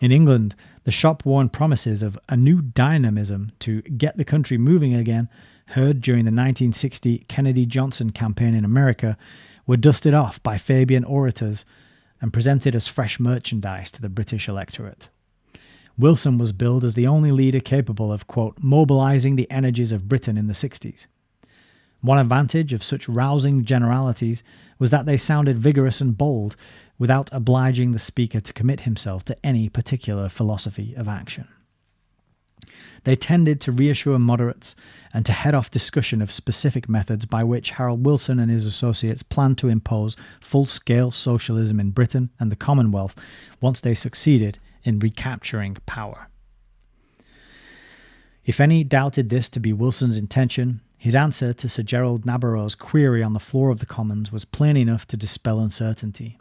In England, the shop-worn promises of a new dynamism to get the country moving again, heard during the 1960 Kennedy-Johnson campaign in America, were dusted off by Fabian orators and presented as fresh merchandise to the British electorate. Wilson was billed as the only leader capable of, quote, mobilizing the energies of Britain in the 60s. One advantage of such rousing generalities was that they sounded vigorous and bold, without obliging the speaker to commit himself to any particular philosophy of action. They tended to reassure moderates and to head off discussion of specific methods by which Harold Wilson and his associates planned to impose full-scale socialism in Britain and the Commonwealth once they succeeded in recapturing power. If any doubted this to be Wilson's intention, his answer to Sir Gerald Nabarro's query on the floor of the Commons was plain enough to dispel uncertainty.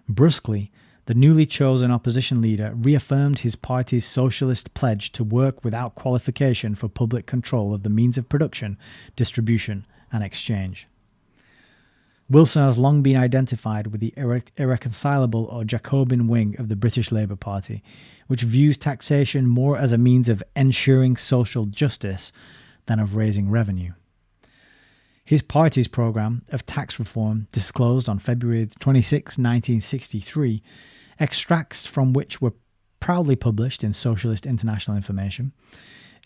Brusquely, the newly chosen opposition leader reaffirmed his party's socialist pledge to work without qualification for public control of the means of production, distribution, and exchange. Wilson has long been identified with the irreconcilable or Jacobin wing of the British Labour Party, which views taxation more as a means of ensuring social justice than of raising revenue. His party's programme of tax reform, disclosed on February 26, 1963, extracts from which were proudly published in Socialist International Information,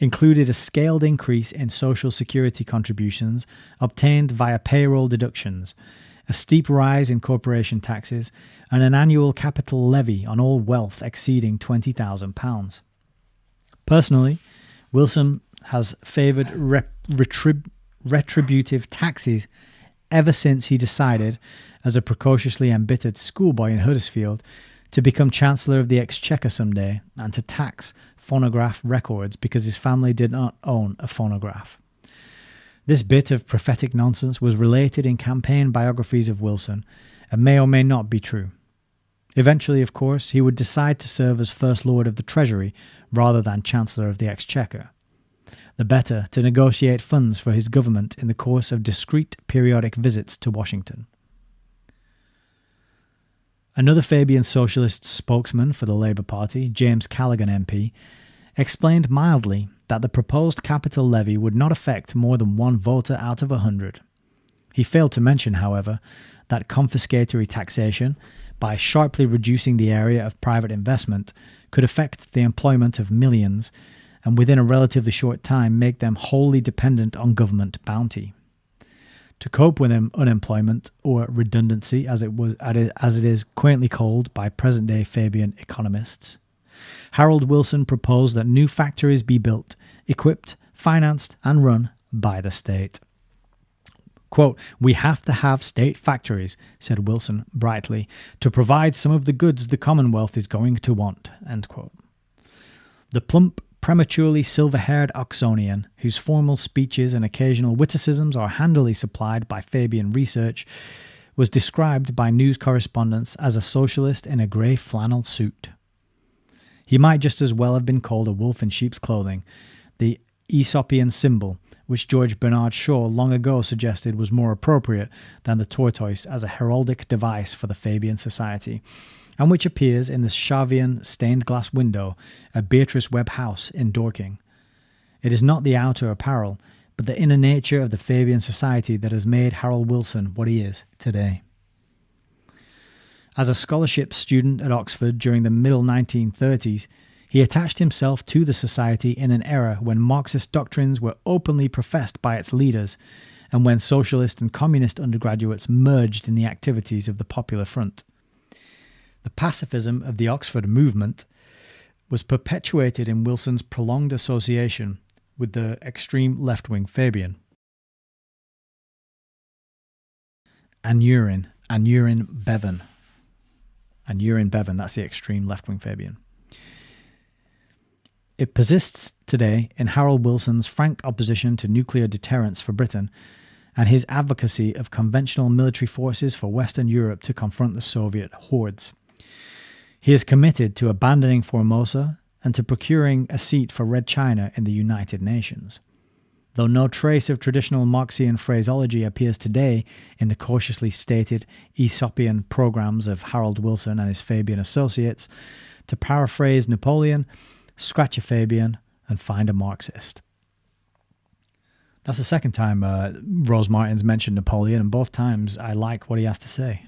included a scaled increase in social security contributions obtained via payroll deductions, a steep rise in corporation taxes, and an annual capital levy on all wealth exceeding £20,000. Personally, Wilson has favoured retributive taxes ever since he decided, as a precociously embittered schoolboy in Huddersfield, to become Chancellor of the Exchequer someday and to tax phonograph records because his family did not own a phonograph. This bit of prophetic nonsense was related in campaign biographies of Wilson and may or may not be true. Eventually, of course, he would decide to serve as First Lord of the Treasury rather than Chancellor of the Exchequer, the better to negotiate funds for his government in the course of discreet periodic visits to Washington. Another Fabian socialist spokesman for the Labour Party, James Callaghan MP, explained mildly that the proposed capital levy would not affect more than one voter out of 100. He failed to mention, however, that confiscatory taxation, by sharply reducing the area of private investment, could affect the employment of millions and within a relatively short time make them wholly dependent on government bounty. To cope with unemployment, or redundancy as it is quaintly called by present-day Fabian economists, Harold Wilson proposed that new factories be built, equipped, financed and run by the state. Quote, "We have to have state factories," said Wilson brightly, "to provide some of the goods the Commonwealth is going to want." End quote. The plump, prematurely silver-haired Oxonian, whose formal speeches and occasional witticisms are handily supplied by Fabian research, was described by news correspondents as a socialist in a grey flannel suit. He might just as well have been called a wolf in sheep's clothing, the Aesopian symbol, which George Bernard Shaw long ago suggested was more appropriate than the tortoise as a heraldic device for the Fabian Society, and which appears in the Shavian stained glass window at Beatrice Webb House in Dorking. It is not the outer apparel, but the inner nature of the Fabian Society that has made Harold Wilson what he is today. As a scholarship student at Oxford during the middle 1930s, he attached himself to the society in an era when Marxist doctrines were openly professed by its leaders and when socialist and communist undergraduates merged in the activities of the Popular Front. The pacifism of the Oxford movement was perpetuated in Wilson's prolonged association with the extreme left-wing Fabian. Anurin Bevan, that's the extreme left-wing Fabian. It persists today in Harold Wilson's frank opposition to nuclear deterrence for Britain and his advocacy of conventional military forces for Western Europe to confront the Soviet hordes. He is committed to abandoning Formosa and to procuring a seat for Red China in the United Nations. Though no trace of traditional Marxian phraseology appears today in the cautiously stated Aesopian programs of Harold Wilson and his Fabian associates, to paraphrase Napoleon, scratch a Fabian and find a Marxist. That's the second time Rose Martin's mentioned Napoleon, and both times I like what he has to say.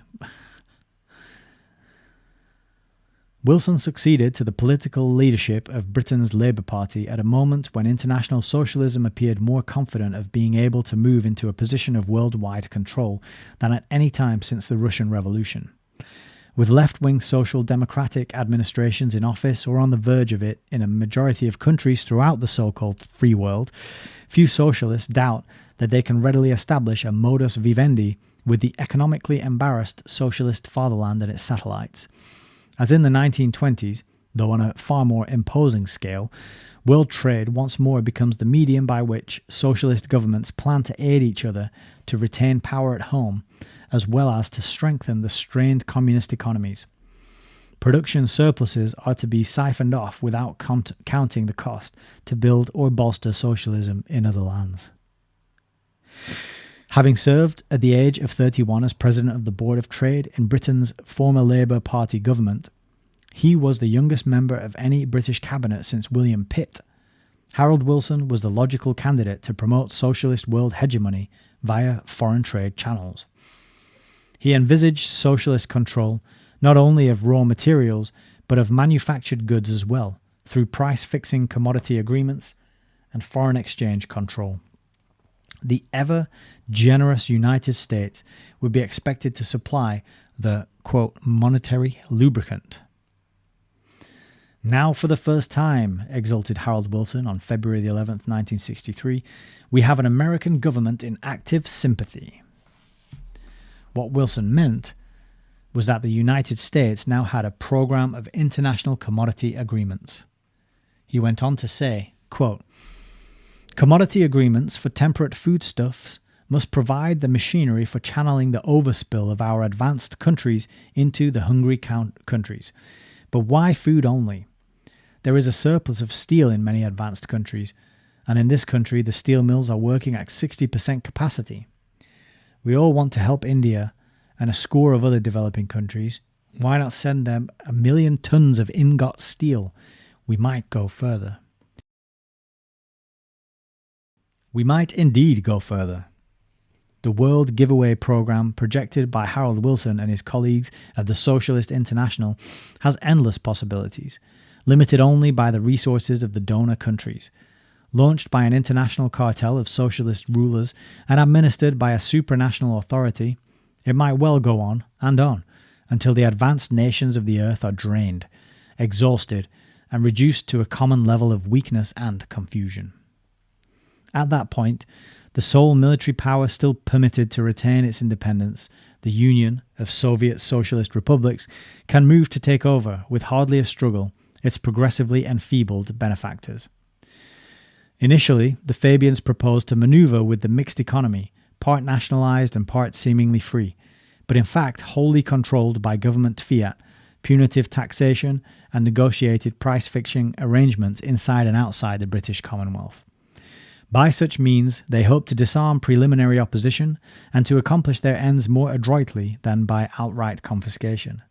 Wilson succeeded to the political leadership of Britain's Labour Party at a moment when international socialism appeared more confident of being able to move into a position of worldwide control than at any time since the Russian Revolution. With left-wing social democratic administrations in office or on the verge of it in a majority of countries throughout the so-called free world, few socialists doubt that they can readily establish a modus vivendi with the economically embarrassed socialist fatherland and its satellites. As in the 1920s, though on a far more imposing scale, world trade once more becomes the medium by which socialist governments plan to aid each other to retain power at home, as well as to strengthen the strained communist economies. Production surpluses are to be siphoned off without counting the cost to build or bolster socialism in other lands. Having served at the age of 31 as president of the Board of Trade in Britain's former Labour Party government, he was the youngest member of any British cabinet since William Pitt. Harold Wilson was the logical candidate to promote socialist world hegemony via foreign trade channels. He envisaged socialist control not only of raw materials, but of manufactured goods as well, through price-fixing commodity agreements and foreign exchange control. The ever-generous United States would be expected to supply the, quote, monetary lubricant. Now for the first time, exulted Harold Wilson on February the 11th, 1963, we have an American government in active sympathy. What Wilson meant was that the United States now had a program of international commodity agreements. He went on to say, quote, Commodity agreements for temperate foodstuffs must provide the machinery for channeling the overspill of our advanced countries into the hungry countries. But why food only? There is a surplus of steel in many advanced countries, and in this country the steel mills are working at 60% capacity. We all want to help India and a score of other developing countries. Why not send them 1 million tons of ingot steel? We might go further. We might indeed go further. The World Giveaway Programme, projected by Harold Wilson and his colleagues at the Socialist International, has endless possibilities, limited only by the resources of the donor countries. Launched by an international cartel of socialist rulers and administered by a supranational authority, it might well go on and on until the advanced nations of the earth are drained, exhausted, and reduced to a common level of weakness and confusion. At that point, the sole military power still permitted to retain its independence, the Union of Soviet Socialist Republics, can move to take over, with hardly a struggle, its progressively enfeebled benefactors. Initially, the Fabians proposed to maneuver with the mixed economy, part nationalized and part seemingly free, but in fact wholly controlled by government fiat, punitive taxation, and negotiated price-fixing arrangements inside and outside the British Commonwealth. By such means, they hoped to disarm preliminary opposition and to accomplish their ends more adroitly than by outright confiscation.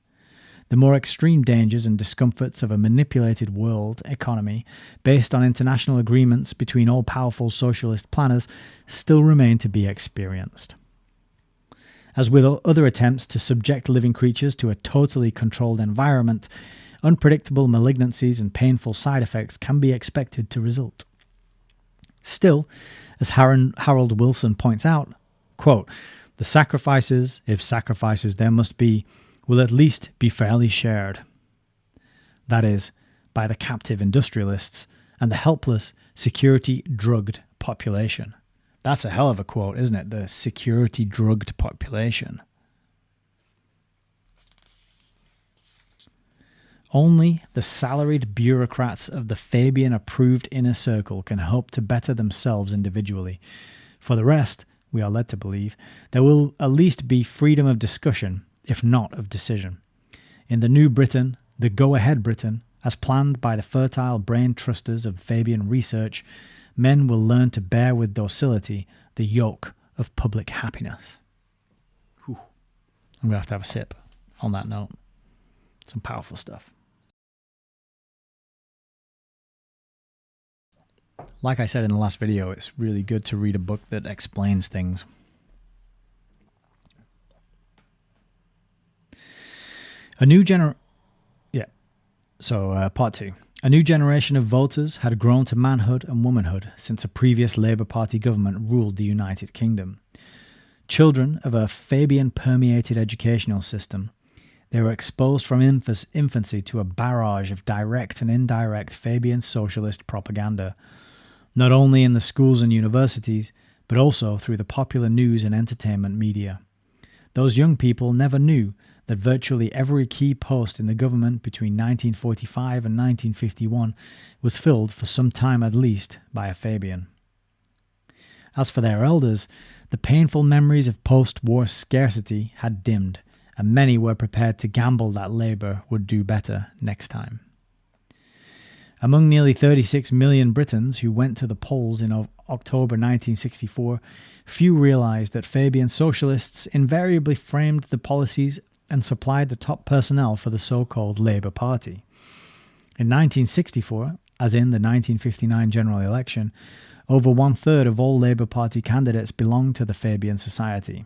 The more extreme dangers and discomforts of a manipulated world economy based on international agreements between all-powerful socialist planners still remain to be experienced. As with other attempts to subject living creatures to a totally controlled environment, unpredictable malignancies and painful side effects can be expected to result. Still, as Harold Wilson points out, quote, the sacrifices, if sacrifices there must be, will at least be fairly shared. That is, by the captive industrialists and the helpless, security-drugged population. That's a hell of a quote, isn't it? The security-drugged population. Only the salaried bureaucrats of the Fabian-approved inner circle can hope to better themselves individually. For the rest, we are led to believe, there will at least be freedom of discussion, if not of decision. In the new Britain, the go-ahead Britain, as planned by the fertile brain trusters of Fabian research, men will learn to bear with docility the yoke of public happiness. Whew. I'm going to have a sip on that note. Some powerful stuff. Like I said in the last video, it's really good to read a book that explains things. Part 2. A new generation of voters had grown to manhood and womanhood since a previous Labour Party government ruled the United Kingdom. Children of a Fabian-permeated educational system, they were exposed from infancy to a barrage of direct and indirect Fabian socialist propaganda, not only in the schools and universities, but also through the popular news and entertainment media. Those young people never knew that virtually every key post in the government between 1945 and 1951 was filled for some time at least by a Fabian. As for their elders, the painful memories of post-war scarcity had dimmed, and many were prepared to gamble that Labour would do better next time. Among nearly 36 million Britons who went to the polls in October 1964, few realised that Fabian socialists invariably framed the policies and supplied the top personnel for the so-called Labour Party. In 1964, as in the 1959 general election, over one-third of all Labour Party candidates belonged to the Fabian Society,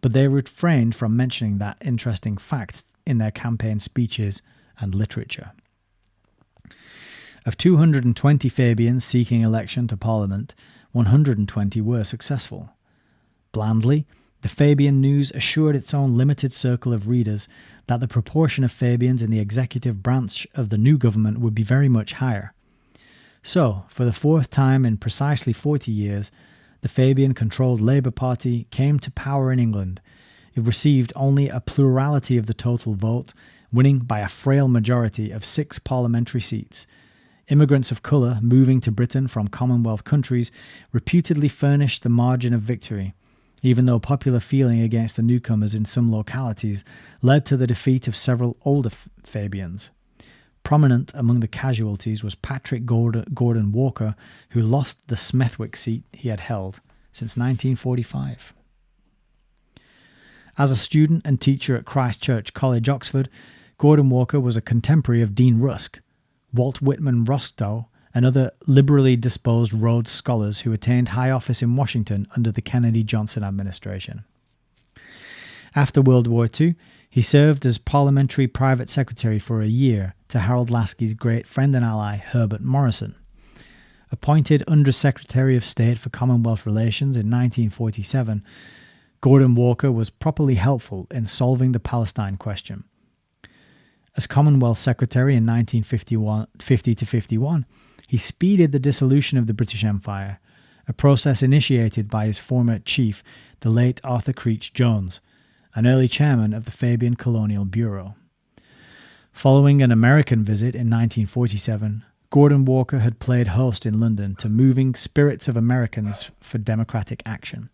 but they refrained from mentioning that interesting fact in their campaign speeches and literature. Of 220 Fabians seeking election to Parliament, 120 were successful. Blandly, the Fabian News assured its own limited circle of readers that the proportion of Fabians in the executive branch of the new government would be very much higher. So, for the fourth time in precisely 40 years, the Fabian-controlled Labour Party came to power in England. It received only a plurality of the total vote, winning by a frail majority of 6 parliamentary seats. Immigrants of colour moving to Britain from Commonwealth countries reputedly furnished the margin of victory, even though popular feeling against the newcomers in some localities led to the defeat of several older Fabians. Prominent among the casualties was Patrick Gordon Walker, who lost the Smethwick seat he had held since 1945. As a student and teacher at Christ Church College, Oxford, Gordon Walker was a contemporary of Dean Rusk, Walt Whitman Rostow, and other liberally disposed Rhodes scholars who attained high office in Washington under the Kennedy-Johnson administration. After World War II, he served as parliamentary private secretary for a year to Harold Laski's great friend and ally Herbert Morrison. Appointed Under-Secretary of State for Commonwealth Relations in 1947, Gordon Walker was properly helpful in solving the Palestine question. As Commonwealth Secretary in 1950-51, he speeded the dissolution of the British Empire, a process initiated by his former chief, the late Arthur Creech Jones, an early chairman of the Fabian Colonial Bureau. Following an American visit in 1947, Gordon Walker had played host in London to Moving Spirits of Americans for Democratic Action,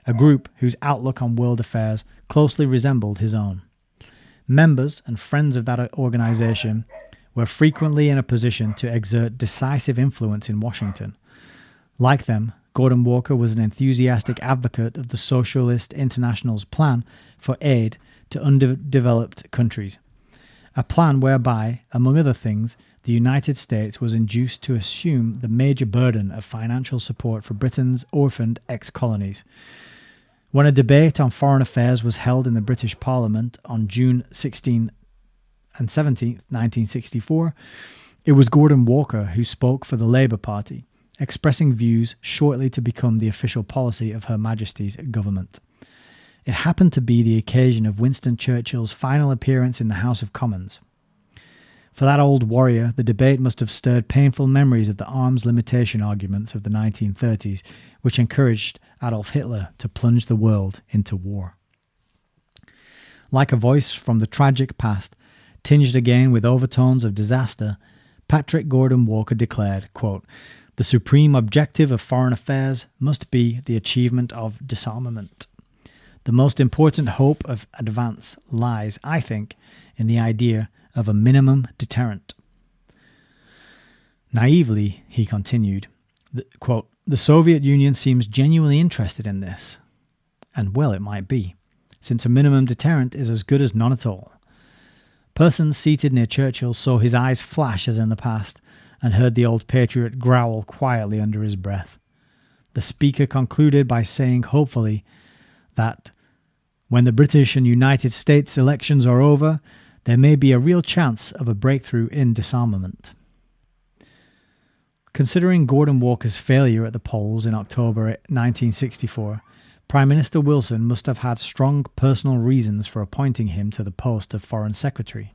a group whose outlook on world affairs closely resembled his own. Members and friends of that organization were frequently in a position to exert decisive influence in Washington. Like them, Gordon Walker was an enthusiastic advocate of the Socialist International's plan for aid to underdeveloped countries, a plan whereby, among other things, the United States was induced to assume the major burden of financial support for Britain's orphaned ex-colonies. When a debate on foreign affairs was held in the British Parliament on June 16 and 17, 1964, it was Gordon Walker who spoke for the Labour Party, expressing views shortly to become the official policy of Her Majesty's government. It happened to be the occasion of Winston Churchill's final appearance in the House of Commons. For that old warrior, the debate must have stirred painful memories of the arms limitation arguments of the 1930s, which encouraged Adolf Hitler to plunge the world into war. Like a voice from the tragic past, tinged again with overtones of disaster, Patrick Gordon Walker declared, quote, "The supreme objective of foreign affairs must be the achievement of disarmament. The most important hope of advance lies, I think, in the idea of a minimum deterrent." Naively, he continued, quote, "The Soviet Union seems genuinely interested in this." And well it might be, since a minimum deterrent is as good as none at all. Persons seated near Churchill saw his eyes flash as in the past, and heard the old patriot growl quietly under his breath. The speaker concluded by saying hopefully that when the British and United States elections are over, there may be a real chance of a breakthrough in disarmament. Considering Gordon Walker's failure at the polls in October 1964, Prime Minister Wilson must have had strong personal reasons for appointing him to the post of Foreign Secretary.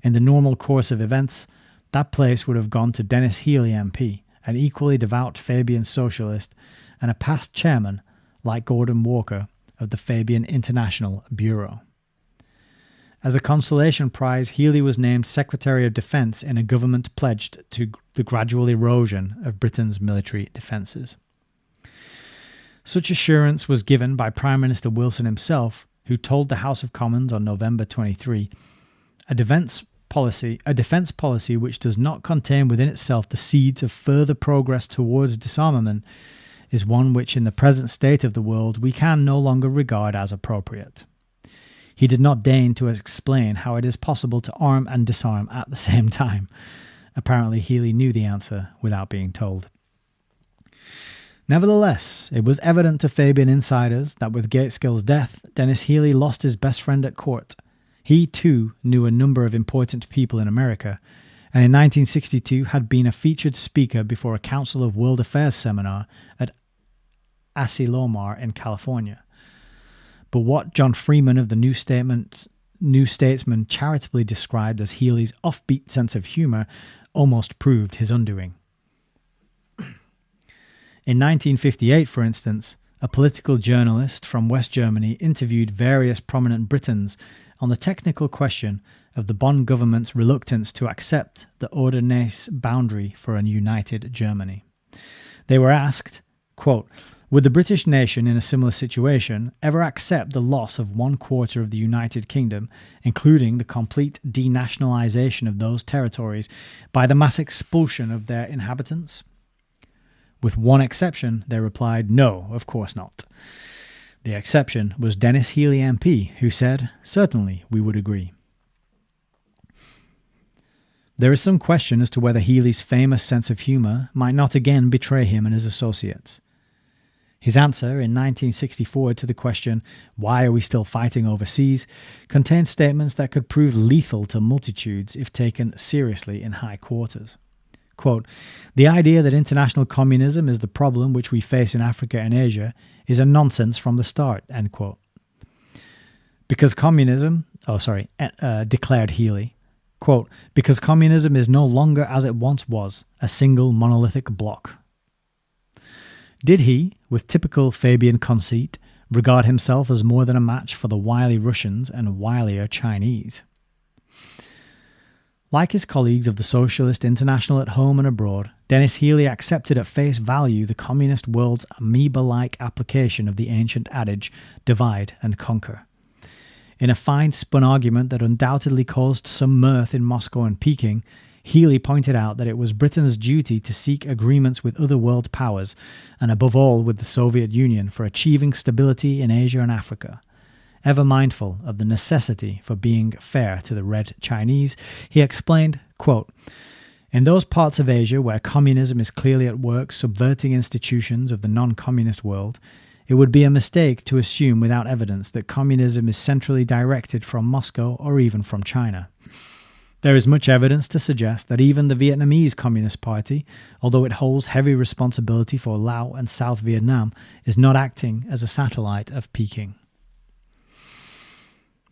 In the normal course of events, that place would have gone to Dennis Healey MP, an equally devout Fabian socialist and a past chairman, like Gordon Walker, of the Fabian International Bureau. As a consolation prize, Healey was named Secretary of Defence in a government pledged to the gradual erosion of Britain's military defences. Such assurance was given by Prime Minister Wilson himself, who told the House of Commons on November 23, a defence policy which does not contain within itself the seeds of further progress towards disarmament is one which in the present state of the world we can no longer regard as appropriate. He did not deign to explain how it is possible to arm and disarm at the same time. Apparently Healey knew the answer without being told. Nevertheless, it was evident to Fabian insiders that with Gaitskell's death, Dennis Healey lost his best friend at court. He, too, knew a number of important people in America, and in 1962 had been a featured speaker before a Council of World Affairs seminar at Asilomar in California. But what John Freeman of the New Statesman charitably described as Healey's offbeat sense of humour almost proved his undoing. In 1958, for instance, a political journalist from West Germany interviewed various prominent Britons on the technical question of the Bonn government's reluctance to accept the Oder-Neisse boundary for a united Germany. They were asked, quote, "Would the British nation in a similar situation ever accept the loss of 1/4 of the United Kingdom, including the complete denationalisation of those territories by the mass expulsion of their inhabitants?" With one exception, they replied, "No, of course not." The exception was Dennis Healey MP, who said, "Certainly, we would agree." There is some question as to whether Healey's famous sense of humour might not again betray him and his associates. His answer in 1964 to the question, "Why are we still fighting overseas?" contained statements that could prove lethal to multitudes if taken seriously in high quarters. Quote, "The idea that international communism is the problem which we face in Africa and Asia is a nonsense from the start," end quote. Because communism, declared Healey, quote, "because communism is no longer as it once was, a single monolithic block." Did he, with typical Fabian conceit, regard himself as more than a match for the wily Russians and wilier Chinese? Like his colleagues of the Socialist International at home and abroad, Dennis Healey accepted at face value the communist world's amoeba-like application of the ancient adage, divide and conquer. In a fine-spun argument that undoubtedly caused some mirth in Moscow and Peking, Healey pointed out that it was Britain's duty to seek agreements with other world powers, and above all with the Soviet Union, for achieving stability in Asia and Africa. Ever mindful of the necessity for being fair to the Red Chinese, he explained, quote, "In those parts of Asia where communism is clearly at work subverting institutions of the non-communist world, it would be a mistake to assume without evidence that communism is centrally directed from Moscow or even from China. There is much evidence to suggest that even the Vietnamese Communist Party, although it holds heavy responsibility for Laos and South Vietnam, is not acting as a satellite of Peking."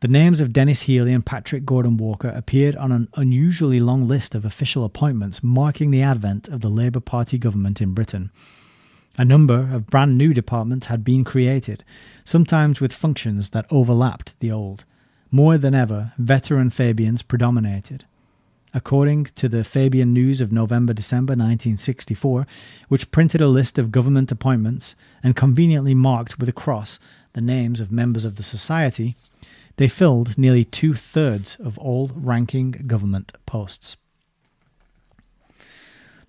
The names of Dennis Healey and Patrick Gordon Walker appeared on an unusually long list of official appointments marking the advent of the Labour Party government in Britain. A number of brand new departments had been created, sometimes with functions that overlapped the old. More than ever, veteran Fabians predominated. According to the Fabian News of November-December 1964, which printed a list of government appointments and conveniently marked with a cross the names of members of the society, they filled nearly 2/3 of all ranking government posts.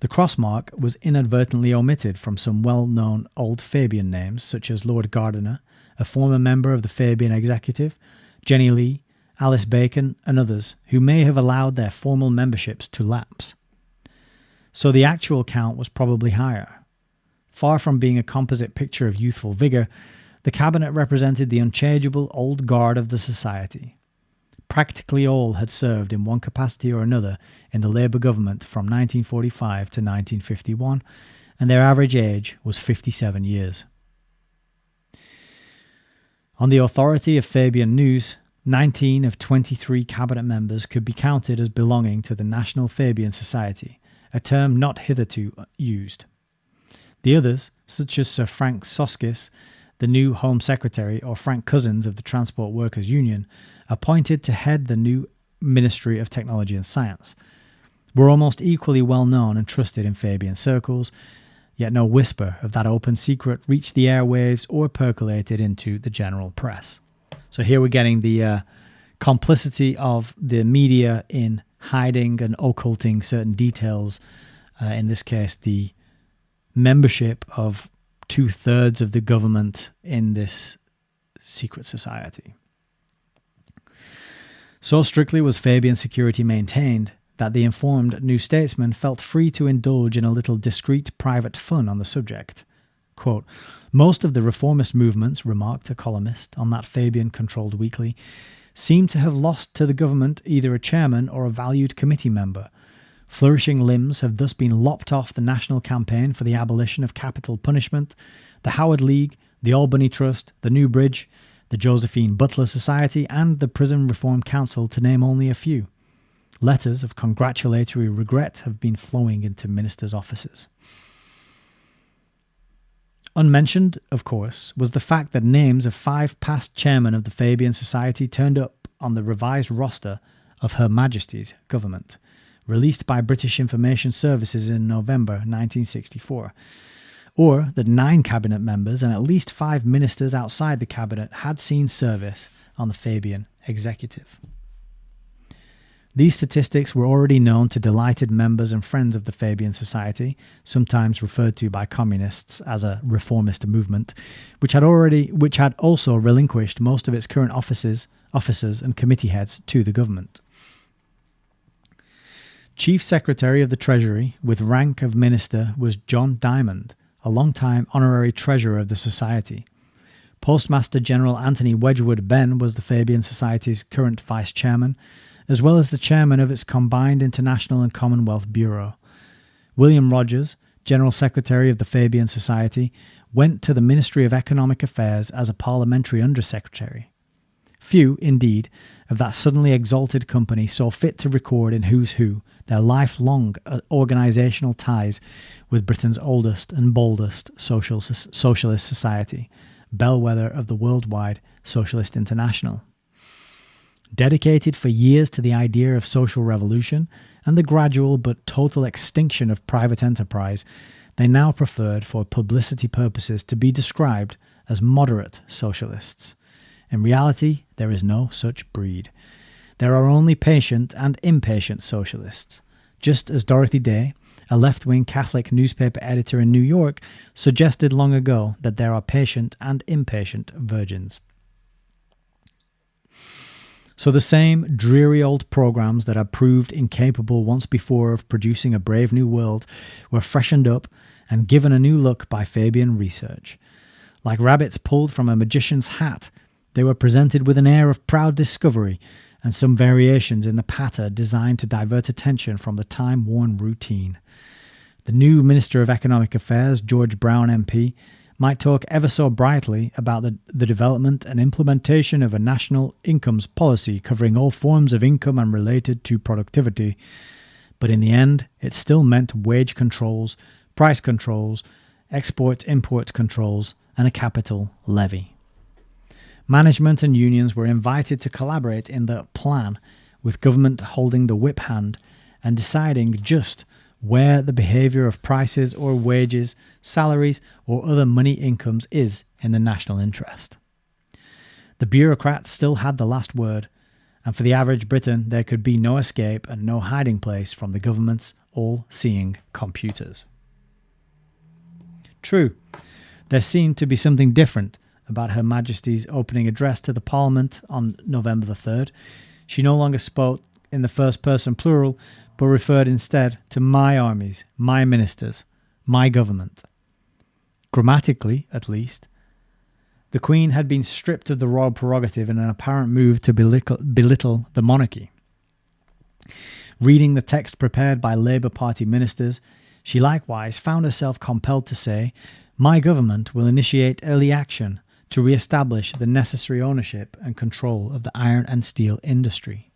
The crossmark was inadvertently omitted from some well-known old Fabian names, such as Lord Gardiner, a former member of the Fabian executive, Jenny Lee, Alice Bacon, and others, who may have allowed their formal memberships to lapse. So the actual count was probably higher. Far from being a composite picture of youthful vigour, the cabinet represented the unchangeable old guard of the society. Practically all had served in one capacity or another in the Labour government from 1945 to 1951, and their average age was 57 years. On the authority of Fabian News, 19 of 23 cabinet members could be counted as belonging to the National Fabian Society, a term not hitherto used. The others, such as Sir Frank Soskis, the new Home Secretary, or Frank Cousins of the Transport Workers' Union, appointed to head the new Ministry of Technology and Science, were almost equally well known and trusted in Fabian circles, yet no whisper of that open secret reached the airwaves or percolated into the general press. So here we're getting the complicity of the media in hiding and occulting certain details, in this case the membership of 2/3 of the government in this secret society. So strictly was Fabian security maintained that the informed New Statesman felt free to indulge in a little discreet private fun on the subject. Quote, "Most of the reformist movements," remarked a columnist on that Fabian-controlled weekly, "seem to have lost to the government either a chairman or a valued committee member. Flourishing limbs have thus been lopped off the national campaign for the abolition of capital punishment, the Howard League, the Albany Trust, the New Bridge, the Josephine Butler Society, and the Prison Reform Council, to name only a few. Letters of congratulatory regret have been flowing into ministers' offices." Unmentioned, of course, was the fact that names of 5 past chairmen of the Fabian Society turned up on the revised roster of Her Majesty's government, released by British Information Services in November 1964, or that 9 cabinet members and at least 5 ministers outside the cabinet had seen service on the Fabian executive. These statistics were already known to delighted members and friends of the Fabian Society, sometimes referred to by communists as a reformist movement, which had also relinquished most of its current officers and committee heads to the government. Chief Secretary of the Treasury, with rank of minister, was John Diamond, a long-time honorary treasurer of the Society. Postmaster General Anthony Wedgwood Benn was the Fabian Society's current vice-chairman, as well as the chairman of its combined International and Commonwealth Bureau. William Rogers, General Secretary of the Fabian Society, went to the Ministry of Economic Affairs as a parliamentary undersecretary. Few, indeed, of that suddenly exalted company saw fit to record in Who's Who their lifelong organisational ties with Britain's oldest and boldest socialist society, bellwether of the worldwide Socialist International. Dedicated for years to the idea of social revolution and the gradual but total extinction of private enterprise, they now preferred for publicity purposes to be described as moderate socialists. In reality, there is no such breed. There are only patient and impatient socialists, just as Dorothy Day, a left-wing Catholic newspaper editor in New York, suggested long ago that there are patient and impatient virgins. So the same dreary old programs that had proved incapable once before of producing a brave new world were freshened up and given a new look by Fabian research. Like rabbits pulled from a magician's hat, they were presented with an air of proud discovery and some variations in the patter designed to divert attention from the time-worn routine. The new Minister of Economic Affairs, George Brown MP, might talk ever so brightly about the development and implementation of a national incomes policy covering all forms of income and related to productivity, but in the end it still meant wage controls, price controls, export-import controls, and a capital levy. Management and unions were invited to collaborate in the plan, with government holding the whip hand and deciding just where the behaviour of prices or wages, salaries or other money incomes is in the national interest. The bureaucrats still had the last word, and for the average Briton there could be no escape and no hiding place from the government's all-seeing computers. True, there seemed to be something different about Her Majesty's opening address to the Parliament on November the 3rd. She no longer spoke in the first person plural, but referred instead to my armies, my ministers, my government. Grammatically, at least, the Queen had been stripped of the royal prerogative in an apparent move to belittle the monarchy. Reading the text prepared by Labour Party ministers, she likewise found herself compelled to say, "My government will initiate early action to re-establish the necessary ownership and control of the iron and steel industry."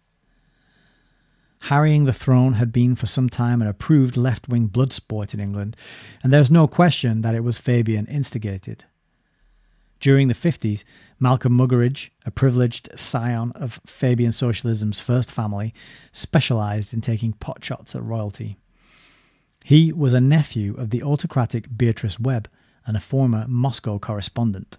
Harrying the throne had been for some time an approved left-wing blood sport in England, and there is no question that it was Fabian instigated. During the 50s, Malcolm Muggeridge, a privileged scion of Fabian socialism's first family, specialised in taking potshots at royalty. He was a nephew of the autocratic Beatrice Webb and a former Moscow correspondent.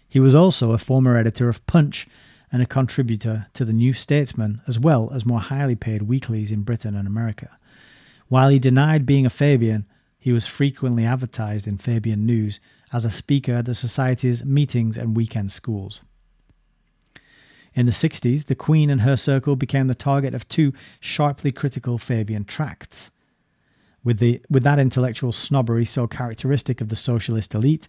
He was also a former editor of Punch and a contributor to the New Statesman, as well as more highly paid weeklies in Britain and America. While he denied being a Fabian, he was frequently advertised in Fabian News as a speaker at the Society's meetings and weekend schools. In the 60s, the Queen and her circle became the target of 2 sharply critical Fabian tracts. With that intellectual snobbery so characteristic of the socialist elite,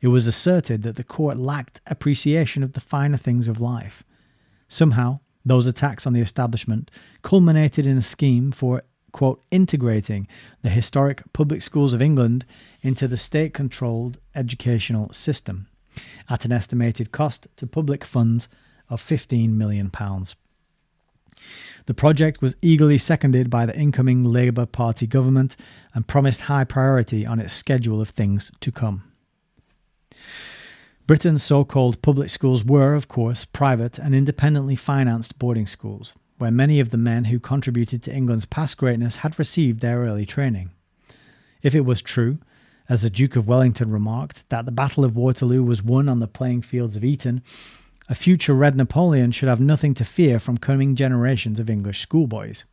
it was asserted that the court lacked appreciation of the finer things of life. Somehow, those attacks on the establishment culminated in a scheme for, quote, integrating the historic public schools of England into the state-controlled educational system, at an estimated cost to public funds of £15 million. The project was eagerly seconded by the incoming Labour Party government and promised high priority on its schedule of things to come. Britain's so-called public schools were, of course, private and independently financed boarding schools. where many of the men who contributed to England's past greatness had received their early training. If it was true, as the Duke of Wellington remarked, that the Battle of Waterloo was won on the playing fields of Eton, a future Red Napoleon should have nothing to fear from coming generations of English schoolboys.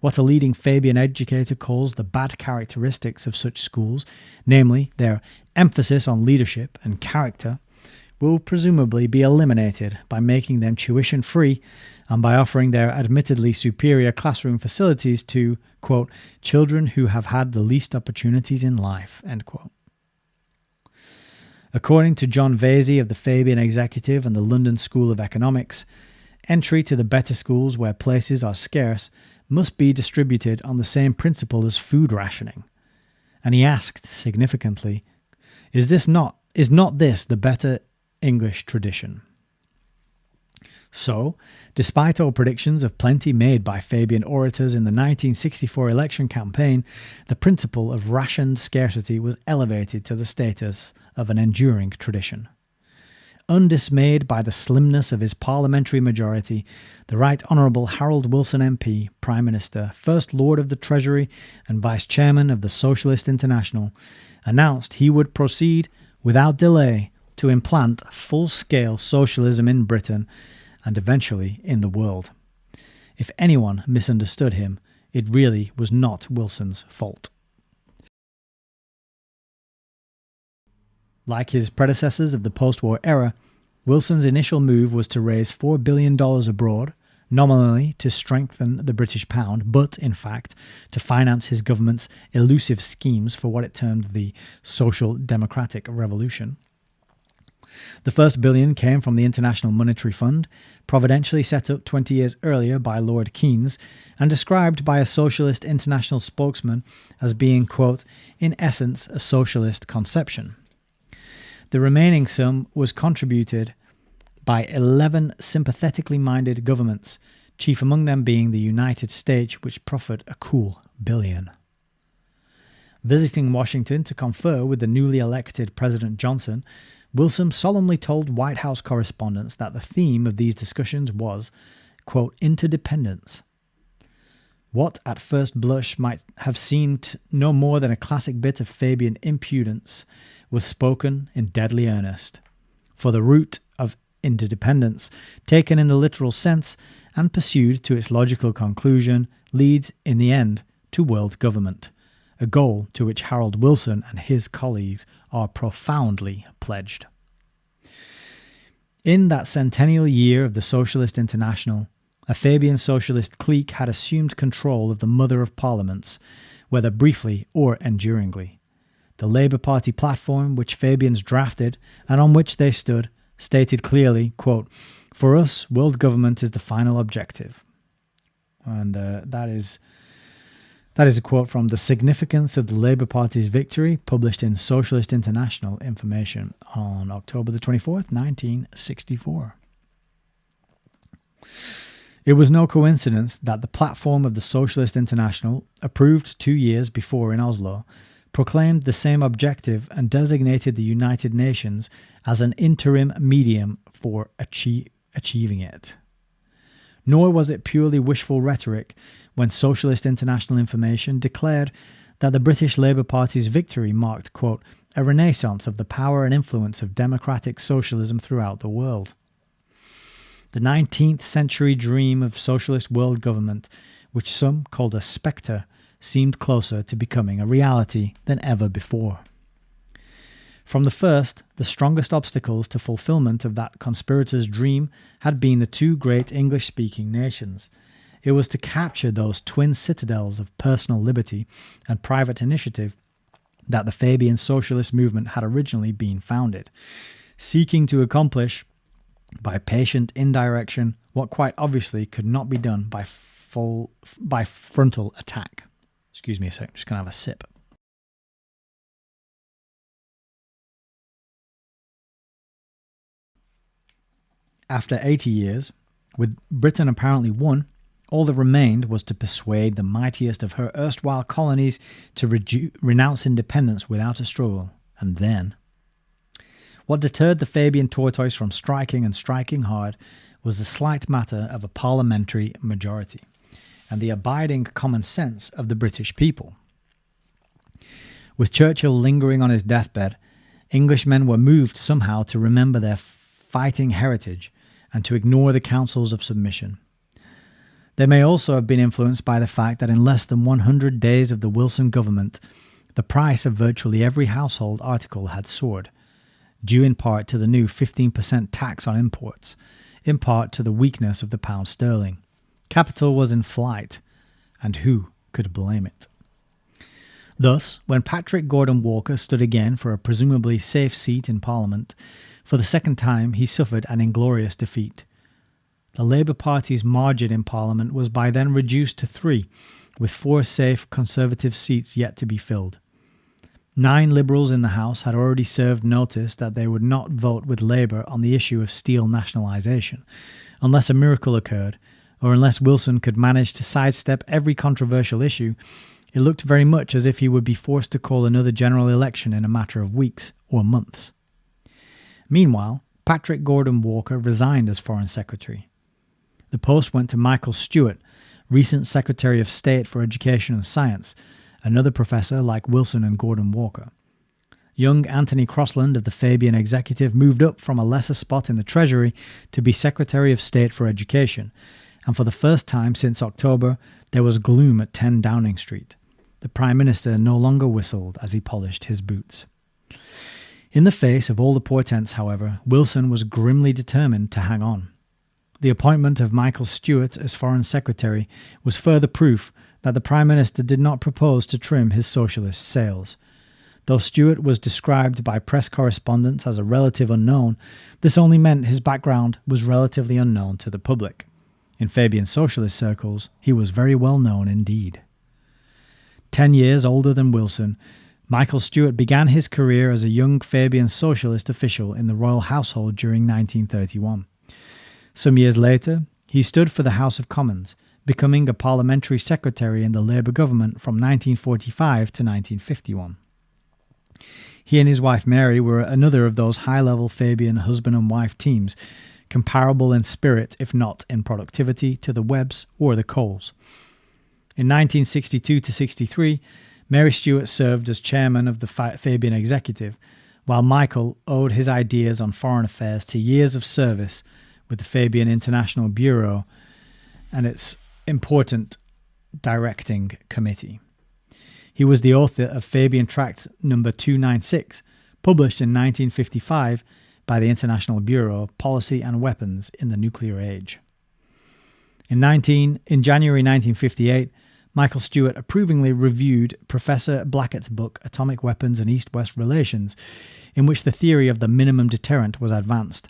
What a leading Fabian educator calls the bad characteristics of such schools, namely their emphasis on leadership and character, will presumably be eliminated by making them tuition-free and by offering their admittedly superior classroom facilities to, quote, children who have had the least opportunities in life, end quote. According to John Vasey of the Fabian Executive and the London School of Economics, entry to the better schools where places are scarce must be distributed on the same principle as food rationing. And he asked, significantly, is not this the better English tradition? So, despite all predictions of plenty made by Fabian orators in the 1964 election campaign, the principle of rationed scarcity was elevated to the status of an enduring tradition. Undismayed by the slimness of his parliamentary majority, the Right Honourable Harold Wilson MP, Prime Minister, First Lord of the Treasury and Vice Chairman of the Socialist International, announced he would proceed without delay to implant full-scale socialism in Britain and eventually in the world. If anyone misunderstood him, it really was not Wilson's fault. Like his predecessors of the post-war era, Wilson's initial move was to raise $4 billion abroad, nominally to strengthen the British pound, but, in fact, to finance his government's elusive schemes for what it termed the Social Democratic Revolution. The first billion came from the International Monetary Fund, providentially set up 20 years earlier by Lord Keynes, and described by a Socialist International spokesman as being, quote, in essence, a socialist conception. The remaining sum was contributed by 11 sympathetically minded governments, chief among them being the United States, which proffered a cool $1 billion. Visiting Washington to confer with the newly elected President Johnson, Wilson solemnly told White House correspondents that the theme of these discussions was, quote, interdependence. What at first blush might have seemed no more than a classic bit of Fabian impudence was spoken in deadly earnest. For the root of interdependence, taken in the literal sense and pursued to its logical conclusion, leads in the end to world government, a goal to which Harold Wilson and his colleagues are profoundly pledged. In that centennial year of the Socialist International, a Fabian socialist clique had assumed control of the mother of parliaments, whether briefly or enduringly. The Labour Party platform, which Fabians drafted and on which they stood, stated clearly, quote, for us, world government is the final objective. And that is a quote from The Significance of the Labour Party's Victory, published in Socialist International Information on October the 24th, 1964. It was no coincidence that the platform of the Socialist International, approved 2 years before in Oslo, proclaimed the same objective and designated the United Nations as an interim medium for achieving it. Nor was it purely wishful rhetoric when Socialist International Information declared that the British Labour Party's victory marked, quote, a renaissance of the power and influence of democratic socialism throughout the world. The 19th century dream of socialist world government, which some called a spectre, seemed closer to becoming a reality than ever before. From the first, the strongest obstacles to fulfillment of that conspirator's dream had been the two great English-speaking nations. It was to capture those twin citadels of personal liberty and private initiative that the Fabian socialist movement had originally been founded, seeking to accomplish, by patient indirection, what quite obviously could not be done by frontal attack. Excuse me a sec, I'm just going to have a sip. After 80 years, with Britain apparently won, all that remained was to persuade the mightiest of her erstwhile colonies to renounce independence without a struggle. And then, what deterred the Fabian tortoise from striking and striking hard was the slight matter of a parliamentary majority and the abiding common sense of the British people. With Churchill lingering on his deathbed, Englishmen were moved somehow to remember their fighting heritage and to ignore the counsels of submission. They may also have been influenced by the fact that in less than 100 days of the Wilson government, the price of virtually every household article had soared, due in part to the new 15% tax on imports, in part to the weakness of the pound sterling. Capital was in flight, and who could blame it? Thus, when Patrick Gordon Walker stood again for a presumably safe seat in Parliament, for the second time he suffered an inglorious defeat. The Labour Party's margin in Parliament was by then reduced to 3, with 4 safe Conservative seats yet to be filled. 9 Liberals in the House had already served notice that they would not vote with Labour on the issue of steel nationalisation, unless a miracle occurred, or unless Wilson could manage to sidestep every controversial issue. It looked very much as if he would be forced to call another general election in a matter of weeks or months. Meanwhile, Patrick Gordon Walker resigned as Foreign Secretary. The post went to Michael Stewart, recent Secretary of State for Education and Science, another professor like Wilson and Gordon Walker. Young Anthony Crossland of the Fabian executive moved up from a lesser spot in the Treasury to be Secretary of State for Education, and for the first time since October, there was gloom at 10 Downing Street. The Prime Minister no longer whistled as he polished his boots. In the face of all the portents, however, Wilson was grimly determined to hang on. The appointment of Michael Stewart as Foreign Secretary was further proof that the Prime Minister did not propose to trim his socialist sails. Though Stewart was described by press correspondents as a relative unknown, this only meant his background was relatively unknown to the public. In Fabian socialist circles, he was very well known indeed. 10 years older than Wilson, Michael Stewart began his career as a young Fabian socialist official in the royal household during 1931. Some years later, he stood for the House of Commons, becoming a parliamentary secretary in the Labour government from 1945 to 1951. He and his wife Mary were another of those high-level Fabian husband and wife teams, comparable in spirit, if not in productivity, to the Webbs or the Coles. In 1962 to 63, Mary Stewart served as chairman of the Fabian executive, while Michael owed his ideas on foreign affairs to years of service with the Fabian International Bureau and its important directing committee. He was the author of Fabian Tract number 296, published in 1955 by the International Bureau, Policy and Weapons in the Nuclear Age. In January 1958, Michael Stewart approvingly reviewed Professor Blackett's book Atomic Weapons and East-West Relations, in which the theory of the minimum deterrent was advanced.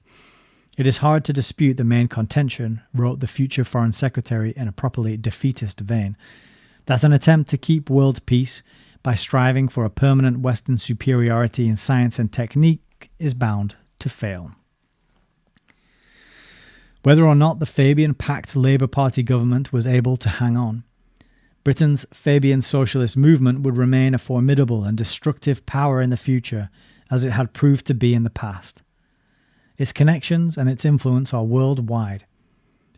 It is hard to dispute the main contention, wrote the future Foreign Secretary in a properly defeatist vein, that an attempt to keep world peace by striving for a permanent Western superiority in science and technique is bound to fail. Whether or not the Fabian-packed Labour Party government was able to hang on, Britain's Fabian socialist movement would remain a formidable and destructive power in the future, as it had proved to be in the past. Its connections and its influence are worldwide.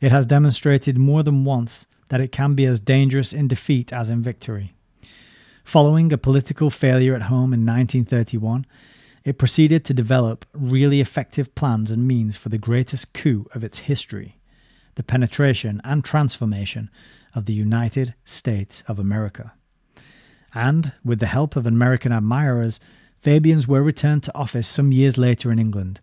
It has demonstrated more than once that it can be as dangerous in defeat as in victory. Following a political failure at home in 1931, it proceeded to develop really effective plans and means for the greatest coup of its history, the penetration and transformation of the United States of America. And, with the help of American admirers, Fabians were returned to office some years later in England.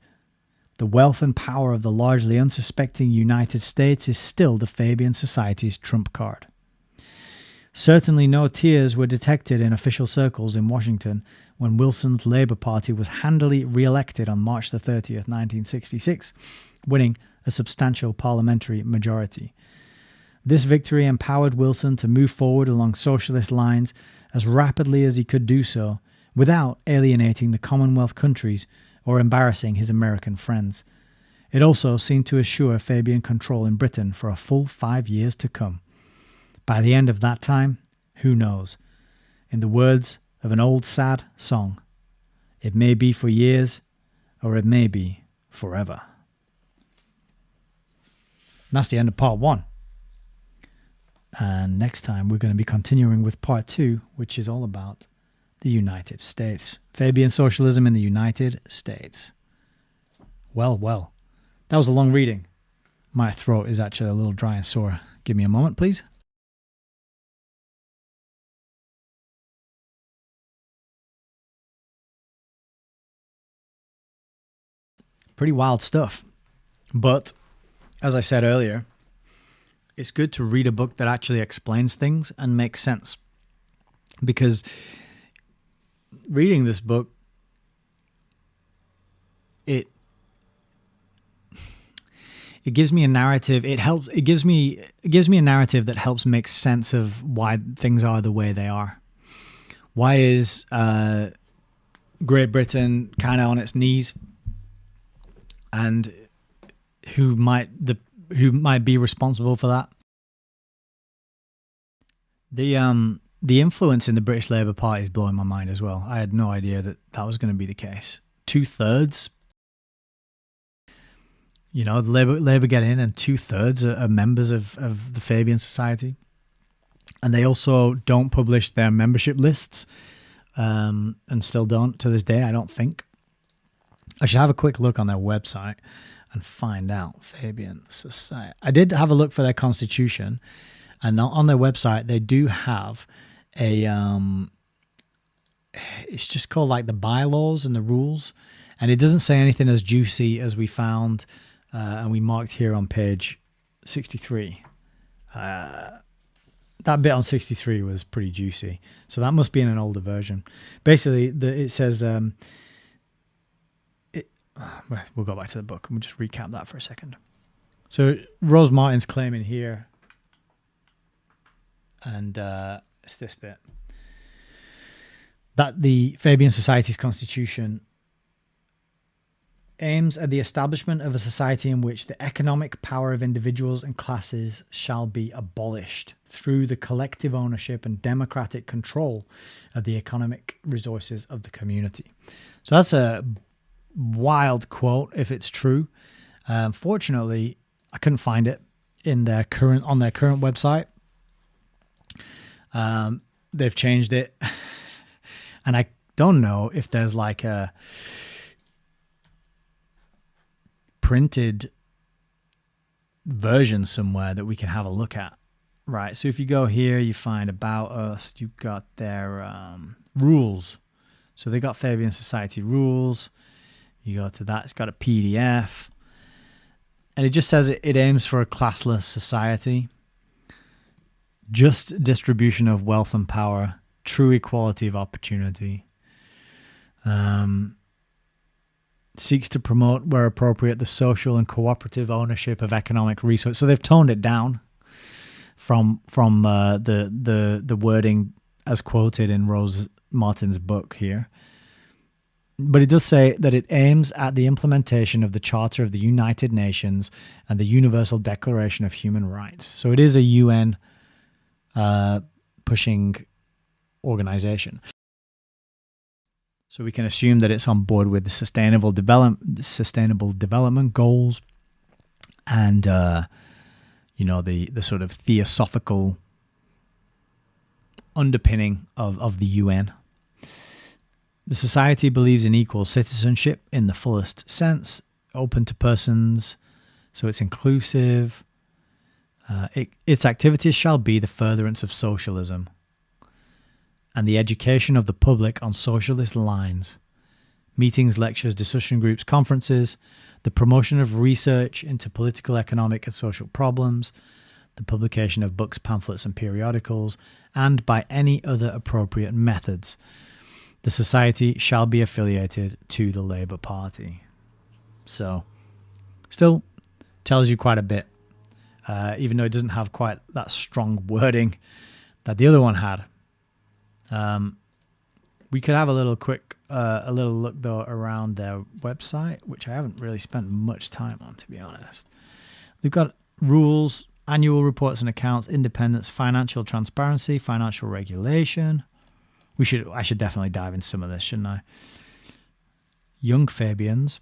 The wealth and power of the largely unsuspecting United States is still the Fabian Society's trump card. Certainly no tears were detected in official circles in Washington when Wilson's Labour Party was handily re-elected on March 30th, 1966, winning a substantial parliamentary majority. This victory empowered Wilson to move forward along socialist lines as rapidly as he could do so, without alienating the Commonwealth countries or embarrassing his American friends. It also seemed to assure Fabian control in Britain for a full 5 years to come. By the end of that time, who knows? In the words of an old sad song, it may be for years, or it may be forever. that's the end of part 1. And next time we're going to be continuing with part 2, which is all about the United States. Fabian socialism in the United States. Well, that was a long reading. My throat is actually a little dry and sore. Give me a moment, please. Pretty wild stuff. But as I said earlier, it's good to read a book that actually explains things and makes sense. Because reading this book, it gives me a narrative. It gives me a narrative that helps make sense of why things are the way they are. Why is Great Britain kind of on its knees? And who might be responsible for that? The influence in the British Labour Party is blowing my mind as well. I had no idea that was going to be the case. 2/3, the Labour get in, and 2/3 are members of the Fabian Society, and they also don't publish their membership lists, and still don't to this day. I don't think. I should have a quick look on their website and find out. Fabian Society. I did have a look for their constitution, and on their website they do have a it's just called like the bylaws and the rules, and it doesn't say anything as juicy as we found and we marked here on page 63. That bit on 63 was pretty juicy, so that must be in an older version. Basically, it says we'll go back to the book and we'll just recap that for a second. So Rose Martin's claiming here, and it's this bit, that the Fabian Society's constitution aims at the establishment of a society in which the economic power of individuals and classes shall be abolished through the collective ownership and democratic control of the economic resources of the community. So that's a wild quote if it's true. Fortunately, I couldn't find it on their current website. They've changed it, and I don't know if there's like a printed version somewhere that we can have a look at. Right, so if you go here, you find About Us, you've got their rules. So they got Fabian Society rules. You go to that, it's got a PDF, and it just says it aims for a classless society, just distribution of wealth and power, true equality of opportunity, seeks to promote, where appropriate, the social and cooperative ownership of economic resources. So they've toned it down from the wording as quoted in Rose Martin's book here. But it does say that it aims at the implementation of the Charter of the United Nations and the Universal Declaration of Human Rights. So it is a UN pushing organization. So we can assume that it's on board with the sustainable development goals, and the sort of theosophical underpinning of the UN. The society believes in equal citizenship in the fullest sense, open to persons, so it's inclusive. Its activities shall be the furtherance of socialism and the education of the public on socialist lines. Meetings, lectures, discussion groups, conferences, the promotion of research into political, economic, and social problems, the publication of books, pamphlets, and periodicals, and by any other appropriate methods. The society shall be affiliated to the Labour Party. So, still tells you quite a bit, even though it doesn't have quite that strong wording that the other one had. We could have a little look though around their website, which I haven't really spent much time on, to be honest. They've got rules, annual reports and accounts, independence, financial transparency, financial regulation. I should definitely dive into some of this, shouldn't I? Young Fabians.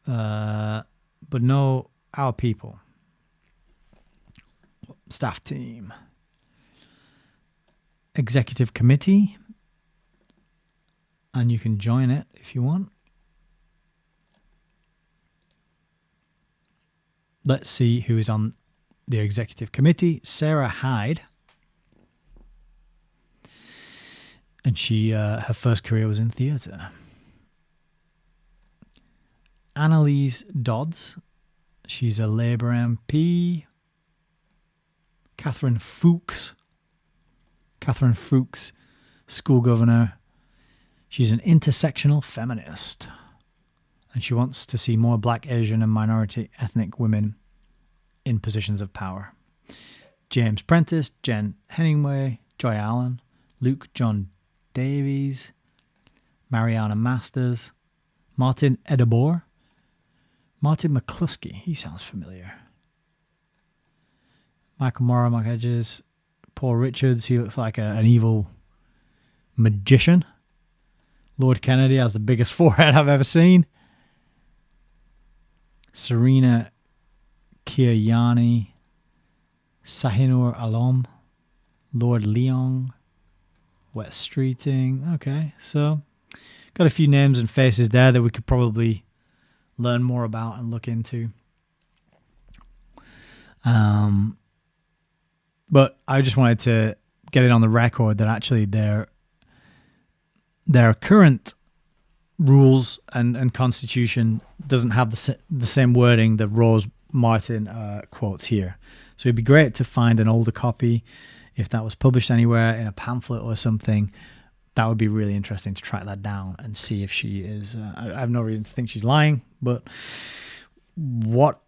but no our people. Staff team. Executive committee. And you can join it if you want. Let's see who is on the executive committee. Sarah Hyde. And she, her first career was in theatre. Annalise Dodds. She's a Labour MP. Catherine Fuchs. Catherine Fuchs, school governor. She's an intersectional feminist. And she wants to see more black, Asian, and minority ethnic women in positions of power. James Prentice, Jen Hemingway, Joy Allen, Luke John Davies, Mariana Masters, Martin Edabor, Martin McCluskey. He sounds familiar. Michael Morrow, Mike Hedges, Paul Richards. He looks like an evil magician. Lord Kennedy has the biggest forehead I've ever seen. Serena Kiayani, Sahinur Alom, Lord Leong, Wet Streeting. Okay, so got a few names and faces there that we could probably learn more about and look into. But I just wanted to get it on the record that actually their current rules and constitution doesn't have the same wording that Rose Martin quotes here. So it'd be great to find an older copy if that was published anywhere in a pamphlet or something. That would be really interesting to track that down and see if she is. I have no reason to think she's lying, but what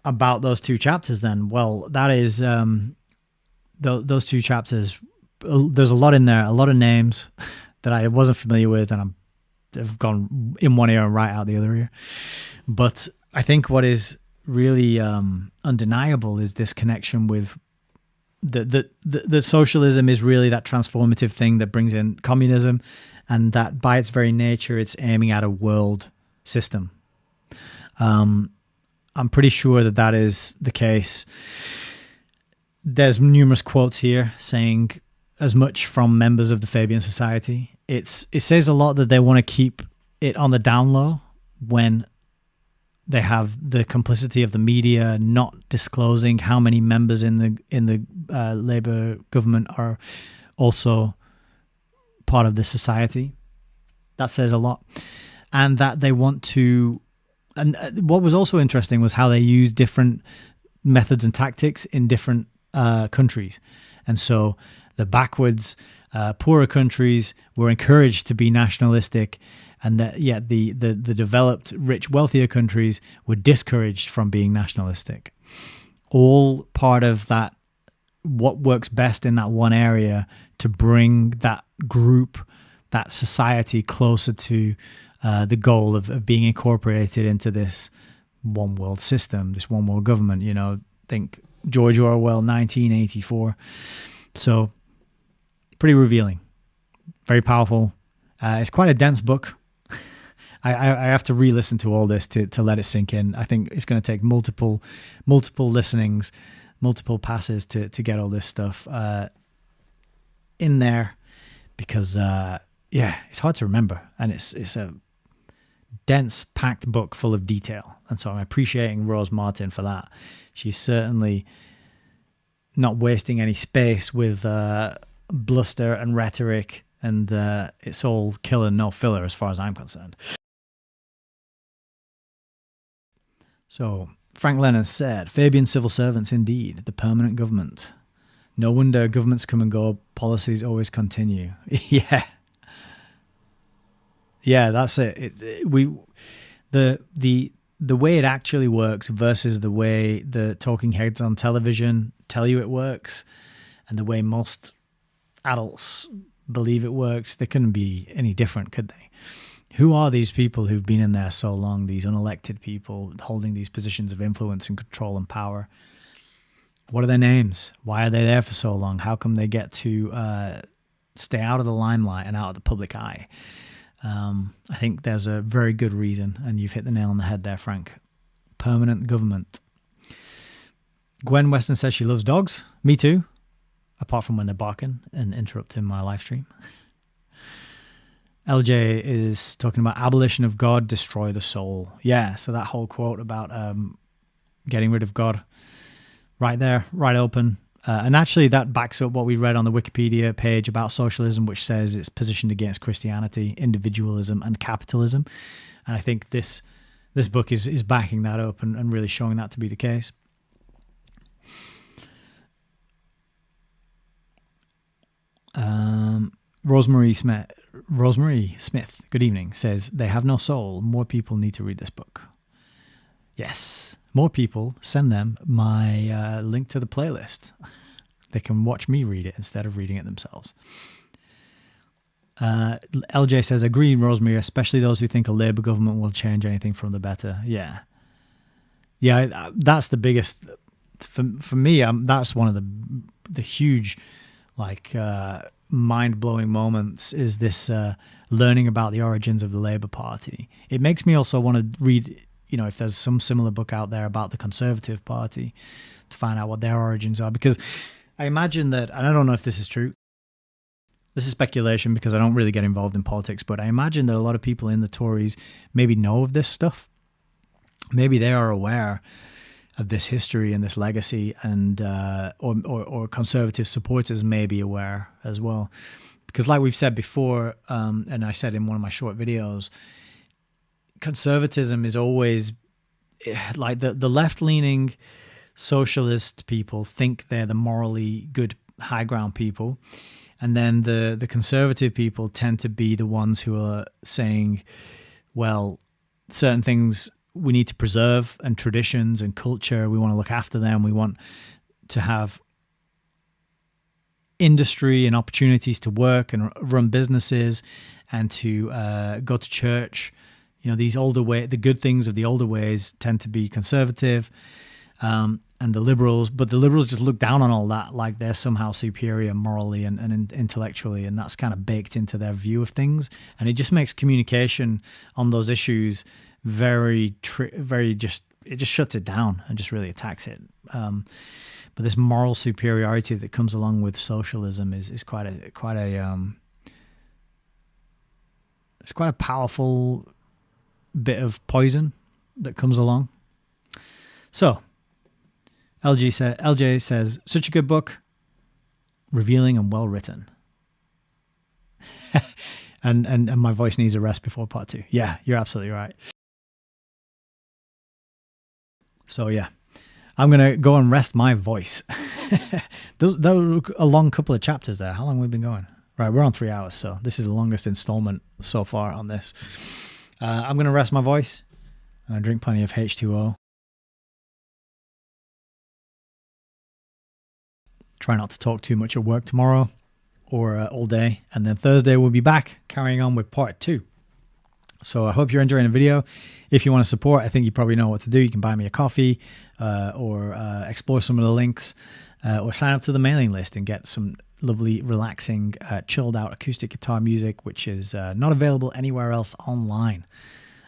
about those two chapters then? Well, that is those two chapters. There's a lot in there, a lot of names that I wasn't familiar with, and have gone in one ear and right out the other ear. But I think what is really undeniable is this connection with the socialism is really that transformative thing that brings in communism, and that by its very nature, it's aiming at a world system. I'm pretty sure that is the case. There's numerous quotes here saying as much from members of the Fabian Society. It says a lot that they want to keep it on the down low when they have the complicity of the media not disclosing how many members in the Labour government are also part of the society. That says a lot. And that they want to... And what was also interesting was how they use different methods and tactics in different countries. And so the backwards, poorer countries were encouraged to be nationalistic, and that yet the developed, rich, wealthier countries were discouraged from being nationalistic. All part of that, what works best in that one area to bring that group, that society closer to the goal of being incorporated into this one world system, this one world government. You know, think George Orwell, 1984. So pretty revealing, very powerful. It's quite a dense book. I have to re-listen to all this to let it sink in. I think it's going to take multiple listenings, multiple passes to get all this stuff in there, because it's hard to remember, and it's a dense, packed book full of detail. And so I'm appreciating Rose Martin for that. She's certainly not wasting any space with bluster and rhetoric, and it's all killer, no filler as far as I'm concerned. So Frank Lennon said, Fabian civil servants indeed, the permanent government. No wonder governments come and go, policies always continue. Yeah, that's it. The way it actually works versus the way the talking heads on television tell you it works, and the way most adults believe it works, they couldn't be any different, could they? Who are these people who've been in there so long, these unelected people holding these positions of influence and control and power? What are their names? Why are they there for so long? How come they get to stay out of the limelight and out of the public eye? I think there's a very good reason, and you've hit the nail on the head there, Frank. Permanent government. Gwen Weston says she loves dogs. Me too, apart from when they're barking and interrupting my live stream. LJ is talking about abolition of God, destroy the soul. Yeah, so that whole quote about getting rid of God, right there, right open. And actually that backs up what we read on the Wikipedia page about socialism, which says it's positioned against Christianity, individualism, and capitalism. And I think this book is backing that up and really showing that to be the case. Rosemary Smith, good evening, says, they have no soul. More people need to read this book. Yes, more people. Send them my link to the playlist. They can watch me read it instead of reading it themselves. LJ says, agree, Rosemary, especially those who think a Labour government will change anything from the better. Yeah, that's the biggest, for me, that's one of the huge, mind-blowing moments is this learning about the origins of the Labour Party. It makes me also want to read, if there's some similar book out there about the Conservative Party to find out what their origins are, because I imagine that, and I don't know if this is true, this is speculation because I don't really get involved in politics, but I imagine that a lot of people in the Tories maybe know of this stuff. Maybe they are aware of this history and this legacy, and or Conservative supporters may be aware as well. Because like we've said before, and I said in one of my short videos, conservatism is always like the left-leaning socialist people think they're the morally good high ground people, and then the conservative people tend to be the ones who are saying, well, certain things we need to preserve, and traditions and culture, we want to look after them. We want to have industry and opportunities to work and run businesses and to go to church. These the good things of the older ways tend to be conservative, and the liberals just look down on all that like they're somehow superior morally and intellectually, and that's kind of baked into their view of things. And it just makes communication on those issues it just shuts it down and just really attacks it. But this moral superiority that comes along with socialism is quite a powerful bit of poison that comes along. So LJ says, such a good book, revealing and well written. and my voice needs a rest before part 2. Yeah, you're absolutely right. So yeah, I'm going to go and rest my voice. That was a long couple of chapters there. How long have we been going? Right, we're on 3 hours, so this is the longest installment so far on this. I'm going to rest my voice. I'm going to drink plenty of H2O. Try not to talk too much at work tomorrow or all day. And then Thursday we'll be back carrying on with part 2. So I hope you're enjoying the video. If you want to support, I think you probably know what to do. You can buy me a coffee or explore some of the links or sign up to the mailing list and get some lovely, relaxing, chilled out acoustic guitar music, which is not available anywhere else online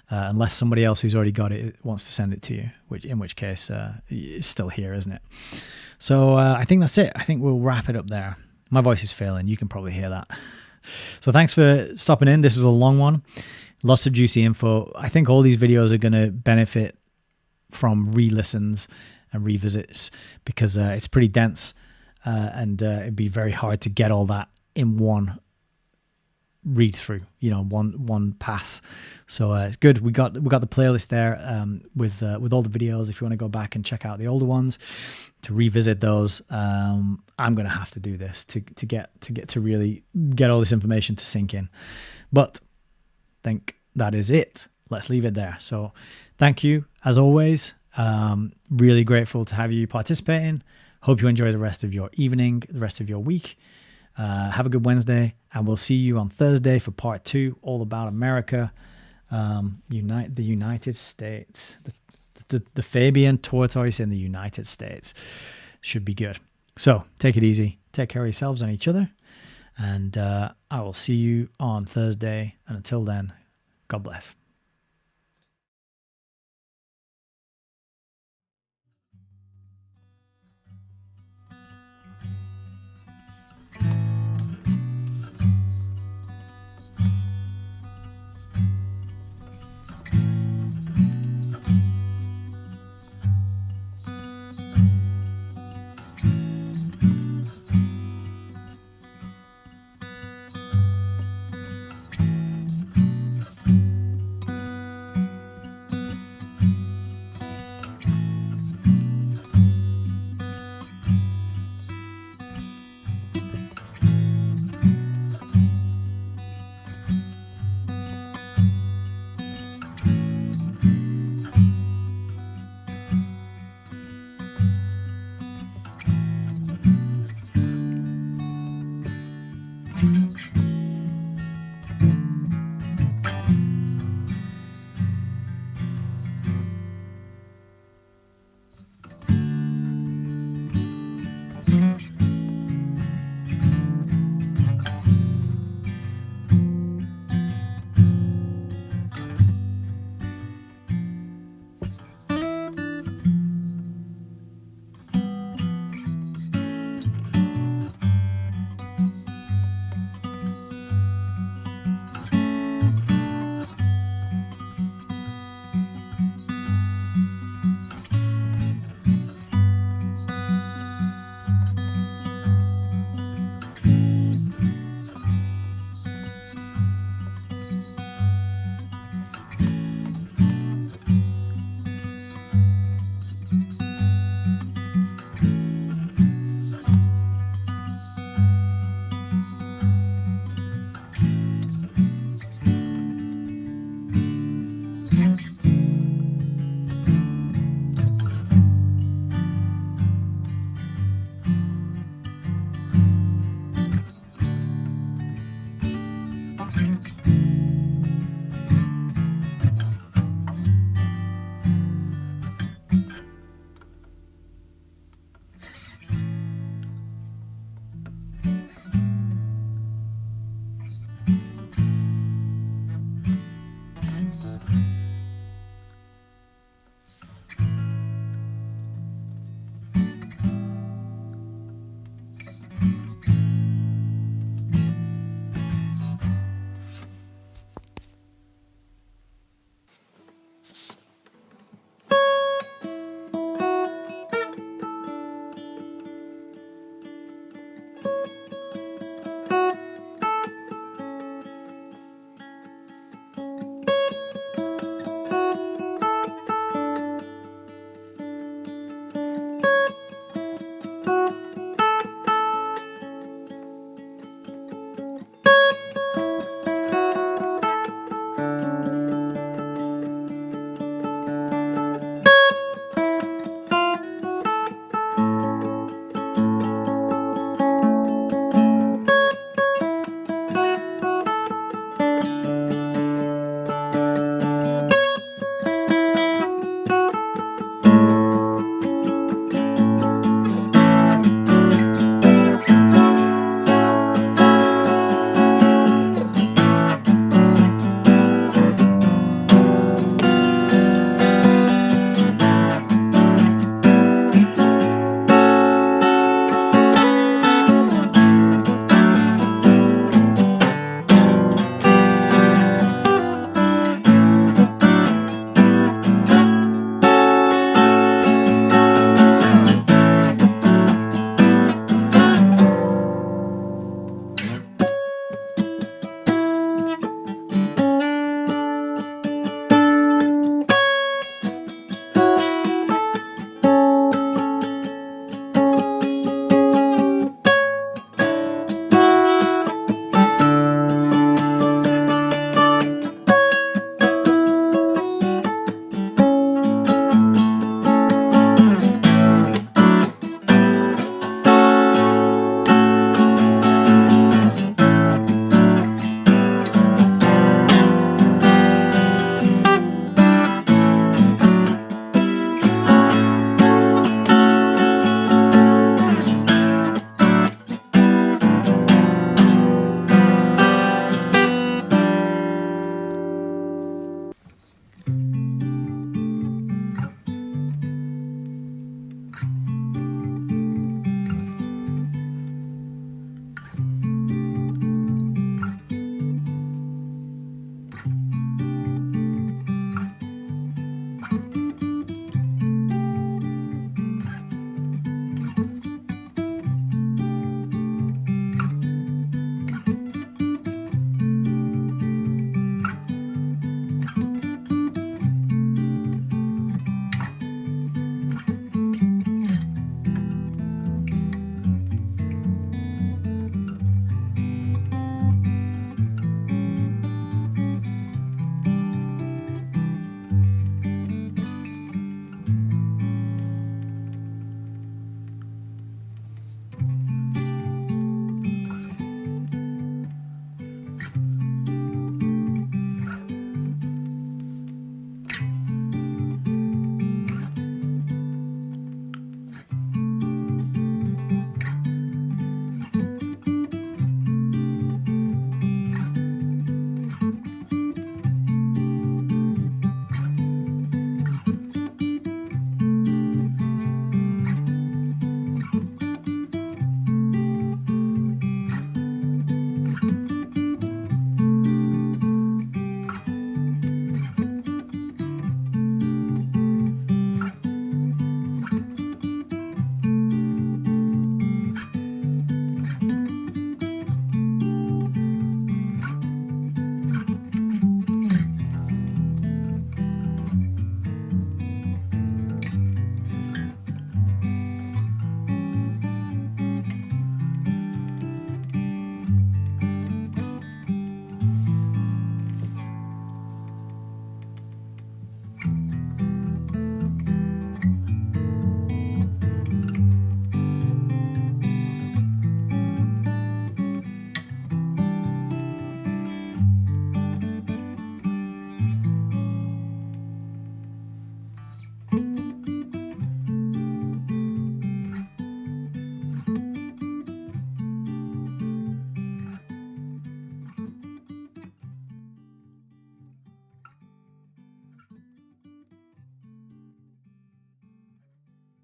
unless somebody else who's already got it wants to send it to you, in which case it's still here, isn't it? So I think that's it. I think we'll wrap it up there. My voice is failing. You can probably hear that. So thanks for stopping in. This was a long one. Lots of juicy info. I think all these videos are going to benefit from re-listens and revisits because it's pretty dense and it'd be very hard to get all that in one read through, one pass. So it's good. We got the playlist there with all the videos. If you want to go back and check out the older ones to revisit those, I'm going to have to do this to get to really get all this information to sink in. But think that is it. Let's leave it there. So thank you as always. Really grateful to have you participating. Hope you enjoy the rest of your evening, the rest of your week. Have a good Wednesday, and we'll see you on Thursday for part 2, all about America, the United States, the Fabian tortoise in the United States. Should be good. So take it easy. Take care of yourselves and each other. And I will see you on Thursday. And until then, God bless.